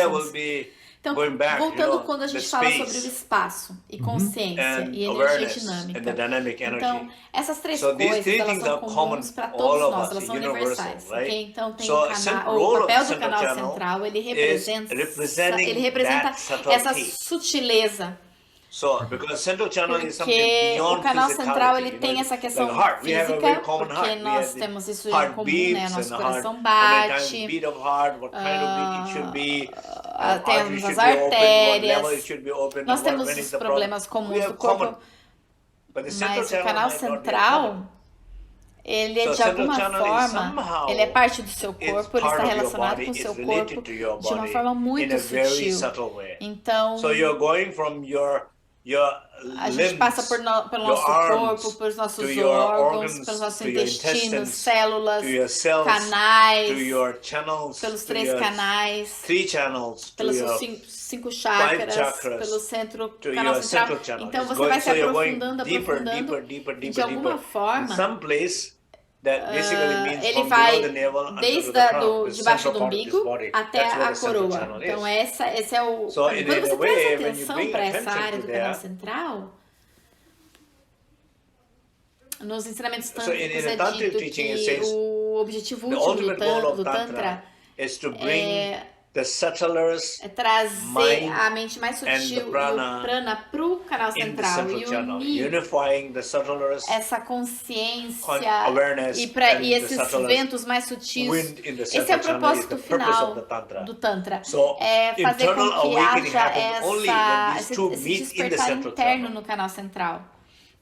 Speaker 2: idea will
Speaker 1: bênçãos.
Speaker 2: be
Speaker 1: Então,
Speaker 2: going back,
Speaker 1: voltando quando a
Speaker 2: the
Speaker 1: gente fala sobre o
Speaker 2: space
Speaker 1: espaço e consciência
Speaker 2: and
Speaker 1: e energia
Speaker 2: awareness and
Speaker 1: dinâmica.
Speaker 2: the dynamic
Speaker 1: Então,
Speaker 2: energy.
Speaker 1: essas três
Speaker 2: So these
Speaker 1: coisas,
Speaker 2: three
Speaker 1: elas
Speaker 2: things
Speaker 1: são
Speaker 2: are common
Speaker 1: comuns para
Speaker 2: all
Speaker 1: todos
Speaker 2: of
Speaker 1: nós,
Speaker 2: us,
Speaker 1: elas são
Speaker 2: universal,
Speaker 1: universais,
Speaker 2: right?
Speaker 1: ok? Então, tem
Speaker 2: So
Speaker 1: o
Speaker 2: role of
Speaker 1: papel do
Speaker 2: Central
Speaker 1: canal
Speaker 2: Channel
Speaker 1: central, ele
Speaker 2: is representing that
Speaker 1: essa
Speaker 2: subtlety.
Speaker 1: sutileza.
Speaker 2: So, because central channel is something
Speaker 1: Porque o
Speaker 2: beyond
Speaker 1: canal central
Speaker 2: physicality,
Speaker 1: ele tem essa questão
Speaker 2: like heart. We have a very
Speaker 1: física,
Speaker 2: common
Speaker 1: porque
Speaker 2: heart.
Speaker 1: nós temos isso em
Speaker 2: heart
Speaker 1: comum, né?
Speaker 2: beats
Speaker 1: Nosso
Speaker 2: and heart,
Speaker 1: coração
Speaker 2: how many times
Speaker 1: bate,
Speaker 2: beat of heart, what kind of beat it should be,
Speaker 1: temos as
Speaker 2: arteries should be open, what level
Speaker 1: artérias,
Speaker 2: it should be open,
Speaker 1: nós
Speaker 2: and what,
Speaker 1: temos
Speaker 2: when is
Speaker 1: os
Speaker 2: the
Speaker 1: problemas
Speaker 2: problem. We
Speaker 1: comuns
Speaker 2: have
Speaker 1: do corpo,
Speaker 2: common, but the central
Speaker 1: mas o
Speaker 2: channel
Speaker 1: canal
Speaker 2: might not be common.
Speaker 1: central, ele
Speaker 2: So
Speaker 1: de
Speaker 2: central
Speaker 1: alguma
Speaker 2: channel is
Speaker 1: forma,
Speaker 2: somehow
Speaker 1: ele é parte do seu
Speaker 2: it's
Speaker 1: corpo, ele
Speaker 2: part
Speaker 1: está
Speaker 2: of your
Speaker 1: relacionado
Speaker 2: body,
Speaker 1: com o seu
Speaker 2: it's related
Speaker 1: corpo
Speaker 2: to your
Speaker 1: de uma
Speaker 2: body
Speaker 1: forma
Speaker 2: in
Speaker 1: muito
Speaker 2: a very
Speaker 1: sutil.
Speaker 2: subtle way.
Speaker 1: Então,
Speaker 2: So you're going from your
Speaker 1: a gente passa pelo nosso corpo, pelos nossos órgãos, pelos nossos intestinos, células,
Speaker 2: to your cells,
Speaker 1: canais,
Speaker 2: to your channels,
Speaker 1: pelos
Speaker 2: to
Speaker 1: três
Speaker 2: your
Speaker 1: canais,
Speaker 2: three channels,
Speaker 1: pelos
Speaker 2: to your
Speaker 1: cinco chakras,
Speaker 2: chakras,
Speaker 1: pelo centro,
Speaker 2: to
Speaker 1: canal
Speaker 2: your
Speaker 1: central.
Speaker 2: central channel.
Speaker 1: Então
Speaker 2: It's
Speaker 1: você vai se
Speaker 2: so you're going
Speaker 1: aprofundando,
Speaker 2: deeper,
Speaker 1: e de alguma
Speaker 2: In
Speaker 1: forma,
Speaker 2: some place that basically means
Speaker 1: ele
Speaker 2: from
Speaker 1: vai
Speaker 2: below the navel until
Speaker 1: desde
Speaker 2: the crown, the
Speaker 1: debaixo
Speaker 2: central
Speaker 1: do
Speaker 2: part of his
Speaker 1: umbigo
Speaker 2: body.
Speaker 1: até
Speaker 2: That's what
Speaker 1: a
Speaker 2: the central
Speaker 1: coroa.
Speaker 2: channel
Speaker 1: Então
Speaker 2: is.
Speaker 1: esse é o...
Speaker 2: So,
Speaker 1: Quando
Speaker 2: in
Speaker 1: você
Speaker 2: a way,
Speaker 1: presta
Speaker 2: when you
Speaker 1: atenção
Speaker 2: bring
Speaker 1: para essa
Speaker 2: attention
Speaker 1: área
Speaker 2: to
Speaker 1: do canal
Speaker 2: that,
Speaker 1: central, nos ensinamentos
Speaker 2: So
Speaker 1: tântnicos
Speaker 2: in
Speaker 1: é
Speaker 2: the tantric
Speaker 1: dito
Speaker 2: teaching, it
Speaker 1: que
Speaker 2: says
Speaker 1: o objetivo
Speaker 2: the
Speaker 1: último
Speaker 2: ultimate goal
Speaker 1: do
Speaker 2: of
Speaker 1: Tantra
Speaker 2: is to bring
Speaker 1: é
Speaker 2: the subtlest
Speaker 1: trazer
Speaker 2: mind
Speaker 1: a mente mais
Speaker 2: and the
Speaker 1: sutil e o
Speaker 2: prana
Speaker 1: prana para o canal
Speaker 2: in the
Speaker 1: central
Speaker 2: central
Speaker 1: e
Speaker 2: channel,
Speaker 1: unir
Speaker 2: unifying the subtlest
Speaker 1: essa consciência
Speaker 2: awareness
Speaker 1: e
Speaker 2: and
Speaker 1: esses
Speaker 2: the subtlest
Speaker 1: ventos mais sutis.
Speaker 2: wind in the
Speaker 1: Esse é o
Speaker 2: central channel is
Speaker 1: propósito
Speaker 2: the purpose
Speaker 1: final
Speaker 2: of the Tantra.
Speaker 1: do Tantra.
Speaker 2: So,
Speaker 1: É fazer com
Speaker 2: internal
Speaker 1: que
Speaker 2: awakening
Speaker 1: haja
Speaker 2: happens only when these two
Speaker 1: esse
Speaker 2: meet in the
Speaker 1: despertar
Speaker 2: central
Speaker 1: interno
Speaker 2: channel.
Speaker 1: no canal central.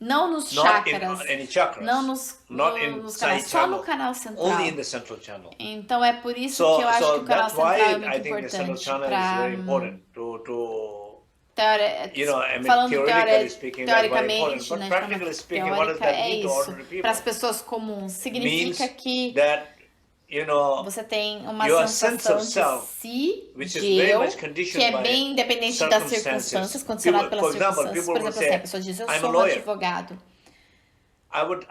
Speaker 1: Não nos
Speaker 2: Not in
Speaker 1: chakras,
Speaker 2: any chakras,
Speaker 1: não nos
Speaker 2: inside
Speaker 1: canais, só no
Speaker 2: channel,
Speaker 1: canal central.
Speaker 2: only in the central channel.
Speaker 1: Então é por isso
Speaker 2: So,
Speaker 1: que eu acho que o canal
Speaker 2: that's
Speaker 1: central
Speaker 2: why
Speaker 1: é
Speaker 2: I
Speaker 1: muito
Speaker 2: think the central
Speaker 1: importante
Speaker 2: channel is
Speaker 1: para
Speaker 2: very important to
Speaker 1: falando
Speaker 2: theoretically speaking, that's very
Speaker 1: teoricamente,
Speaker 2: important. But
Speaker 1: né, de
Speaker 2: practically
Speaker 1: forma
Speaker 2: speaking, what does
Speaker 1: teórica,
Speaker 2: that
Speaker 1: é
Speaker 2: mean to
Speaker 1: isso.
Speaker 2: ordinary people?
Speaker 1: Para as pessoas comuns, significa
Speaker 2: Means
Speaker 1: que
Speaker 2: that,
Speaker 1: você tem uma
Speaker 2: your sense
Speaker 1: sensação
Speaker 2: of
Speaker 1: de
Speaker 2: self,
Speaker 1: si,
Speaker 2: which is
Speaker 1: de
Speaker 2: very
Speaker 1: eu,
Speaker 2: much
Speaker 1: que
Speaker 2: conditioned
Speaker 1: é
Speaker 2: by
Speaker 1: bem independente das
Speaker 2: circumstances.
Speaker 1: circunstâncias, condicionado pelas
Speaker 2: For example,
Speaker 1: circunstâncias.
Speaker 2: people
Speaker 1: Por
Speaker 2: will
Speaker 1: exemplo,
Speaker 2: say,
Speaker 1: a pessoa diz, eu
Speaker 2: I'm
Speaker 1: sou
Speaker 2: a
Speaker 1: um
Speaker 2: lawyer.
Speaker 1: advogado.
Speaker 2: I would,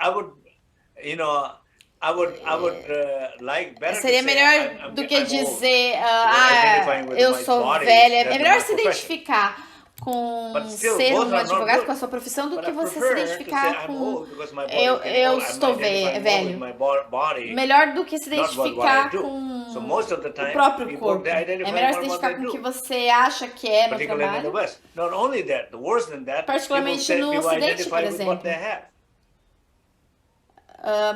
Speaker 2: like better
Speaker 1: Seria
Speaker 2: to say,
Speaker 1: melhor do que
Speaker 2: I'm old,
Speaker 1: dizer,
Speaker 2: identifying with
Speaker 1: eu
Speaker 2: my
Speaker 1: sou
Speaker 2: body
Speaker 1: velha. É
Speaker 2: than
Speaker 1: melhor
Speaker 2: my
Speaker 1: se
Speaker 2: profession.
Speaker 1: identificar com
Speaker 2: But still,
Speaker 1: ser
Speaker 2: both
Speaker 1: um
Speaker 2: are not
Speaker 1: advogado,
Speaker 2: good.
Speaker 1: com a sua profissão, do
Speaker 2: But
Speaker 1: que
Speaker 2: I
Speaker 1: você se
Speaker 2: prefer to say
Speaker 1: identificar
Speaker 2: I'm
Speaker 1: com
Speaker 2: old because my body
Speaker 1: eu
Speaker 2: is getting old. I'm
Speaker 1: estou
Speaker 2: identifying more
Speaker 1: velho.
Speaker 2: with my body,
Speaker 1: Melhor do que se
Speaker 2: not what I
Speaker 1: identificar
Speaker 2: do.
Speaker 1: com
Speaker 2: So most of the time,
Speaker 1: o próprio
Speaker 2: people,
Speaker 1: corpo.
Speaker 2: they
Speaker 1: É
Speaker 2: identify
Speaker 1: melhor se
Speaker 2: more what
Speaker 1: identificar
Speaker 2: they
Speaker 1: com o
Speaker 2: do.
Speaker 1: que você acha que é no
Speaker 2: Particularly in the
Speaker 1: trabalho.
Speaker 2: West. Not only that, the worse than that, people
Speaker 1: Particularmente no
Speaker 2: people
Speaker 1: Ocidente,
Speaker 2: identify
Speaker 1: por
Speaker 2: with what they
Speaker 1: exemplo.
Speaker 2: have.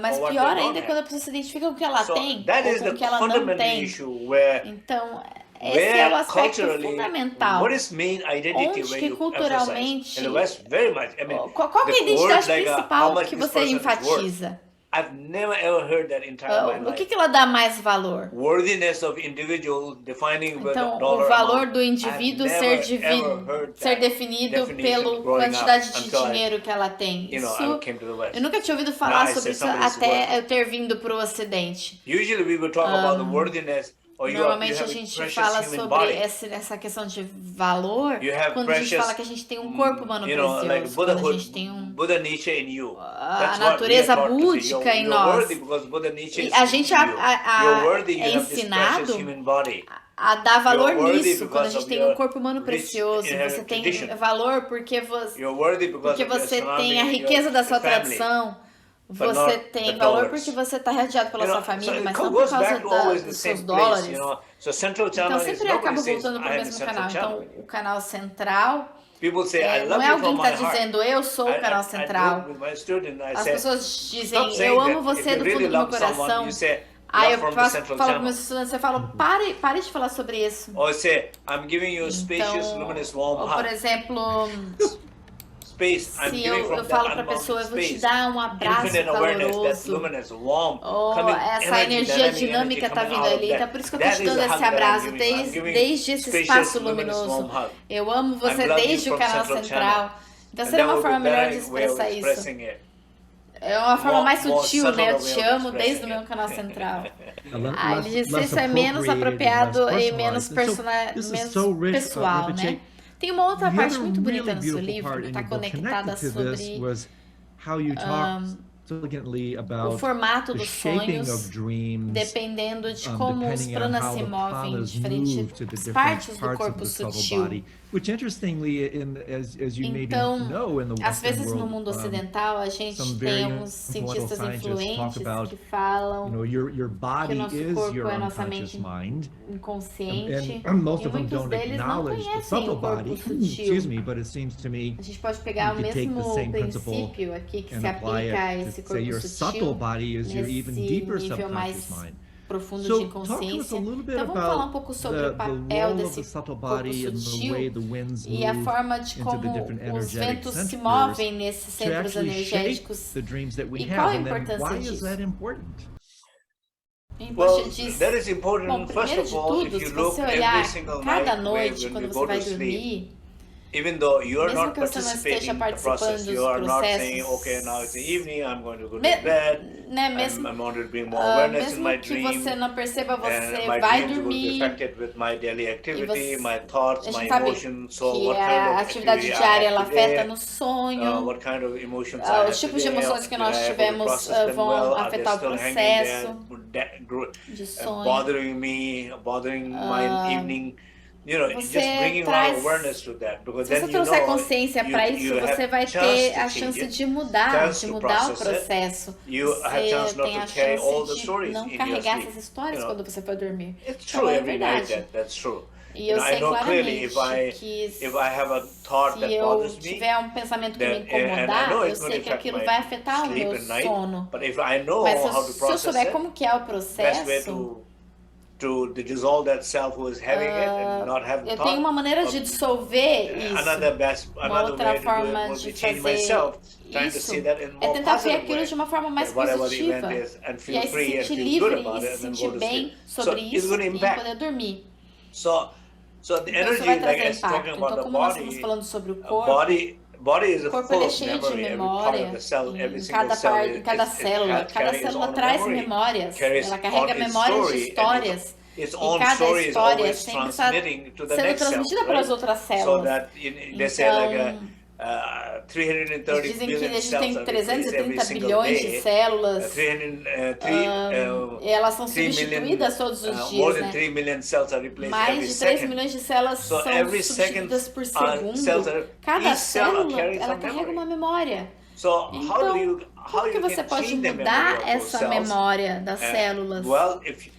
Speaker 1: Mas
Speaker 2: Or what
Speaker 1: pior
Speaker 2: they don't
Speaker 1: ainda é
Speaker 2: have.
Speaker 1: quando a pessoa se identifica com o que ela
Speaker 2: So
Speaker 1: tem
Speaker 2: that
Speaker 1: ou
Speaker 2: is
Speaker 1: com
Speaker 2: the
Speaker 1: o que ela não
Speaker 2: fundamental
Speaker 1: tem.
Speaker 2: issue where
Speaker 1: Então, esse é o aspecto
Speaker 2: culturally,
Speaker 1: fundamental.
Speaker 2: what is main identity
Speaker 1: Onde
Speaker 2: where
Speaker 1: que
Speaker 2: you
Speaker 1: culturalmente,
Speaker 2: emphasize? In the West, very much. I mean,
Speaker 1: qual que é a
Speaker 2: the
Speaker 1: identidade
Speaker 2: word like, how
Speaker 1: principal
Speaker 2: much
Speaker 1: que
Speaker 2: this
Speaker 1: você
Speaker 2: person is worth.
Speaker 1: enfatiza?
Speaker 2: I've never ever heard that in entire my
Speaker 1: O
Speaker 2: life.
Speaker 1: que ela dá mais valor?
Speaker 2: Worthiness of individual defining with
Speaker 1: Então,
Speaker 2: a dollar
Speaker 1: o valor
Speaker 2: amount.
Speaker 1: do indivíduo
Speaker 2: I've never heard
Speaker 1: ser
Speaker 2: that
Speaker 1: definido
Speaker 2: definition
Speaker 1: pela
Speaker 2: growing up
Speaker 1: quantidade de
Speaker 2: until
Speaker 1: dinheiro que ela tem.
Speaker 2: I
Speaker 1: Isso,
Speaker 2: came to the West.
Speaker 1: eu nunca tinha ouvido
Speaker 2: Now
Speaker 1: falar
Speaker 2: I
Speaker 1: sobre
Speaker 2: say
Speaker 1: isso
Speaker 2: somebody's
Speaker 1: até
Speaker 2: worthy.
Speaker 1: eu ter vindo para o Ocidente.
Speaker 2: Usually we will talk about the worthiness. Or you
Speaker 1: Normalmente a
Speaker 2: have a
Speaker 1: gente
Speaker 2: precious
Speaker 1: fala
Speaker 2: human
Speaker 1: sobre
Speaker 2: body.
Speaker 1: essa questão de valor
Speaker 2: You have
Speaker 1: quando a gente
Speaker 2: precious,
Speaker 1: fala que a gente tem um corpo humano
Speaker 2: like
Speaker 1: precioso, quando a
Speaker 2: Buddhahood,
Speaker 1: gente tem
Speaker 2: Buddha nature in you.
Speaker 1: a
Speaker 2: That's what we
Speaker 1: natureza
Speaker 2: are taught to see.
Speaker 1: búdica em
Speaker 2: You're
Speaker 1: nós.
Speaker 2: worthy because Buddha nature
Speaker 1: E
Speaker 2: is
Speaker 1: a gente
Speaker 2: in you. You're worthy, you
Speaker 1: é
Speaker 2: have this
Speaker 1: ensinado
Speaker 2: precious human body.
Speaker 1: a dar valor
Speaker 2: You're worthy
Speaker 1: nisso, quando a
Speaker 2: because
Speaker 1: gente
Speaker 2: of
Speaker 1: tem um
Speaker 2: your
Speaker 1: corpo humano
Speaker 2: rich
Speaker 1: precioso.
Speaker 2: inherent
Speaker 1: Você tem
Speaker 2: tradition.
Speaker 1: valor porque você,
Speaker 2: You're worthy because of your
Speaker 1: tem a
Speaker 2: surrounding,
Speaker 1: riqueza da sua
Speaker 2: your family.
Speaker 1: tradição.
Speaker 2: but
Speaker 1: Você
Speaker 2: not
Speaker 1: tem
Speaker 2: the
Speaker 1: valor
Speaker 2: dollars.
Speaker 1: porque você está rodeado pela
Speaker 2: You know,
Speaker 1: sua família,
Speaker 2: so
Speaker 1: mas
Speaker 2: it
Speaker 1: não por
Speaker 2: goes
Speaker 1: causa
Speaker 2: back to always the
Speaker 1: dos
Speaker 2: same
Speaker 1: seus
Speaker 2: place,
Speaker 1: dólares.
Speaker 2: you know. So central channel
Speaker 1: Então
Speaker 2: is
Speaker 1: sempre acaba
Speaker 2: nobody says
Speaker 1: voltando
Speaker 2: I
Speaker 1: para o
Speaker 2: am a
Speaker 1: mesmo
Speaker 2: central
Speaker 1: canal.
Speaker 2: channel.
Speaker 1: Então o canal central
Speaker 2: People say I
Speaker 1: não
Speaker 2: love
Speaker 1: é
Speaker 2: you
Speaker 1: alguém
Speaker 2: from
Speaker 1: que
Speaker 2: my
Speaker 1: está
Speaker 2: heart.
Speaker 1: dizendo eu sou o canal
Speaker 2: I do
Speaker 1: central.
Speaker 2: it with my student, I
Speaker 1: As
Speaker 2: say,
Speaker 1: pessoas dizem
Speaker 2: stop saying
Speaker 1: eu amo
Speaker 2: that.
Speaker 1: você
Speaker 2: If
Speaker 1: do
Speaker 2: you
Speaker 1: fundo
Speaker 2: really
Speaker 1: do meu
Speaker 2: love someone,
Speaker 1: coração.
Speaker 2: you say,
Speaker 1: Aí
Speaker 2: love
Speaker 1: eu
Speaker 2: from the central
Speaker 1: falo para
Speaker 2: channel.
Speaker 1: meus estudantes, eu falo, pare de falar sobre isso.
Speaker 2: Or say, I'm giving you a spacious,
Speaker 1: Então,
Speaker 2: luminous, warm
Speaker 1: ou, por
Speaker 2: hug.
Speaker 1: exemplo,
Speaker 2: Space, I'm
Speaker 1: se
Speaker 2: giving from
Speaker 1: eu
Speaker 2: that
Speaker 1: falo para a
Speaker 2: unbounded
Speaker 1: pessoa, eu vou te
Speaker 2: space.
Speaker 1: dar um abraço
Speaker 2: Infinite awareness, that's
Speaker 1: caloroso.
Speaker 2: luminous, warm,
Speaker 1: Ou
Speaker 2: coming
Speaker 1: essa
Speaker 2: energy,
Speaker 1: energia
Speaker 2: dynamic
Speaker 1: dinâmica
Speaker 2: energy
Speaker 1: está
Speaker 2: coming
Speaker 1: vindo
Speaker 2: out of
Speaker 1: ali.
Speaker 2: that.
Speaker 1: Então por isso que eu estou
Speaker 2: That
Speaker 1: te
Speaker 2: is
Speaker 1: dando
Speaker 2: the
Speaker 1: esse
Speaker 2: hug that I'm
Speaker 1: abraço
Speaker 2: giving you. I'm giving
Speaker 1: desde esse
Speaker 2: spacious,
Speaker 1: espaço
Speaker 2: luminous,
Speaker 1: luminoso.
Speaker 2: warm hug.
Speaker 1: Eu amo você
Speaker 2: I'm loving
Speaker 1: desde
Speaker 2: you
Speaker 1: o
Speaker 2: from
Speaker 1: canal
Speaker 2: Central
Speaker 1: central.
Speaker 2: Channel.
Speaker 1: Então
Speaker 2: And
Speaker 1: seria
Speaker 2: that
Speaker 1: uma
Speaker 2: would be
Speaker 1: forma melhor de
Speaker 2: better way of
Speaker 1: expressar isso.
Speaker 2: expressing it.
Speaker 1: É uma forma mais
Speaker 2: More
Speaker 1: sutil,
Speaker 2: subtle
Speaker 1: né? Eu
Speaker 2: way
Speaker 1: te
Speaker 2: of
Speaker 1: amo
Speaker 2: expressing
Speaker 1: desde o meu
Speaker 2: it.
Speaker 1: canal central.
Speaker 3: Le-
Speaker 1: Ah,
Speaker 3: less-
Speaker 1: ele disse
Speaker 3: less
Speaker 1: isso é menos
Speaker 3: appropriated and
Speaker 1: apropriado
Speaker 3: less
Speaker 1: e menos
Speaker 3: personalized. And so this is so
Speaker 1: menos
Speaker 3: rich,
Speaker 1: pessoal,
Speaker 3: Rinpoche.
Speaker 1: né? Tem uma outra
Speaker 3: The
Speaker 1: parte
Speaker 3: other
Speaker 1: muito bonita
Speaker 3: really
Speaker 1: no seu
Speaker 3: beautiful
Speaker 1: livro
Speaker 3: part
Speaker 1: que
Speaker 3: in
Speaker 1: está
Speaker 3: your book
Speaker 1: conectada
Speaker 3: connected to this
Speaker 1: sobre
Speaker 3: was how you talk elegantly
Speaker 1: o
Speaker 3: about
Speaker 1: formato
Speaker 3: the
Speaker 1: dos
Speaker 3: shaping of
Speaker 1: sonhos,
Speaker 3: dreams,
Speaker 1: dependendo de como os
Speaker 3: depending on
Speaker 1: pranas
Speaker 3: how
Speaker 1: se
Speaker 3: the
Speaker 1: movem em
Speaker 3: pranas
Speaker 1: diferentes
Speaker 3: move to the different
Speaker 1: partes do
Speaker 3: parts of
Speaker 1: corpo
Speaker 3: the subtle
Speaker 1: sutil.
Speaker 3: body, which interestingly, as you maybe
Speaker 1: Então,
Speaker 3: know, in the
Speaker 1: às
Speaker 3: Western
Speaker 1: vezes no
Speaker 3: world,
Speaker 1: mundo ocidental, a gente
Speaker 3: some
Speaker 1: tem
Speaker 3: very
Speaker 1: alguns
Speaker 3: influential
Speaker 1: cientistas
Speaker 3: scientists talk
Speaker 1: influentes
Speaker 3: about,
Speaker 1: que falam
Speaker 3: your
Speaker 1: que o
Speaker 3: body
Speaker 1: nosso
Speaker 3: is
Speaker 1: corpo
Speaker 3: your
Speaker 1: é nossa
Speaker 3: unconscious
Speaker 1: mente
Speaker 3: mind.
Speaker 1: inconsciente,
Speaker 3: And most
Speaker 1: e
Speaker 3: of them
Speaker 1: muitos
Speaker 3: don't
Speaker 1: deles não
Speaker 3: acknowledge the
Speaker 1: conhecem
Speaker 3: subtle
Speaker 1: o corpo
Speaker 3: body,
Speaker 1: sutil.
Speaker 3: excuse me, but it seems to me
Speaker 1: A gente pode pegar o
Speaker 3: you could take the
Speaker 1: mesmo
Speaker 3: same principle
Speaker 1: princípio aqui que
Speaker 3: and
Speaker 1: se
Speaker 3: apply
Speaker 1: aplica a
Speaker 3: it
Speaker 1: esse
Speaker 3: to say
Speaker 1: corpo
Speaker 3: your subtle
Speaker 1: sutil,
Speaker 3: body is your even
Speaker 1: nesse
Speaker 3: deeper
Speaker 1: nível mais
Speaker 3: subconscious mind.
Speaker 1: profundo de
Speaker 3: So talk to us a
Speaker 1: inconsciência.
Speaker 3: little bit
Speaker 1: Então vamos falar um
Speaker 3: about
Speaker 1: pouco sobre o
Speaker 3: the
Speaker 1: papel
Speaker 3: role of the
Speaker 1: desse
Speaker 3: subtle
Speaker 1: corpo
Speaker 3: body and the
Speaker 1: sutil
Speaker 3: way the winds
Speaker 1: e a
Speaker 3: move
Speaker 1: forma de
Speaker 3: into the
Speaker 1: como
Speaker 3: different
Speaker 1: os
Speaker 3: energetic
Speaker 1: ventos se
Speaker 3: centers
Speaker 1: movem nesses
Speaker 3: to
Speaker 1: centros
Speaker 3: actually shape
Speaker 1: energéticos.
Speaker 3: the dreams that we
Speaker 1: E qual a
Speaker 3: have. And then
Speaker 1: importância
Speaker 3: why is
Speaker 1: disso?
Speaker 3: that important?
Speaker 1: A
Speaker 2: Well,
Speaker 1: importância disso.
Speaker 2: that is important.
Speaker 1: Bom,
Speaker 2: First
Speaker 1: primeiro
Speaker 2: of
Speaker 1: de
Speaker 2: all,
Speaker 1: tudo,
Speaker 2: if
Speaker 1: se
Speaker 2: you look
Speaker 1: você
Speaker 2: every
Speaker 1: olhar
Speaker 2: single
Speaker 1: cada
Speaker 2: night
Speaker 1: noite
Speaker 2: when
Speaker 1: quando
Speaker 2: you
Speaker 1: você
Speaker 2: go
Speaker 1: vai
Speaker 2: to sleep,
Speaker 1: dormir,
Speaker 2: even though you are
Speaker 1: mesmo
Speaker 2: not
Speaker 1: que você não
Speaker 2: participating
Speaker 1: esteja
Speaker 2: in the process,
Speaker 1: participando
Speaker 2: you
Speaker 1: dos
Speaker 2: are not saying,
Speaker 1: processos,
Speaker 2: okay, now it's the evening, I'm going to go to bed,
Speaker 1: né, mesmo,
Speaker 2: I'm going to bring more awareness in
Speaker 1: mesmo
Speaker 2: my
Speaker 1: que
Speaker 2: dream,
Speaker 1: você não perceba,
Speaker 2: and
Speaker 1: você
Speaker 2: my
Speaker 1: vai
Speaker 2: dreams will be
Speaker 1: dormir
Speaker 2: affected with my daily
Speaker 1: e
Speaker 2: activity,
Speaker 1: você,
Speaker 2: my thoughts,
Speaker 1: a
Speaker 2: my
Speaker 1: gente sabe
Speaker 2: emotions, so
Speaker 1: que
Speaker 2: what kind
Speaker 1: a
Speaker 2: of
Speaker 1: atividade
Speaker 2: activity I
Speaker 1: diária ela
Speaker 2: have
Speaker 1: afeta
Speaker 2: today,
Speaker 1: no sonho,
Speaker 2: what kind of emotions I
Speaker 1: os
Speaker 2: have
Speaker 1: tipos de
Speaker 2: today,
Speaker 1: emoções que
Speaker 2: did I
Speaker 1: nós
Speaker 2: able to
Speaker 1: tivemos
Speaker 2: process them
Speaker 1: vão
Speaker 2: well, are they
Speaker 1: afetar o
Speaker 2: still hanging there,
Speaker 1: processo de sonho.
Speaker 2: bothering me, bothering my evening, just
Speaker 1: Você
Speaker 2: bringing a lot
Speaker 1: traz,
Speaker 2: of awareness to that, because
Speaker 1: se você
Speaker 2: then you
Speaker 1: trouxer
Speaker 2: know
Speaker 1: consciência para isso,
Speaker 2: you
Speaker 1: você
Speaker 2: have
Speaker 1: vai
Speaker 2: chance
Speaker 1: ter
Speaker 2: to
Speaker 1: a
Speaker 2: change
Speaker 1: chance
Speaker 2: it,
Speaker 1: de mudar
Speaker 2: chance to
Speaker 1: o
Speaker 2: process it.
Speaker 1: processo.
Speaker 2: You have chance
Speaker 1: Você
Speaker 2: not
Speaker 1: tem
Speaker 2: to
Speaker 1: a
Speaker 2: carry all the
Speaker 1: chance de
Speaker 2: stories
Speaker 1: não
Speaker 2: in your
Speaker 1: carregar
Speaker 2: sleep.
Speaker 1: essas histórias
Speaker 2: You know,
Speaker 1: quando você for dormir.
Speaker 2: It's
Speaker 1: Então
Speaker 2: true
Speaker 1: é
Speaker 2: every night
Speaker 1: verdade.
Speaker 2: that's true.
Speaker 1: E eu
Speaker 2: I
Speaker 1: sei
Speaker 2: know clearly
Speaker 1: claramente que
Speaker 2: if I have a thought
Speaker 1: se
Speaker 2: that
Speaker 1: eu
Speaker 2: bothers me,
Speaker 1: tiver um pensamento que me
Speaker 2: then, and I
Speaker 1: incomodar,
Speaker 2: know
Speaker 1: eu
Speaker 2: it's going
Speaker 1: sei
Speaker 2: to
Speaker 1: que
Speaker 2: affect
Speaker 1: aquilo
Speaker 2: my
Speaker 1: vai afetar o
Speaker 2: sleep
Speaker 1: meu
Speaker 2: at night,
Speaker 1: sono.
Speaker 2: but if I know
Speaker 1: Mas
Speaker 2: how to
Speaker 1: se eu
Speaker 2: process
Speaker 1: souber
Speaker 2: it,
Speaker 1: como que é o
Speaker 2: best way
Speaker 1: processo,
Speaker 2: to dissolve that self who is having it and not having
Speaker 1: eu
Speaker 2: thought.
Speaker 1: tenho uma maneira de dissolver isso. Uma
Speaker 2: Another
Speaker 1: outra
Speaker 2: way to do it
Speaker 1: forma
Speaker 2: will
Speaker 1: de
Speaker 2: be change
Speaker 1: fazer
Speaker 2: myself, trying to
Speaker 1: isso
Speaker 2: see that in
Speaker 1: é
Speaker 2: more
Speaker 1: tentar ver
Speaker 2: positive
Speaker 1: aquilo
Speaker 2: way.
Speaker 1: de uma forma mais
Speaker 2: That whatever the
Speaker 1: positiva.
Speaker 2: event is, and
Speaker 1: E
Speaker 2: feel
Speaker 1: aí se
Speaker 2: free and
Speaker 1: sentir
Speaker 2: feel
Speaker 1: livre
Speaker 2: good about
Speaker 1: e
Speaker 2: it,
Speaker 1: se
Speaker 2: and then
Speaker 1: sentir
Speaker 2: go to
Speaker 1: bem
Speaker 2: sleep.
Speaker 1: sobre
Speaker 2: So it's
Speaker 1: isso
Speaker 2: going to
Speaker 1: e
Speaker 2: impact.
Speaker 1: poder dormir.
Speaker 2: So the
Speaker 1: Então isso
Speaker 2: energy,
Speaker 1: vai
Speaker 2: like
Speaker 1: trazer
Speaker 2: as talking
Speaker 1: impacto.
Speaker 2: about
Speaker 1: Então
Speaker 2: the
Speaker 1: como nós estamos
Speaker 2: body,
Speaker 1: falando sobre o corpo,
Speaker 2: body is
Speaker 1: o corpo
Speaker 2: full
Speaker 1: ele é
Speaker 2: of
Speaker 1: cheio de
Speaker 2: memory. Every part
Speaker 1: memória
Speaker 2: of the cell, every
Speaker 1: em
Speaker 2: single
Speaker 1: cada
Speaker 2: cell
Speaker 1: parte, em cada célula. Cada
Speaker 2: carries its
Speaker 1: célula
Speaker 2: own
Speaker 1: traz
Speaker 2: memory,
Speaker 1: memórias.
Speaker 2: carries
Speaker 1: Ela carrega
Speaker 2: on its
Speaker 1: memórias de
Speaker 2: story, and
Speaker 1: histórias.
Speaker 2: its
Speaker 1: E
Speaker 2: own
Speaker 1: cada
Speaker 2: story is
Speaker 1: história
Speaker 2: always
Speaker 1: sempre está
Speaker 2: transmitting to the
Speaker 1: sendo
Speaker 2: next cell,
Speaker 1: transmitida pelas
Speaker 2: right?
Speaker 1: outras
Speaker 2: So
Speaker 1: células.
Speaker 2: that they say like
Speaker 1: Então,
Speaker 2: 330
Speaker 1: eles dizem que a
Speaker 2: billion
Speaker 1: gente
Speaker 2: cells
Speaker 1: tem
Speaker 2: are replaced every
Speaker 1: 330
Speaker 2: single
Speaker 1: bilhões de
Speaker 2: day.
Speaker 1: células.
Speaker 2: 303
Speaker 1: E elas são
Speaker 2: 3 million,
Speaker 1: substituídas todos os
Speaker 2: more
Speaker 1: dias,
Speaker 2: than
Speaker 1: né?
Speaker 2: 3 million cells are replaced
Speaker 1: Mais
Speaker 2: every
Speaker 1: de 3
Speaker 2: second.
Speaker 1: milhões de células
Speaker 2: So
Speaker 1: são
Speaker 2: every second,
Speaker 1: substituídas por
Speaker 2: cells
Speaker 1: segundo.
Speaker 2: are,
Speaker 1: Cada
Speaker 2: each cell
Speaker 1: célula,
Speaker 2: carries
Speaker 1: ela
Speaker 2: some
Speaker 1: carrega
Speaker 2: memory.
Speaker 1: uma memória.
Speaker 2: So how
Speaker 1: Então, como que
Speaker 2: you
Speaker 1: você
Speaker 2: can
Speaker 1: pode
Speaker 2: change the memory
Speaker 1: mudar
Speaker 2: of those
Speaker 1: essa
Speaker 2: cells?
Speaker 1: memória das células?
Speaker 2: Well, if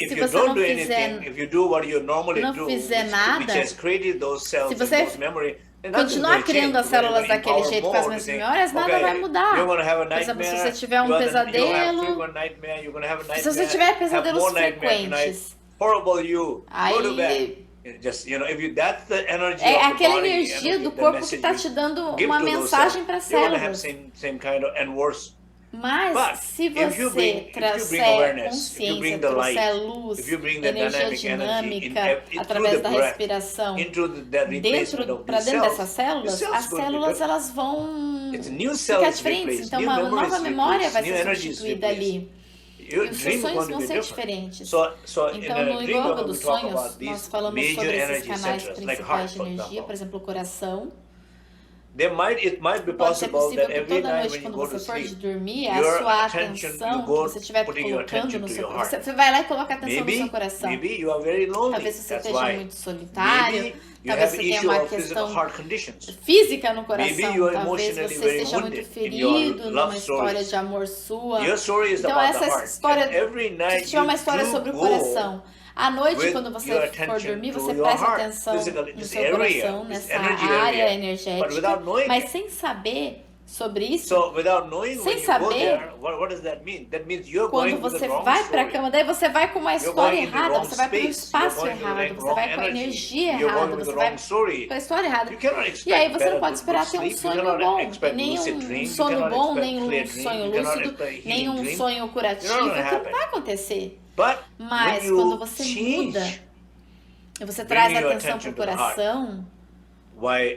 Speaker 1: Se
Speaker 2: you
Speaker 1: você
Speaker 2: don't
Speaker 1: não
Speaker 2: do
Speaker 1: fizer,
Speaker 2: anything, if you do what you normally
Speaker 1: não
Speaker 2: do,
Speaker 1: fizer
Speaker 2: which
Speaker 1: nada,
Speaker 2: has created those cells
Speaker 1: se
Speaker 2: and
Speaker 1: você
Speaker 2: those memory, then nothing's
Speaker 1: continuar
Speaker 2: going to
Speaker 1: criando
Speaker 2: change.
Speaker 1: as
Speaker 2: You're
Speaker 1: células
Speaker 2: going to
Speaker 1: daquele
Speaker 2: empower
Speaker 1: jeito com as
Speaker 2: more to
Speaker 1: mesmas
Speaker 2: think,
Speaker 1: memórias, nada
Speaker 2: okay,
Speaker 1: vai mudar.
Speaker 2: you're going to have a
Speaker 1: Por exemplo, se
Speaker 2: nightmare,
Speaker 1: você tiver um
Speaker 2: you'll have
Speaker 1: pesadelo,
Speaker 2: frequent nightmare, you're going to have a nightmare,
Speaker 1: se você tiver
Speaker 2: have
Speaker 1: pesadelos
Speaker 2: more nightmare tonight,
Speaker 1: frequentes,
Speaker 2: horrible you, go to bed.
Speaker 1: aí
Speaker 2: Just, if you, that's the energy
Speaker 1: é
Speaker 2: of the
Speaker 1: aquela
Speaker 2: body,
Speaker 1: energia do
Speaker 2: the
Speaker 1: corpo que
Speaker 2: message
Speaker 1: está
Speaker 2: you
Speaker 1: te dando
Speaker 2: give
Speaker 1: uma
Speaker 2: to those
Speaker 1: mensagem para as
Speaker 2: cells. You're going to have
Speaker 1: células.
Speaker 2: same kind of and worse.
Speaker 1: Mas
Speaker 2: But
Speaker 1: se
Speaker 2: if you
Speaker 1: você
Speaker 2: bring
Speaker 1: trouxer
Speaker 2: awareness, if you bring
Speaker 1: consciência,
Speaker 2: the light,
Speaker 1: trouxer luz,
Speaker 2: if you bring the
Speaker 1: energia
Speaker 2: dynamic energy
Speaker 1: dinâmica
Speaker 2: through
Speaker 1: através
Speaker 2: the
Speaker 1: da
Speaker 2: breath
Speaker 1: respiração
Speaker 2: into the replacement of
Speaker 1: para
Speaker 2: these
Speaker 1: dentro
Speaker 2: cells,
Speaker 1: dessas células,
Speaker 2: the cells
Speaker 1: as
Speaker 2: going to be
Speaker 1: células
Speaker 2: different.
Speaker 1: elas vão
Speaker 2: It's a new cell
Speaker 1: ficar
Speaker 2: is
Speaker 1: diferentes.
Speaker 2: replaced,
Speaker 1: Então
Speaker 2: new
Speaker 1: uma
Speaker 2: memory
Speaker 1: nova
Speaker 2: is
Speaker 1: memória vai
Speaker 2: replaced, new
Speaker 1: ser
Speaker 2: energy is
Speaker 1: substituída
Speaker 2: replaced.
Speaker 1: ali.
Speaker 2: Your
Speaker 1: E os seus
Speaker 2: dream is
Speaker 1: sonhos
Speaker 2: going to
Speaker 1: vão
Speaker 2: be
Speaker 1: ser
Speaker 2: different.
Speaker 1: diferentes.
Speaker 2: So in
Speaker 1: Então,
Speaker 2: a
Speaker 1: no
Speaker 2: dream
Speaker 1: yoga
Speaker 2: we
Speaker 1: dos
Speaker 2: talk
Speaker 1: sonhos,
Speaker 2: about
Speaker 1: nós
Speaker 2: these
Speaker 1: falamos
Speaker 2: major
Speaker 1: sobre esses
Speaker 2: energy
Speaker 1: canais
Speaker 2: centers, like
Speaker 1: principais
Speaker 2: heart,
Speaker 1: de
Speaker 2: for
Speaker 1: energia,
Speaker 2: example.
Speaker 1: por exemplo, o coração.
Speaker 2: It might be
Speaker 1: Pode ser
Speaker 2: possible
Speaker 1: possível
Speaker 2: that
Speaker 1: que
Speaker 2: every
Speaker 1: toda
Speaker 2: night
Speaker 1: noite,
Speaker 2: when you
Speaker 1: quando
Speaker 2: go to
Speaker 1: você for de
Speaker 2: sleep,
Speaker 1: dormir, a
Speaker 2: your
Speaker 1: sua
Speaker 2: attention,
Speaker 1: atenção
Speaker 2: you
Speaker 1: que
Speaker 2: go
Speaker 1: você estiver
Speaker 2: putting your
Speaker 1: colocando
Speaker 2: attention
Speaker 1: no
Speaker 2: to
Speaker 1: seu
Speaker 2: your
Speaker 1: coração,
Speaker 2: heart.
Speaker 1: você vai lá e coloca a atenção no seu coração.
Speaker 2: Maybe you are very lonely.
Speaker 1: Talvez você
Speaker 2: That's
Speaker 1: esteja
Speaker 2: why.
Speaker 1: muito solitário,
Speaker 2: Maybe you
Speaker 1: talvez
Speaker 2: have
Speaker 1: você tenha
Speaker 2: issue
Speaker 1: uma
Speaker 2: of physical
Speaker 1: questão
Speaker 2: heart conditions.
Speaker 1: física no
Speaker 2: Maybe
Speaker 1: coração,
Speaker 2: you are
Speaker 1: talvez
Speaker 2: emotionally
Speaker 1: você
Speaker 2: very
Speaker 1: esteja muito
Speaker 2: wounded in your
Speaker 1: ferido numa
Speaker 2: love
Speaker 1: história
Speaker 2: stories.
Speaker 1: de amor sua.
Speaker 2: Your story is
Speaker 1: Então
Speaker 2: about the
Speaker 1: essa
Speaker 2: heart.
Speaker 1: história,
Speaker 2: And every night
Speaker 1: se tiver uma história
Speaker 2: you
Speaker 1: sobre o
Speaker 2: do
Speaker 1: coração, à noite,
Speaker 2: with
Speaker 1: quando você
Speaker 2: your
Speaker 1: for
Speaker 2: attention
Speaker 1: dormir,
Speaker 2: to
Speaker 1: você
Speaker 2: your
Speaker 1: presta
Speaker 2: heart,
Speaker 1: atenção
Speaker 2: physically,
Speaker 1: no
Speaker 2: this
Speaker 1: seu
Speaker 2: area,
Speaker 1: coração,
Speaker 2: this
Speaker 1: nessa
Speaker 2: energy
Speaker 1: área
Speaker 2: area.
Speaker 1: energética,
Speaker 2: But without knowing
Speaker 1: mas
Speaker 2: it.
Speaker 1: sem saber sobre isso,
Speaker 2: So without knowing
Speaker 1: sem
Speaker 2: when you go
Speaker 1: saber,
Speaker 2: there, what does that mean? That means you're
Speaker 1: quando
Speaker 2: going with
Speaker 1: você
Speaker 2: the wrong
Speaker 1: vai para a
Speaker 2: story.
Speaker 1: cama, daí você vai com uma
Speaker 2: You're
Speaker 1: história
Speaker 2: going in the
Speaker 1: errada,
Speaker 2: wrong
Speaker 1: você vai para o
Speaker 2: space.
Speaker 1: espaço
Speaker 2: You're going with the
Speaker 1: errado, você
Speaker 2: wrong
Speaker 1: vai com a
Speaker 2: energy.
Speaker 1: energia
Speaker 2: You're
Speaker 1: errada,
Speaker 2: going with
Speaker 1: você
Speaker 2: the
Speaker 1: vai
Speaker 2: wrong story.
Speaker 1: com a história errada.
Speaker 2: You cannot
Speaker 1: E
Speaker 2: expect
Speaker 1: aí você não
Speaker 2: better
Speaker 1: pode
Speaker 2: good
Speaker 1: esperar ter um
Speaker 2: sleep. You
Speaker 1: sonho
Speaker 2: cannot
Speaker 1: bom,
Speaker 2: expect
Speaker 1: nem
Speaker 2: lucid
Speaker 1: um
Speaker 2: dream. You
Speaker 1: sono
Speaker 2: cannot
Speaker 1: bom,
Speaker 2: expect
Speaker 1: nem um
Speaker 2: clear dream.
Speaker 1: sonho
Speaker 2: You cannot
Speaker 1: lúcido,
Speaker 2: expect
Speaker 1: nem
Speaker 2: healing
Speaker 1: um
Speaker 2: dream.
Speaker 1: sonho curativo,
Speaker 2: It's not gonna
Speaker 1: que não
Speaker 2: happen.
Speaker 1: vai acontecer.
Speaker 2: But
Speaker 1: Mas
Speaker 2: when
Speaker 1: quando
Speaker 2: you
Speaker 1: você
Speaker 2: change,
Speaker 1: muda, e você traz a
Speaker 2: your
Speaker 1: atenção para
Speaker 2: attention
Speaker 1: o
Speaker 2: to the heart.
Speaker 1: coração,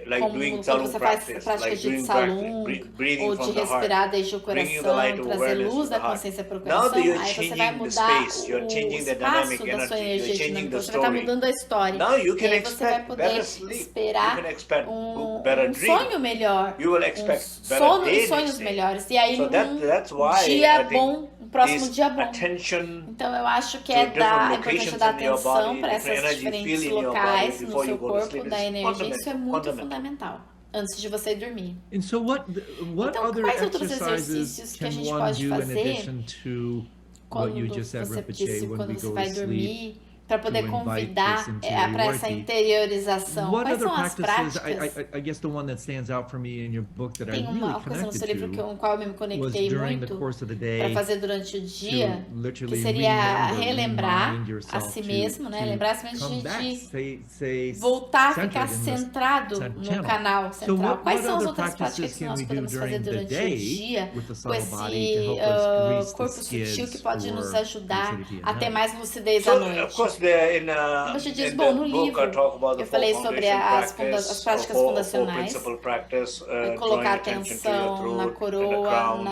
Speaker 2: like doing
Speaker 1: como quando
Speaker 2: Tsalung
Speaker 1: você faz
Speaker 2: practice,
Speaker 1: prática
Speaker 2: like
Speaker 1: de
Speaker 2: doing
Speaker 1: Tsalung,
Speaker 2: breathing
Speaker 1: ou
Speaker 2: from
Speaker 1: de
Speaker 2: the heart,
Speaker 1: respirar desde o
Speaker 2: bringing the
Speaker 1: coração,
Speaker 2: light of
Speaker 1: trazer
Speaker 2: awareness
Speaker 1: luz
Speaker 2: to
Speaker 1: da
Speaker 2: the heart.
Speaker 1: consciência para o
Speaker 2: Now
Speaker 1: coração,
Speaker 2: that you're
Speaker 1: aí você vai
Speaker 2: changing the
Speaker 1: mudar
Speaker 2: space, you're
Speaker 1: o
Speaker 2: changing the
Speaker 1: espaço
Speaker 2: dynamic
Speaker 1: da sua
Speaker 2: energy, you're
Speaker 1: energia
Speaker 2: changing
Speaker 1: dinâmica,
Speaker 2: the
Speaker 1: você vai estar
Speaker 2: story.
Speaker 1: mudando a história.
Speaker 2: Now you
Speaker 1: E
Speaker 2: can
Speaker 1: aí você vai
Speaker 2: expect
Speaker 1: poder
Speaker 2: better sleep. You
Speaker 1: esperar
Speaker 2: can expect
Speaker 1: um
Speaker 2: better dream.
Speaker 1: sonho melhor,
Speaker 2: You will expect better
Speaker 1: sono
Speaker 2: day
Speaker 1: e sonhos
Speaker 2: next day.
Speaker 1: melhores. E aí
Speaker 2: So that's
Speaker 1: um
Speaker 2: why
Speaker 1: dia
Speaker 2: I think
Speaker 1: bom, um próximo
Speaker 2: this
Speaker 1: dia bom.
Speaker 2: attention
Speaker 1: Então eu acho que
Speaker 2: to
Speaker 1: é
Speaker 2: different
Speaker 1: a importância
Speaker 2: locations
Speaker 1: da
Speaker 2: in your
Speaker 1: atenção
Speaker 2: body,
Speaker 1: para
Speaker 2: different
Speaker 1: essas
Speaker 2: energy you
Speaker 1: diferentes
Speaker 2: feel in your body
Speaker 1: locais no
Speaker 2: before you
Speaker 1: seu
Speaker 2: go to
Speaker 1: corpo,
Speaker 2: sleep
Speaker 1: da
Speaker 2: is
Speaker 1: energia. Isso é muito
Speaker 2: fundamental.
Speaker 1: fundamental antes de você dormir.
Speaker 3: And so what
Speaker 1: Então,
Speaker 3: other
Speaker 1: quais outros
Speaker 3: exercises
Speaker 1: exercícios que a
Speaker 3: can
Speaker 1: gente
Speaker 3: one
Speaker 1: pode
Speaker 3: do in
Speaker 1: fazer
Speaker 3: addition to what you
Speaker 1: quando
Speaker 3: just said,
Speaker 1: você
Speaker 3: Rinpoche,
Speaker 1: disse
Speaker 3: when
Speaker 1: quando
Speaker 3: we
Speaker 1: você
Speaker 3: go to
Speaker 1: vai
Speaker 3: sleep?
Speaker 1: dormir, para poder
Speaker 3: invite
Speaker 1: convidar
Speaker 3: this
Speaker 1: para essa interiorização?
Speaker 3: What
Speaker 1: Quais
Speaker 3: other
Speaker 1: são as
Speaker 3: practices?
Speaker 1: práticas?
Speaker 3: I guess the one that stands out for me in your book that I
Speaker 1: Tem
Speaker 3: really
Speaker 1: uma coisa no seu livro
Speaker 3: connected
Speaker 1: com a qual eu me
Speaker 3: was
Speaker 1: conectei
Speaker 3: during the
Speaker 1: muito
Speaker 3: course of the
Speaker 1: para
Speaker 3: day
Speaker 1: fazer durante o dia,
Speaker 3: to
Speaker 1: que
Speaker 3: literally
Speaker 1: seria relembrar
Speaker 3: remind
Speaker 1: a
Speaker 3: yourself
Speaker 1: si mesmo, né? Lembrar a si mesmo
Speaker 3: come back,
Speaker 1: de
Speaker 3: stay
Speaker 1: voltar a
Speaker 3: centered
Speaker 1: ficar
Speaker 3: in this
Speaker 1: centrado
Speaker 3: center
Speaker 1: no
Speaker 3: channel.
Speaker 1: canal
Speaker 3: So
Speaker 1: central. Quais
Speaker 3: what
Speaker 1: são as
Speaker 3: other
Speaker 1: outras práticas
Speaker 3: practices
Speaker 1: que
Speaker 3: can
Speaker 1: nós
Speaker 3: we do
Speaker 1: podemos fazer
Speaker 3: during the
Speaker 1: durante o
Speaker 3: day
Speaker 1: dia
Speaker 3: with the
Speaker 1: com
Speaker 3: subtle body to
Speaker 1: esse
Speaker 3: help us grease the
Speaker 1: corpo sutil que
Speaker 3: skids
Speaker 1: pode nos
Speaker 3: for
Speaker 1: ajudar
Speaker 3: lucidity
Speaker 1: a
Speaker 3: at
Speaker 1: ter
Speaker 3: night?
Speaker 1: mais lucidez
Speaker 2: So
Speaker 1: à
Speaker 2: of
Speaker 1: noite?
Speaker 2: course,
Speaker 1: Você diz,
Speaker 2: in
Speaker 1: bom,
Speaker 2: the
Speaker 1: no
Speaker 2: book I
Speaker 1: livro
Speaker 2: talk about the
Speaker 1: eu falei
Speaker 2: four
Speaker 1: sobre
Speaker 2: foundation
Speaker 1: as
Speaker 2: practice,
Speaker 1: práticas
Speaker 2: four
Speaker 1: fundacionais,
Speaker 2: principal practice,
Speaker 1: colocar
Speaker 2: drawing attention to your
Speaker 1: atenção na
Speaker 2: throat, and the
Speaker 1: coroa,
Speaker 2: crown,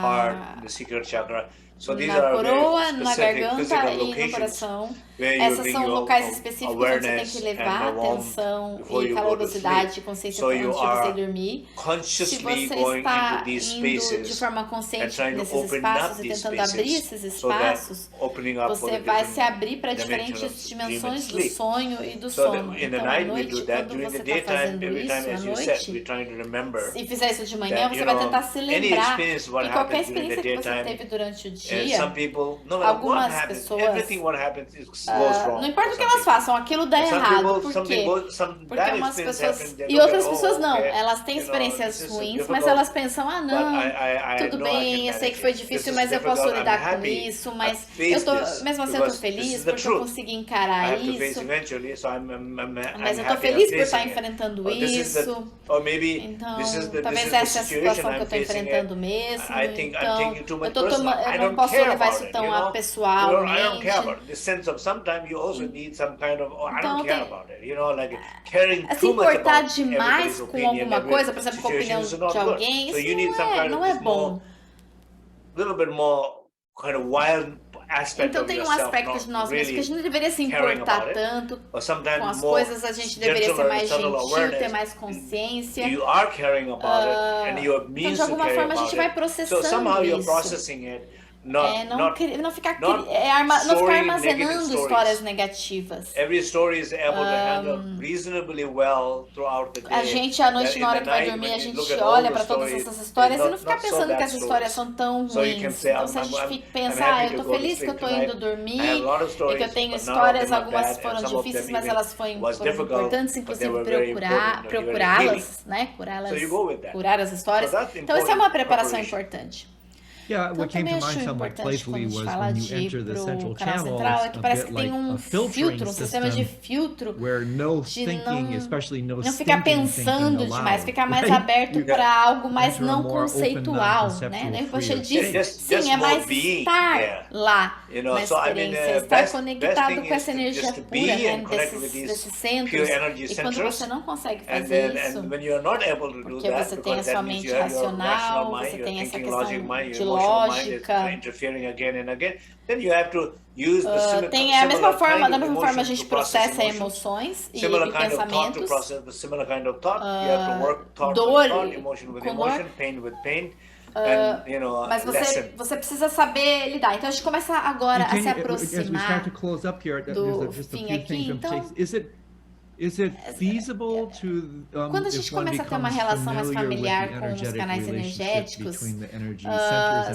Speaker 2: heart,
Speaker 1: na
Speaker 2: the secret chakra. So these
Speaker 1: na
Speaker 2: are
Speaker 1: coroa,
Speaker 2: very
Speaker 1: na
Speaker 2: specific
Speaker 1: garganta
Speaker 2: physical
Speaker 1: e no
Speaker 2: locations
Speaker 1: coração.
Speaker 2: where you
Speaker 1: Essas
Speaker 2: bring
Speaker 1: são
Speaker 2: your
Speaker 1: locais específicos onde você tem
Speaker 2: awareness
Speaker 1: que
Speaker 2: and
Speaker 1: levar
Speaker 2: the warmth
Speaker 1: atenção
Speaker 2: before
Speaker 1: e
Speaker 2: you go to
Speaker 1: calorosidade
Speaker 2: sleep.
Speaker 1: e consciência
Speaker 2: So you
Speaker 1: antes de você
Speaker 2: are
Speaker 1: dormir. Se
Speaker 2: consciously
Speaker 1: você
Speaker 2: going
Speaker 1: está
Speaker 2: into these
Speaker 1: indo de
Speaker 2: spaces
Speaker 1: forma
Speaker 2: and
Speaker 1: consciente
Speaker 2: trying to
Speaker 1: nesses
Speaker 2: open
Speaker 1: espaços
Speaker 2: up
Speaker 1: e
Speaker 2: these
Speaker 1: tentando abrir
Speaker 2: spaces
Speaker 1: esses
Speaker 2: so that
Speaker 1: espaços,
Speaker 2: opening up for
Speaker 1: você
Speaker 2: the
Speaker 1: vai se
Speaker 2: different
Speaker 1: abrir para
Speaker 2: dimension
Speaker 1: diferentes
Speaker 2: of dream and
Speaker 1: dimensões do
Speaker 2: sleep.
Speaker 1: sonho e do
Speaker 2: So
Speaker 1: sono.
Speaker 2: in the
Speaker 1: Então, à
Speaker 2: night we
Speaker 1: noite,
Speaker 2: do that.
Speaker 1: quando
Speaker 2: During
Speaker 1: você
Speaker 2: the
Speaker 1: está
Speaker 2: daytime,
Speaker 1: fazendo
Speaker 2: every
Speaker 1: isso,
Speaker 2: time,
Speaker 1: à
Speaker 2: as you said, we're
Speaker 1: noite,
Speaker 2: trying to remember
Speaker 1: e fizer isso de manhã,
Speaker 2: that,
Speaker 1: você
Speaker 2: you
Speaker 1: vai
Speaker 2: know,
Speaker 1: tentar se
Speaker 2: any
Speaker 1: lembrar
Speaker 2: experience what
Speaker 1: que qualquer
Speaker 2: happens during the
Speaker 1: experiência que você
Speaker 2: daytime,
Speaker 1: teve durante o
Speaker 2: some
Speaker 1: dia,
Speaker 2: people, no matter what
Speaker 1: algumas
Speaker 2: happens,
Speaker 1: pessoas,
Speaker 2: everything what happens goes wrong.
Speaker 1: não importa
Speaker 2: for
Speaker 1: o que
Speaker 2: some
Speaker 1: elas
Speaker 2: people.
Speaker 1: façam, aquilo dá
Speaker 2: Some
Speaker 1: errado.
Speaker 2: people,
Speaker 1: Por
Speaker 2: something
Speaker 1: quê?
Speaker 2: goes, some
Speaker 1: Porque
Speaker 2: bad
Speaker 1: umas
Speaker 2: experience
Speaker 1: pessoas
Speaker 2: happens, they
Speaker 1: e
Speaker 2: look
Speaker 1: outras
Speaker 2: at,
Speaker 1: pessoas
Speaker 2: oh,
Speaker 1: não.
Speaker 2: okay,
Speaker 1: Elas têm
Speaker 2: you know,
Speaker 1: experiências
Speaker 2: this is
Speaker 1: ruins, mas
Speaker 2: difficult,
Speaker 1: elas pensam, ah,
Speaker 2: but
Speaker 1: não,
Speaker 2: I
Speaker 1: tudo
Speaker 2: know I
Speaker 1: bem,
Speaker 2: can
Speaker 1: eu sei
Speaker 2: manage
Speaker 1: que foi
Speaker 2: it. This
Speaker 1: difícil,
Speaker 2: is
Speaker 1: mas eu posso
Speaker 2: difficult, I'm
Speaker 1: lidar com
Speaker 2: happy.
Speaker 1: isso,
Speaker 2: I've
Speaker 1: mas
Speaker 2: faced
Speaker 1: eu tô,
Speaker 2: this
Speaker 1: mesmo assim eu tô
Speaker 2: because this
Speaker 1: feliz
Speaker 2: is the
Speaker 1: porque eu
Speaker 2: truth.
Speaker 1: consegui
Speaker 2: I
Speaker 1: encarar
Speaker 2: have to face
Speaker 1: isso.
Speaker 2: eventually, so I'm
Speaker 1: Mas eu tô
Speaker 2: happy I'm
Speaker 1: feliz por estar
Speaker 2: facing it.
Speaker 1: enfrentando
Speaker 2: Or this is the,
Speaker 1: isso.
Speaker 2: or maybe
Speaker 1: Então,
Speaker 2: this is the
Speaker 1: talvez essa é a
Speaker 2: situation
Speaker 1: situação que eu
Speaker 2: I'm
Speaker 1: tô
Speaker 2: facing
Speaker 1: enfrentando
Speaker 2: it.
Speaker 1: mesmo.
Speaker 2: I think I'm
Speaker 1: Então,
Speaker 2: taking too much
Speaker 1: eu
Speaker 2: personal.
Speaker 1: não posso levar isso tão a
Speaker 2: I don't
Speaker 1: pessoalmente.
Speaker 2: care about it. This sense of sometimes you also need some kind of, I
Speaker 1: Então,
Speaker 2: don't care
Speaker 1: tem-
Speaker 2: about it. You know, like caring
Speaker 1: Se
Speaker 2: too much
Speaker 1: importar
Speaker 2: about
Speaker 1: demais
Speaker 2: everybody's
Speaker 1: com
Speaker 2: opinion,
Speaker 1: alguma
Speaker 2: every
Speaker 1: coisa, por exemplo, com a opinião
Speaker 2: situation is not
Speaker 1: de
Speaker 2: good.
Speaker 1: alguém,
Speaker 2: So you
Speaker 1: isso
Speaker 2: need some kind
Speaker 1: não
Speaker 2: of
Speaker 1: é
Speaker 2: this
Speaker 1: bom.
Speaker 2: more, little bit more kind of wild aspect
Speaker 1: Então
Speaker 2: of
Speaker 1: tem um
Speaker 2: yourself,
Speaker 1: aspecto
Speaker 2: not
Speaker 1: de nós mesmos que a
Speaker 2: really
Speaker 1: gente não deveria se
Speaker 2: caring
Speaker 1: importar
Speaker 2: about it.
Speaker 1: tanto
Speaker 2: or sometimes
Speaker 1: com as
Speaker 2: more
Speaker 1: coisas, a gente deveria ser
Speaker 2: gentler,
Speaker 1: mais
Speaker 2: subtle
Speaker 1: gentil,
Speaker 2: awareness.
Speaker 1: ter mais consciência.
Speaker 2: You are caring about it, and you're
Speaker 1: Então,
Speaker 2: means
Speaker 1: de alguma
Speaker 2: to care
Speaker 1: forma, a
Speaker 2: about
Speaker 1: gente vai
Speaker 2: it. So
Speaker 1: processando
Speaker 2: somehow you're
Speaker 1: isso.
Speaker 2: processing it,
Speaker 1: Não ficar não ficar armazenando histórias negativas.
Speaker 2: Every story is able to handle reasonably well throughout the day.
Speaker 1: A gente, à noite, na hora que vai dormir, a gente olha para todas essas histórias e não ficar pensando que as histórias são tão ruins. Então, se a gente pensa, eu tô feliz que eu tô indo dormir e que eu tenho histórias, algumas foram difíceis, mas elas foram importantes, inclusive procurá-las, né? Curar as histórias. Então, essa é uma preparação importante.
Speaker 3: Yeah,
Speaker 1: Então,
Speaker 3: what came
Speaker 1: também
Speaker 3: to mind
Speaker 1: achei
Speaker 3: somewhat
Speaker 1: importante quando a
Speaker 3: playfully
Speaker 1: gente
Speaker 3: was
Speaker 1: fala
Speaker 3: when you
Speaker 1: de ir
Speaker 3: enter the
Speaker 1: pro
Speaker 3: central
Speaker 1: canal
Speaker 3: channel,
Speaker 1: central, é
Speaker 3: it's
Speaker 1: que
Speaker 3: a
Speaker 1: parece
Speaker 3: bit
Speaker 1: que tem
Speaker 3: like a filtering
Speaker 1: filtro, um sistema de
Speaker 3: system
Speaker 1: filtro,
Speaker 3: where no
Speaker 1: de
Speaker 3: thinking, especially no
Speaker 1: não ficar
Speaker 3: thinking
Speaker 1: pensando demais,
Speaker 3: allowed,
Speaker 1: ficar mais
Speaker 3: right?
Speaker 1: aberto
Speaker 3: You
Speaker 1: para algo mais
Speaker 3: enter a
Speaker 1: não
Speaker 3: more open,
Speaker 1: conceitual,
Speaker 3: non-conceptual,
Speaker 1: né? Daí
Speaker 3: freer
Speaker 1: você
Speaker 3: state.
Speaker 1: diz,
Speaker 2: Just
Speaker 1: sim, é
Speaker 2: more
Speaker 1: mais
Speaker 2: being
Speaker 1: estar
Speaker 2: there.
Speaker 1: lá
Speaker 2: You know,
Speaker 1: na
Speaker 2: so I mean,
Speaker 1: experiência, estar
Speaker 2: best
Speaker 1: conectado
Speaker 2: thing
Speaker 1: com
Speaker 2: is
Speaker 1: essa
Speaker 2: to
Speaker 1: energia
Speaker 2: just to
Speaker 1: pura,
Speaker 2: be
Speaker 1: né?
Speaker 2: and connect with
Speaker 1: Desses
Speaker 2: these
Speaker 1: centros.
Speaker 2: pure energy
Speaker 1: E quando
Speaker 2: centers.
Speaker 1: você não consegue
Speaker 2: And
Speaker 1: fazer
Speaker 2: then,
Speaker 1: isso,
Speaker 2: and when you're not able to do
Speaker 1: porque
Speaker 2: that,
Speaker 1: você tem a
Speaker 2: because
Speaker 1: sua
Speaker 2: that means
Speaker 1: mente
Speaker 2: you have your
Speaker 1: racional,
Speaker 2: rational mind,
Speaker 1: você
Speaker 2: your
Speaker 1: tem essa
Speaker 2: thinking
Speaker 1: questão
Speaker 2: logic mind,
Speaker 1: de
Speaker 2: your emotional mind is
Speaker 1: lógica.
Speaker 2: interfering again and again, then you have to use the similar,
Speaker 1: Tem a mesma
Speaker 2: similar
Speaker 1: forma,
Speaker 2: kind
Speaker 1: da
Speaker 2: of
Speaker 1: mesma forma a
Speaker 2: emotion
Speaker 1: gente
Speaker 2: to process
Speaker 1: processa
Speaker 2: emotions.
Speaker 1: emoções e
Speaker 2: Similar kind of thought to
Speaker 1: pensamentos.
Speaker 2: process the similar kind of thought. You have to work thought
Speaker 1: Dor
Speaker 2: with thought, emotion with
Speaker 1: com
Speaker 2: emotion,
Speaker 1: dor.
Speaker 2: pain with pain, and you know,
Speaker 1: Mas
Speaker 2: lesson.
Speaker 1: você precisa saber lidar. Então a gente começa agora a se
Speaker 3: As we
Speaker 1: aproximar
Speaker 3: start to close up here,
Speaker 1: do
Speaker 3: there's just a
Speaker 1: fim
Speaker 3: few
Speaker 1: aqui.
Speaker 3: things.
Speaker 1: Então,
Speaker 3: Is it feasible to
Speaker 1: quando a gente começa a ter uma relação mais familiar com os canais energéticos,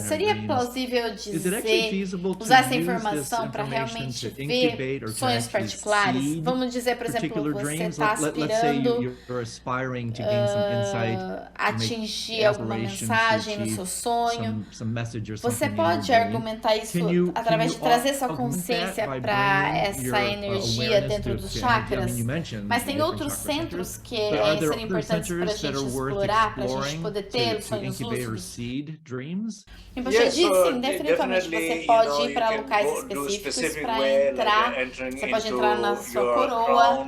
Speaker 1: seria plausível dizer, usar essa informação para realmente ver sonhos particulares? Vamos dizer, por exemplo, você está aspirando atingir alguma mensagem no seu sonho. Você pode argumentar isso através de trazer sua consciência para essa energia dentro dos chakras. Mas tem outros centros que seriam importantes para a gente explorar, para a gente poder ter os sonhos lúcidos. E você disse, sim, definitivamente você pode ir para locais específicos para entrar. Você pode entrar na sua coroa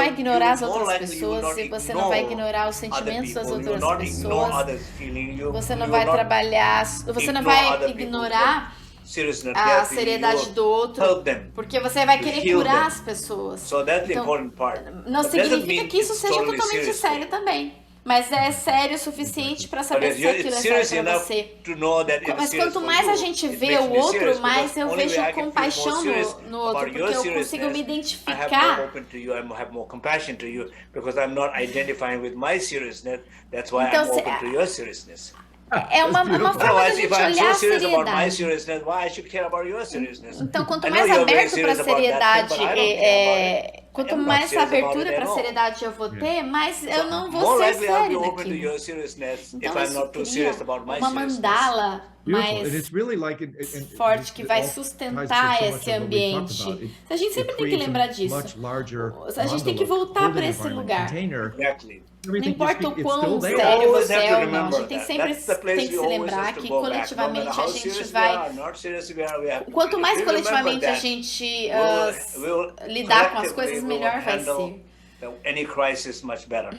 Speaker 1: vai ignorar as
Speaker 2: more
Speaker 1: outras
Speaker 2: likely you will
Speaker 1: pessoas,
Speaker 2: not
Speaker 1: se você não vai
Speaker 2: ignore
Speaker 1: ignorar os
Speaker 2: other
Speaker 1: sentimentos das
Speaker 2: people, you will
Speaker 1: outras
Speaker 2: not ignore
Speaker 1: pessoas,
Speaker 2: others' feeling,
Speaker 1: você não
Speaker 2: you
Speaker 1: vai
Speaker 2: will not
Speaker 1: trabalhar, você não
Speaker 2: ignore
Speaker 1: vai
Speaker 2: other people,
Speaker 1: ignorar
Speaker 2: seriousness
Speaker 1: a
Speaker 2: there for you,
Speaker 1: seriedade
Speaker 2: you
Speaker 1: do outro,
Speaker 2: help them.
Speaker 1: porque você vai querer
Speaker 2: heal
Speaker 1: curar
Speaker 2: them.
Speaker 1: as pessoas.
Speaker 2: So that's the
Speaker 1: Então,
Speaker 2: important part.
Speaker 1: não
Speaker 2: But doesn't
Speaker 1: significa
Speaker 2: mean
Speaker 1: que isso
Speaker 2: it's
Speaker 1: seja
Speaker 2: totally
Speaker 1: totalmente
Speaker 2: serious.
Speaker 1: sério também. Mas é sério o suficiente para
Speaker 2: But
Speaker 1: saber se aquilo
Speaker 2: it's
Speaker 1: é
Speaker 2: serious
Speaker 1: sério para
Speaker 2: enough
Speaker 1: você.
Speaker 2: to know that it is
Speaker 1: Mas
Speaker 2: serious
Speaker 1: quanto
Speaker 2: for
Speaker 1: mais
Speaker 2: you,
Speaker 1: a gente
Speaker 2: it
Speaker 1: vê
Speaker 2: makes
Speaker 1: o
Speaker 2: me
Speaker 1: outro,
Speaker 2: serious,
Speaker 1: mais
Speaker 2: because
Speaker 1: eu
Speaker 2: only
Speaker 1: vejo
Speaker 2: way I can feel more
Speaker 1: compaixão
Speaker 2: serious
Speaker 1: no outro,
Speaker 2: about
Speaker 1: porque
Speaker 2: your
Speaker 1: eu consigo me
Speaker 2: seriousness, I have more
Speaker 1: identificar.
Speaker 2: open to you, I have more compassion to you, because I'm not identifying with my seriousness. That's why
Speaker 1: Então,
Speaker 2: I'm open to your seriousness.
Speaker 1: É uma
Speaker 3: beautiful.
Speaker 1: forma da
Speaker 2: Otherwise,
Speaker 1: gente
Speaker 2: if I'm
Speaker 1: olhar a
Speaker 2: so serious about my
Speaker 1: seriedade.
Speaker 2: seriousness, why I should care about your seriousness?
Speaker 1: Então, quanto
Speaker 2: I know
Speaker 1: mais
Speaker 2: you're very
Speaker 1: aberto para a
Speaker 2: serious about that thing,
Speaker 1: seriedade,
Speaker 2: but I don't care about it.
Speaker 1: quanto
Speaker 2: I am not
Speaker 1: mais
Speaker 2: serious about
Speaker 1: abertura
Speaker 2: it
Speaker 1: para
Speaker 2: at
Speaker 1: a
Speaker 2: all.
Speaker 1: seriedade eu vou ter, mais eu não vou
Speaker 2: More
Speaker 1: ser
Speaker 2: likely I'll be
Speaker 1: sério
Speaker 2: open to
Speaker 1: naquilo.
Speaker 2: your seriousness if
Speaker 1: Então,
Speaker 2: I'm
Speaker 1: isso
Speaker 2: not too
Speaker 1: cria
Speaker 2: serious about my
Speaker 1: uma
Speaker 2: seriousness.
Speaker 1: mandala
Speaker 3: Beautiful. And
Speaker 1: mais
Speaker 3: it's really like
Speaker 1: forte que vai
Speaker 3: all ties to
Speaker 1: sustentar
Speaker 3: so much
Speaker 1: esse
Speaker 3: of what we talked
Speaker 1: ambiente.
Speaker 3: about.
Speaker 1: A gente
Speaker 3: It
Speaker 1: sempre tem que
Speaker 3: creates
Speaker 1: lembrar
Speaker 3: a
Speaker 1: disso.
Speaker 3: much larger
Speaker 1: A gente tem que
Speaker 3: envelope,
Speaker 1: voltar
Speaker 3: holding
Speaker 1: para esse
Speaker 3: environment,
Speaker 1: lugar.
Speaker 3: container.
Speaker 2: Exactly.
Speaker 1: Não
Speaker 3: Everything
Speaker 1: importa o
Speaker 3: it's
Speaker 1: quão
Speaker 3: still there.
Speaker 1: sério
Speaker 2: Always
Speaker 1: você
Speaker 2: have
Speaker 1: é
Speaker 2: to
Speaker 1: ou não, a
Speaker 2: remember
Speaker 1: gente tem
Speaker 2: that.
Speaker 1: sempre
Speaker 2: That's the place
Speaker 1: tem que
Speaker 2: we
Speaker 1: se
Speaker 2: always
Speaker 1: lembrar
Speaker 2: have to
Speaker 1: que
Speaker 2: go back. No matter
Speaker 1: coletivamente a
Speaker 2: how
Speaker 1: gente
Speaker 2: serious we
Speaker 1: vai.
Speaker 2: are, not serious we are, we have to
Speaker 1: Quanto mais
Speaker 2: remember
Speaker 1: coletivamente a
Speaker 2: that.
Speaker 1: gente
Speaker 2: We'll
Speaker 1: lidar com as coisas,
Speaker 2: collectively
Speaker 1: melhor vai
Speaker 2: handle
Speaker 1: ser.
Speaker 2: any crisis much better.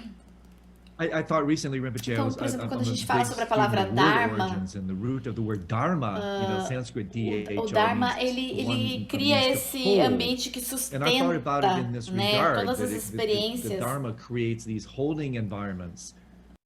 Speaker 3: I thought recently, Rinpoche,
Speaker 1: Então, por exemplo, quando a gente fala
Speaker 3: big
Speaker 1: sobre a
Speaker 3: student
Speaker 1: palavra
Speaker 3: of word
Speaker 1: Dharma,
Speaker 3: origins, and the root of the word Dharma, Sanskrit D-H-R,
Speaker 1: o Dharma,
Speaker 3: means
Speaker 1: ele
Speaker 3: one
Speaker 1: cria
Speaker 3: means to
Speaker 1: esse
Speaker 3: hold.
Speaker 1: ambiente que
Speaker 3: And I
Speaker 1: sustenta,
Speaker 3: thought about it in this
Speaker 1: né,
Speaker 3: regard,
Speaker 1: todas
Speaker 3: that
Speaker 1: as
Speaker 3: the
Speaker 1: experiências.
Speaker 3: Dharma creates these holding environments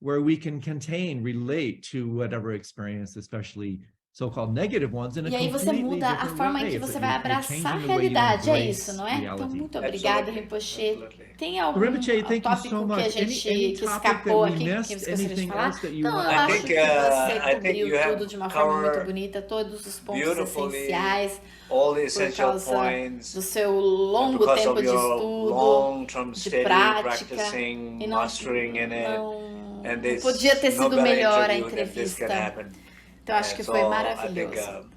Speaker 3: where we can contain, relate to whatever experience, especially so-called negative ones, in a
Speaker 1: E aí você
Speaker 3: completely
Speaker 1: muda a
Speaker 3: different
Speaker 1: forma em
Speaker 3: way.
Speaker 1: que
Speaker 3: It's
Speaker 1: você
Speaker 3: like
Speaker 1: vai
Speaker 3: you're
Speaker 1: abraçar a
Speaker 3: changing the way you
Speaker 1: realidade, é
Speaker 3: embrace
Speaker 1: isso, não é? Então,
Speaker 3: reality.
Speaker 1: muito obrigada,
Speaker 2: Absolutely.
Speaker 1: Rinpoche.
Speaker 2: Absolutely.
Speaker 1: Tem algum
Speaker 3: Rinpoche, thank you
Speaker 1: tópico
Speaker 3: so
Speaker 1: que a
Speaker 3: much.
Speaker 1: gente
Speaker 3: Any
Speaker 1: que
Speaker 3: topic
Speaker 1: escapou
Speaker 3: that we
Speaker 1: aqui, que
Speaker 3: missed,
Speaker 1: você gostaria de
Speaker 3: anything
Speaker 1: falar?
Speaker 3: else that you
Speaker 1: Não, eu
Speaker 3: want-
Speaker 2: I
Speaker 1: acho
Speaker 2: think,
Speaker 1: que você
Speaker 2: I think
Speaker 1: cobriu
Speaker 2: you have
Speaker 1: tudo de uma forma muito
Speaker 2: covered
Speaker 1: bonita, todos os pontos
Speaker 2: beautifully
Speaker 1: essenciais,
Speaker 2: all the
Speaker 1: por
Speaker 2: essential
Speaker 1: causa
Speaker 2: points,
Speaker 1: do seu longo
Speaker 2: because
Speaker 1: tempo
Speaker 2: of
Speaker 1: de
Speaker 2: your
Speaker 1: estudo,
Speaker 2: long-term
Speaker 1: de
Speaker 2: steady
Speaker 1: prática,
Speaker 2: practicing,
Speaker 1: e não,
Speaker 2: mastering in it, and
Speaker 1: não
Speaker 2: there's
Speaker 1: podia ter
Speaker 2: no
Speaker 1: sido
Speaker 2: better
Speaker 1: melhor a
Speaker 2: interview that this can
Speaker 1: entrevista.
Speaker 2: happen.
Speaker 1: Então, acho que
Speaker 2: And
Speaker 1: foi
Speaker 2: so I
Speaker 1: maravilhoso.
Speaker 2: think,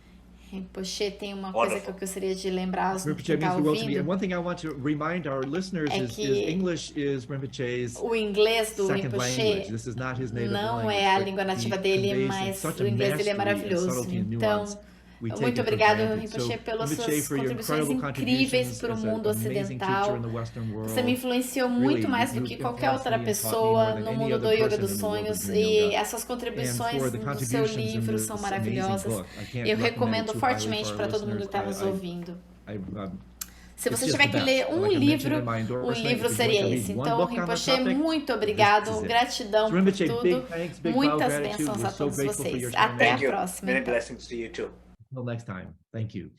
Speaker 1: Rinpoche, tem uma coisa que eu
Speaker 2: Wonderful.
Speaker 1: gostaria de lembrar aos que
Speaker 3: Rinpoche
Speaker 1: estão
Speaker 3: means the world to me. And
Speaker 1: ouvindo.
Speaker 3: one thing I want to remind our listeners
Speaker 1: É
Speaker 3: is
Speaker 1: que
Speaker 3: English is Rinpoche's
Speaker 1: O inglês do
Speaker 3: second language.
Speaker 1: Rinpoche
Speaker 3: This is not his native
Speaker 1: não
Speaker 3: language,
Speaker 1: é a
Speaker 3: but
Speaker 1: língua
Speaker 3: he
Speaker 1: nativa dele,
Speaker 3: conveys
Speaker 1: mas
Speaker 3: such
Speaker 1: o
Speaker 3: a
Speaker 1: inglês dele é
Speaker 3: mastery and
Speaker 1: maravilhoso.
Speaker 3: subtlety and
Speaker 1: Então,
Speaker 3: nuance. We take
Speaker 1: muito
Speaker 3: it for
Speaker 1: obrigado,
Speaker 3: granted.
Speaker 1: Rinpoche,
Speaker 3: So,
Speaker 1: pelas
Speaker 3: Rinpoche,
Speaker 1: suas
Speaker 3: for your
Speaker 1: contribuições
Speaker 3: incredible
Speaker 1: incríveis
Speaker 3: contributions
Speaker 1: para o
Speaker 3: as
Speaker 1: mundo
Speaker 3: an amazing
Speaker 1: ocidental.
Speaker 3: teacher in the Western world.
Speaker 1: Você me influenciou
Speaker 3: Really,
Speaker 1: muito mais do que
Speaker 3: you've
Speaker 1: qualquer outra
Speaker 3: influenced me and taught me more
Speaker 1: pessoa
Speaker 3: than
Speaker 1: no
Speaker 3: any
Speaker 1: mundo do
Speaker 3: other
Speaker 1: Yoga
Speaker 3: person
Speaker 1: dos
Speaker 3: in the world
Speaker 1: Sonhos,
Speaker 3: of doing
Speaker 1: e
Speaker 3: yoga.
Speaker 1: essas
Speaker 3: And
Speaker 1: contribuições
Speaker 3: for the
Speaker 1: do seu
Speaker 3: contributions in
Speaker 1: livro
Speaker 3: this
Speaker 1: são
Speaker 3: amazing
Speaker 1: maravilhosas.
Speaker 3: book. I can't
Speaker 1: Eu
Speaker 3: recommend it
Speaker 1: recomendo
Speaker 3: too highly
Speaker 1: fortemente
Speaker 3: for
Speaker 1: para
Speaker 3: our
Speaker 1: todo mundo que está
Speaker 3: listeners.
Speaker 1: nos ouvindo.
Speaker 3: I
Speaker 1: Se você
Speaker 3: It's
Speaker 1: tiver
Speaker 3: just
Speaker 1: que
Speaker 3: the
Speaker 1: ler
Speaker 3: best.
Speaker 1: um
Speaker 3: Like I mentioned
Speaker 1: livro,
Speaker 3: in my
Speaker 1: o
Speaker 3: endorsement,
Speaker 1: livro
Speaker 3: if you'd
Speaker 1: seria
Speaker 3: like to
Speaker 1: esse.
Speaker 3: read one
Speaker 1: Então,
Speaker 3: book on the
Speaker 1: Rinpoche,
Speaker 3: topic,
Speaker 1: muito
Speaker 3: this
Speaker 1: obrigado,
Speaker 3: is it.
Speaker 1: gratidão
Speaker 3: So,
Speaker 1: por
Speaker 3: Rinpoche,
Speaker 1: tudo.
Speaker 3: big thanks, big bow,
Speaker 1: Muitas
Speaker 3: gratitude.
Speaker 1: bênçãos
Speaker 3: We're
Speaker 1: a
Speaker 3: so
Speaker 1: todos
Speaker 3: grateful for
Speaker 1: vocês.
Speaker 3: your time.
Speaker 1: Até a
Speaker 2: thank you.
Speaker 1: próxima,
Speaker 2: Many
Speaker 1: então.
Speaker 2: blessings to you too.
Speaker 3: Until next time. Thank you.